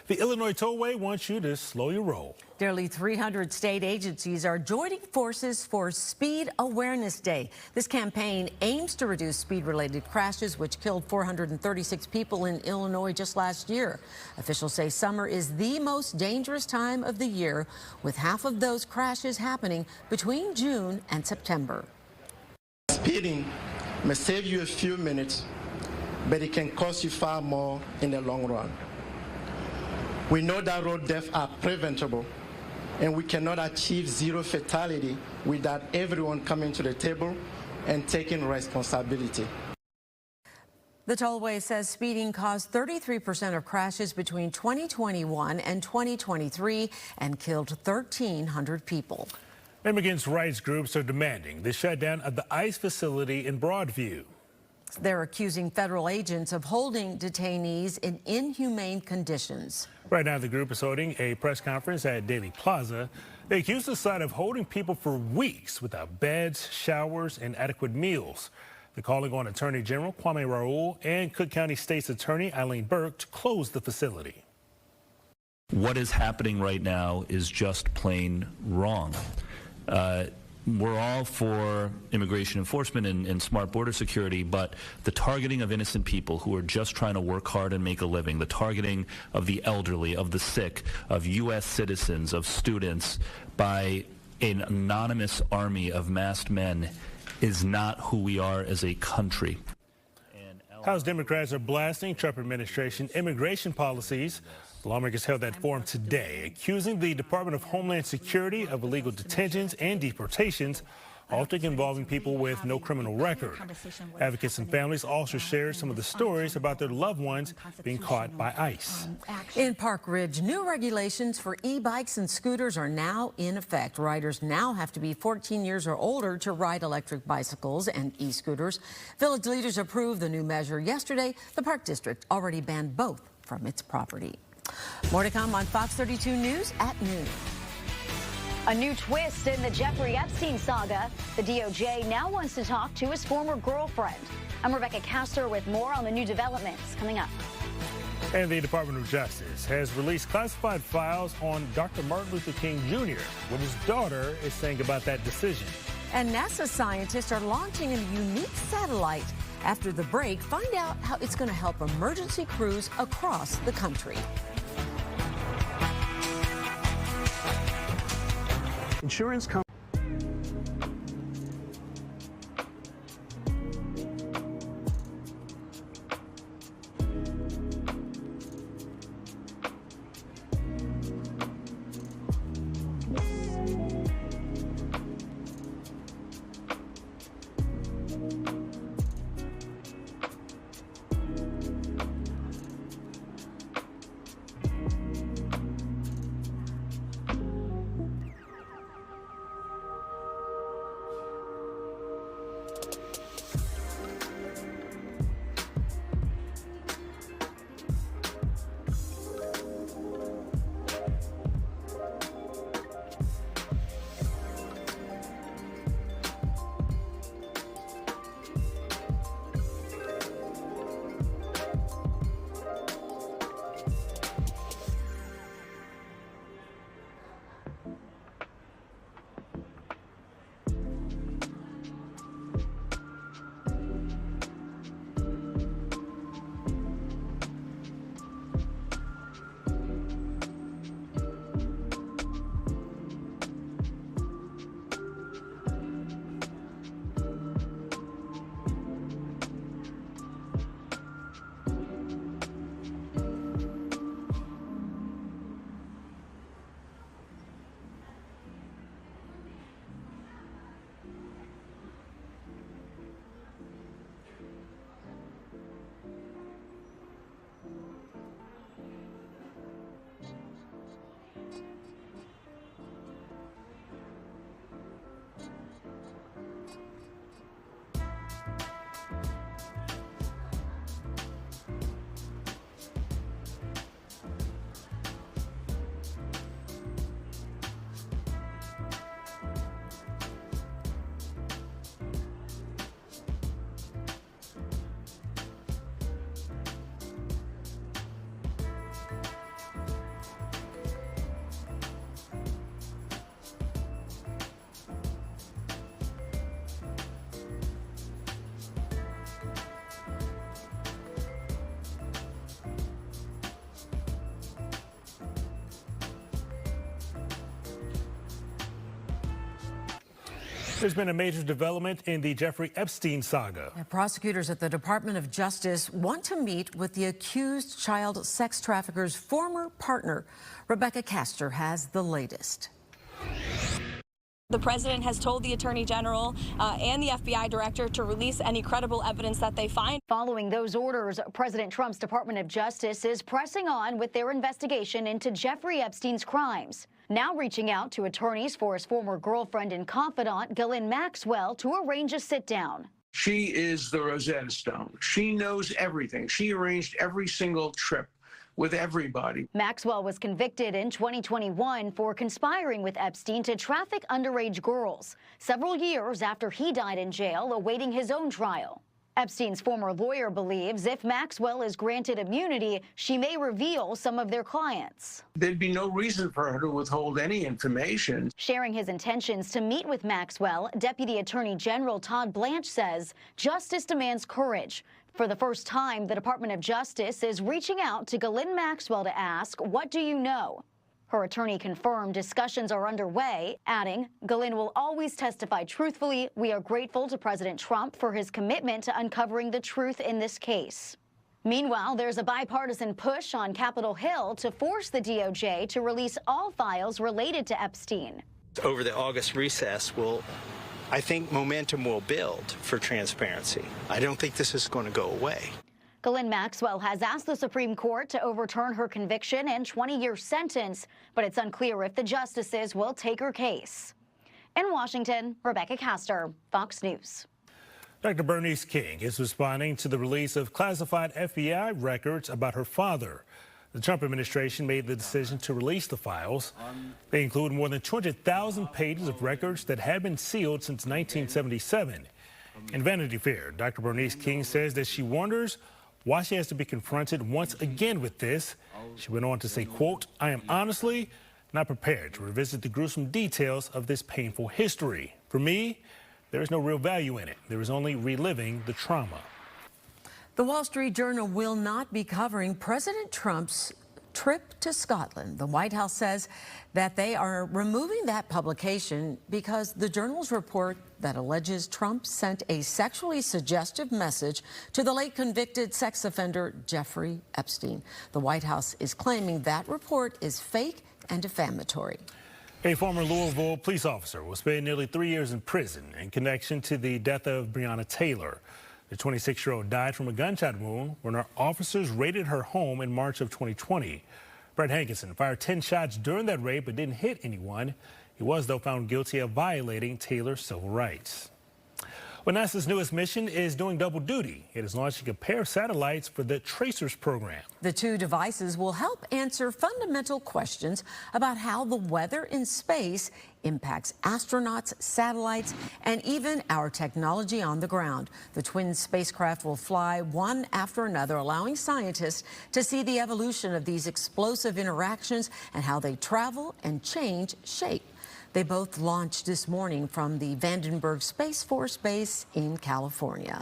The Illinois Tollway wants you to slow your roll. Nearly 300 state agencies are joining forces for Speed Awareness Day. This campaign aims to reduce speed-related crashes, which killed 436 people in Illinois just last year. Officials say summer is the most dangerous time of the year, with half of those crashes happening between June and September. Speeding may save you a few minutes, but it can cost you far more in the long run. We know that road deaths are preventable, and we cannot achieve zero fatality without everyone coming to the table and taking responsibility. The tollway says speeding caused 33% of crashes between 2021 and 2023 and killed 1,300 people. Immigrants' rights groups are demanding the shutdown of the ICE facility in Broadview. They're accusing federal agents of holding detainees in inhumane conditions. Right now, the group is holding a press conference at Daly Plaza. They accuse the site of holding people for weeks without beds, showers, and adequate meals. They're calling on Attorney General Kwame Raoul and Cook County State's Attorney Eileen Burke to close the facility. What is happening right now is just plain wrong. We're all for immigration enforcement and smart border security, but the targeting of innocent people who are just trying to work hard and make a living, the targeting of the elderly, of the sick, of U.S. citizens, of students by an anonymous army of masked men is not who we are as a country. House Democrats are blasting Trump administration immigration policies. Lawmakers held that forum today, accusing the Department of Homeland Security of illegal detentions and deportations, often involving people with no criminal record. Advocates and families also shared some of the stories about their loved ones being caught by ICE. In Park Ridge, new regulations for e-bikes and scooters are now in effect. Riders now have to be 14 years or older to ride electric bicycles and e-scooters. Village leaders approved the new measure yesterday. The Park District already banned both from its property. More to come on Fox 32 News at noon. A new twist in the Jeffrey Epstein saga. The DOJ now wants to talk to his former girlfriend. I'm Rebecca Castor with more on the new developments coming up. And the Department of Justice has released classified files on Dr. Martin Luther King Jr., what his daughter is saying about that decision. And NASA scientists are launching a unique satellite. After the break, find out how it's going to help emergency crews across the country. Insurance companies. There's been a major development in the Jeffrey Epstein saga. Prosecutors at the Department of Justice want to meet with the accused child sex trafficker's former partner. Rebecca Castor has the latest. The president has told the attorney general and the FBI director to release any credible evidence that they find. Following those orders, President Trump's Department of Justice is pressing on with their investigation into Jeffrey Epstein's crimes. Now reaching out to attorneys for his former girlfriend and confidant, Ghislaine Maxwell, to arrange a sit-down. She is the Rosetta Stone. She knows everything. She arranged every single trip with everybody. Maxwell was convicted in 2021 for conspiring with Epstein to traffic underage girls, several years after he died in jail awaiting his own trial. Epstein's former lawyer believes if Maxwell is granted immunity, she may reveal some of their clients. There'd be no reason for her to withhold any information. Sharing his intentions to meet with Maxwell, Deputy Attorney General Todd Blanche says justice demands courage. For the first time, the Department of Justice is reaching out to Ghislaine Maxwell to ask, what do you know? Her attorney confirmed discussions are underway, adding, Ghislaine will always testify truthfully. We are grateful to President Trump for his commitment to uncovering the truth in this case. Meanwhile, there's a bipartisan push on Capitol Hill to force the DOJ to release all files related to Epstein. Over the August recess, I think momentum will build for transparency. I don't think this is going to go away. Ghislaine Maxwell has asked the Supreme Court to overturn her conviction and 20-year sentence, but it's unclear if the justices will take her case. In Washington, Rebecca Castor, Fox News. Dr. Bernice King is responding to the release of classified FBI records about her father. The Trump administration made the decision to release the files. They include more than 200,000 pages of records that had been sealed since 1977. In Vanity Fair, Dr. Bernice King says that she wonders why she has to be confronted once again with this. She went on to say, quote, I am honestly not prepared to revisit the gruesome details of this painful history. For me, there is no real value in it. There is only reliving the trauma. The Wall Street Journal will not be covering President Trump's trip to Scotland. The White House says that they are removing that publication because the Journal's report that alleges Trump sent a sexually suggestive message to the late convicted sex offender Jeffrey Epstein. The White House is claiming that report is fake and defamatory. A former Louisville police officer will spend nearly 3 years in prison in connection to the death of Breonna Taylor. The 26-year-old died from a gunshot wound when our officers raided her home in March of 2020. Brett Hankinson fired 10 shots during that raid but didn't hit anyone. He was, though, found guilty of violating Taylor's civil rights. Well, NASA's newest mission is doing double duty. It is launching a pair of satellites for the Tracers program. The two devices will help answer fundamental questions about how the weather in space impacts astronauts, satellites, and even our technology on the ground. The twin spacecraft will fly one after another, allowing scientists to see the evolution of these explosive interactions and how they travel and change shape. They both launched this morning from the Vandenberg Space Force Base in California.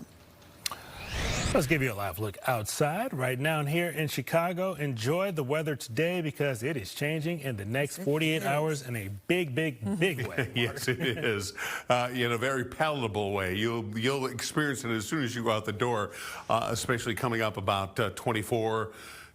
Let's give you a live look outside right now and here in Chicago. Enjoy the weather today because it is changing in the next 48 hours in a big way. Yes, it is. In a very palatable way. You'll experience it as soon as you go out the door, especially coming up about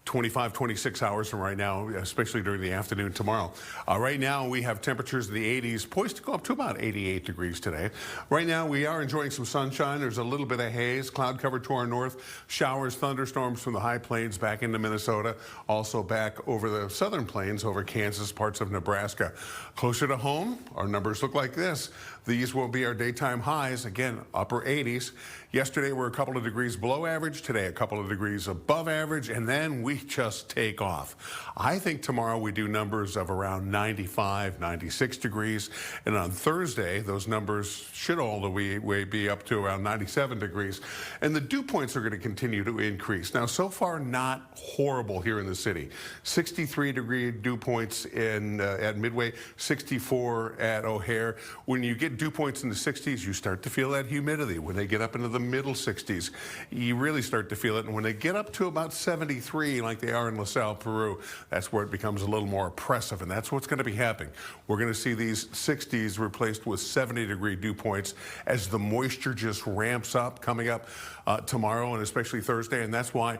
25, 26 hours from right now, especially during the afternoon tomorrow. Right now, we have temperatures in the 80s, poised to go up to about 88 degrees today. Right now, we are enjoying some sunshine. There's a little bit of haze, cloud cover to our north, showers, thunderstorms from the high plains back into Minnesota, also back over the southern plains, over Kansas, parts of Nebraska. Closer to home, our numbers look like this. These will be our daytime highs, again, upper 80s. Yesterday, we're a couple of degrees below average. Today, a couple of degrees above average, and then we just take off. I think tomorrow we do numbers of around 95, 96 degrees, and on Thursday, those numbers should all the way be up to around 97 degrees, and the dew points are going to continue to increase. Now, so far, not horrible here in the city. 63-degree dew points at Midway, 64 at O'Hare. When you get dew points in the 60s, you start to feel that humidity. When they get up into the middle 60s, you really start to feel it. And when they get up to about 73, like they are in LaSalle, Peru, that's where it becomes a little more oppressive. And that's what's going to be happening. We're going to see these 60s replaced with 70-degree dew points as the moisture just ramps up coming up tomorrow and especially Thursday. And that's why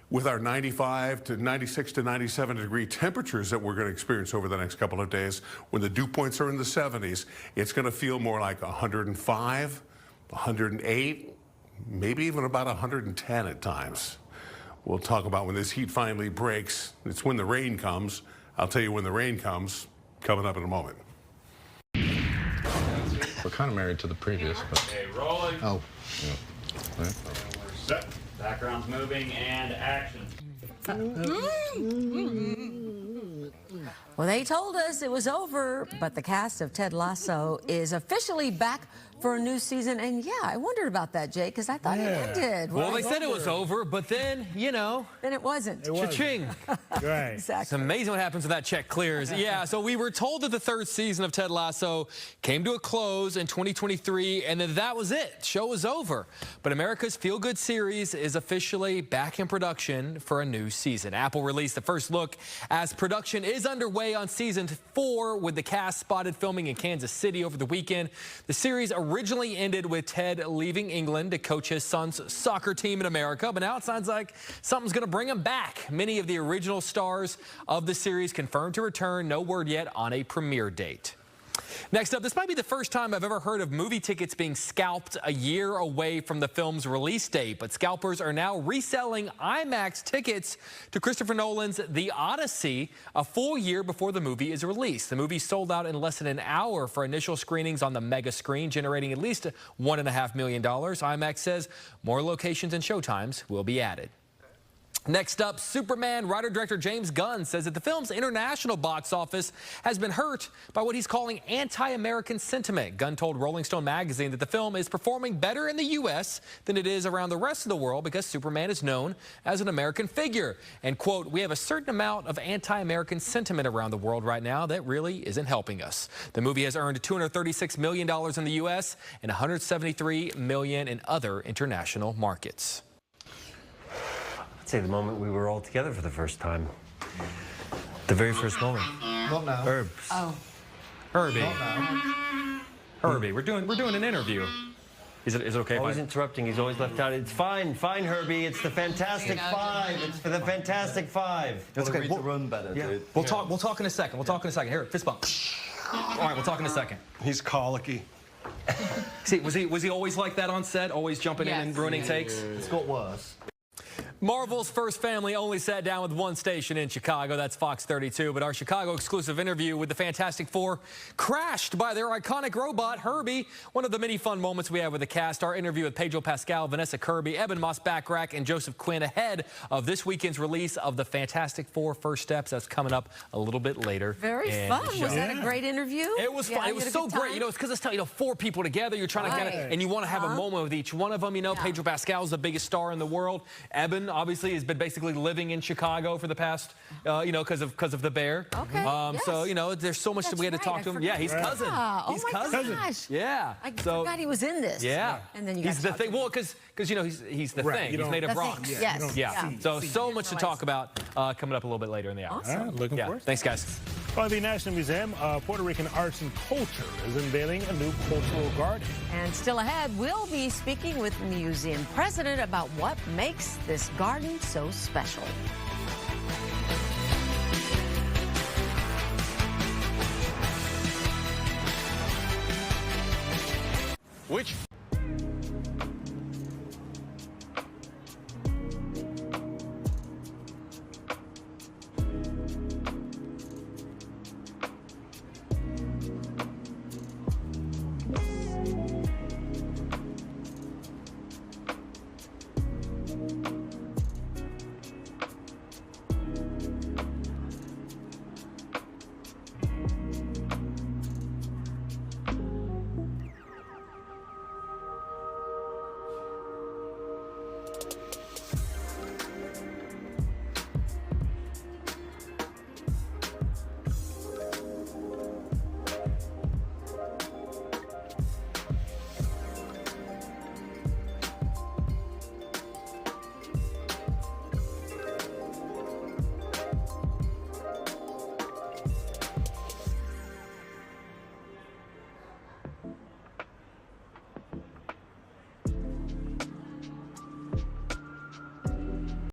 with our 95 to 96 to 97 degree temperatures that we're going to experience over the next couple of days, when the dew points are in the 70s, it's going to feel more like 105, 108, maybe even about 110 at times. We'll talk about when this heat finally breaks. It's when the rain comes. I'll tell you when the rain comes, coming up in a moment. We're kind of married to the previous, but... Okay, rolling. Oh. Yeah. We're set. Background's moving and action. Well, they told us it was over, but the cast of Ted Lasso is officially back for a new season. And yeah, I wondered about that, Jay, because I thought it ended. Well, they said it was over, but then, you know. Then it wasn't. Cha-ching. Right. Exactly. It's amazing what happens when that check clears. Yeah, so we were told that the third season of Ted Lasso came to a close in 2023, and then that was it. Show was over. But America's feel-good series is officially back in production for a new season. Apple released the first look as production is underway on season 4, with the cast spotted filming in Kansas City over the weekend. The series originally ended with Ted leaving England to coach his son's soccer team in America, but now it sounds like something's going to bring him back. Many of the original stars of the series confirmed to return. No word yet on a premiere date. Next up, this might be the first time I've ever heard of movie tickets being scalped a year away from the film's release date, but scalpers are now reselling IMAX tickets to Christopher Nolan's The Odyssey a full year before the movie is released. The movie sold out in less than an hour for initial screenings on the mega screen, generating at least $1.5 million. IMAX says more locations and showtimes will be added. Next up, Superman writer-director James Gunn says that the film's international box office has been hurt by what he's calling anti-American sentiment. Gunn told Rolling Stone magazine that the film is performing better in the U.S. than it is around the rest of the world because Superman is known as an American figure. And, quote, we have a certain amount of anti-American sentiment around the world right now that really isn't helping us. The movie has earned $236 million in the U.S. and $173 million in other international markets. I'd say the moment we were all together for the first time. The very first moment. Not now. Herbs. Oh. Herbie. Not now. Herbie, we're doing an interview. Is it okay? Always interrupting. He's always left out. It's fine, Herbie. It's the Fantastic Five. It's for the Fantastic Five. That's okay. We'll run better, dude. We'll talk in a second. We'll talk in a second. Here, fist bump. All right, we'll talk in a second. He's colicky. See, was he always like that on set? Always jumping in and ruining takes? It's got worse. Marvel's first family only sat down with one station in Chicago. That's Fox 32. But our Chicago exclusive interview with the Fantastic Four crashed by their iconic robot, Herbie. One of the many fun moments we have with the cast. Our interview with Pedro Pascal, Vanessa Kirby, Eben Moss-Backrack, and Joseph Quinn ahead of this weekend's release of the Fantastic Four First Steps. That's coming up a little bit later. Very fun. Was that a great interview? It was fun. It was so great. You know, it's because it's 4 people together. You're trying to get it, and you want to have a moment with each one of them. You know, Pedro Pascal is the biggest star in the world. Eben obviously has been basically living in Chicago for the past, you know, because of the bear. Okay. So you know, there's so much that we had to talk to him. Yeah, he's cousin. He's cousin. Gosh. Yeah. I forgot he was in this. Yeah. And then you he's the thing. Well, because you know he's the thing. He's made of bronze. Yes. Yeah. So much to talk about coming up a little bit later in the hour. Awesome. Looking forward. Thanks, guys. Well, the National Museum of Puerto Rican Arts and Culture is unveiling a new cultural garden. And still ahead, we'll be speaking with the museum president about what makes this garden so special. Which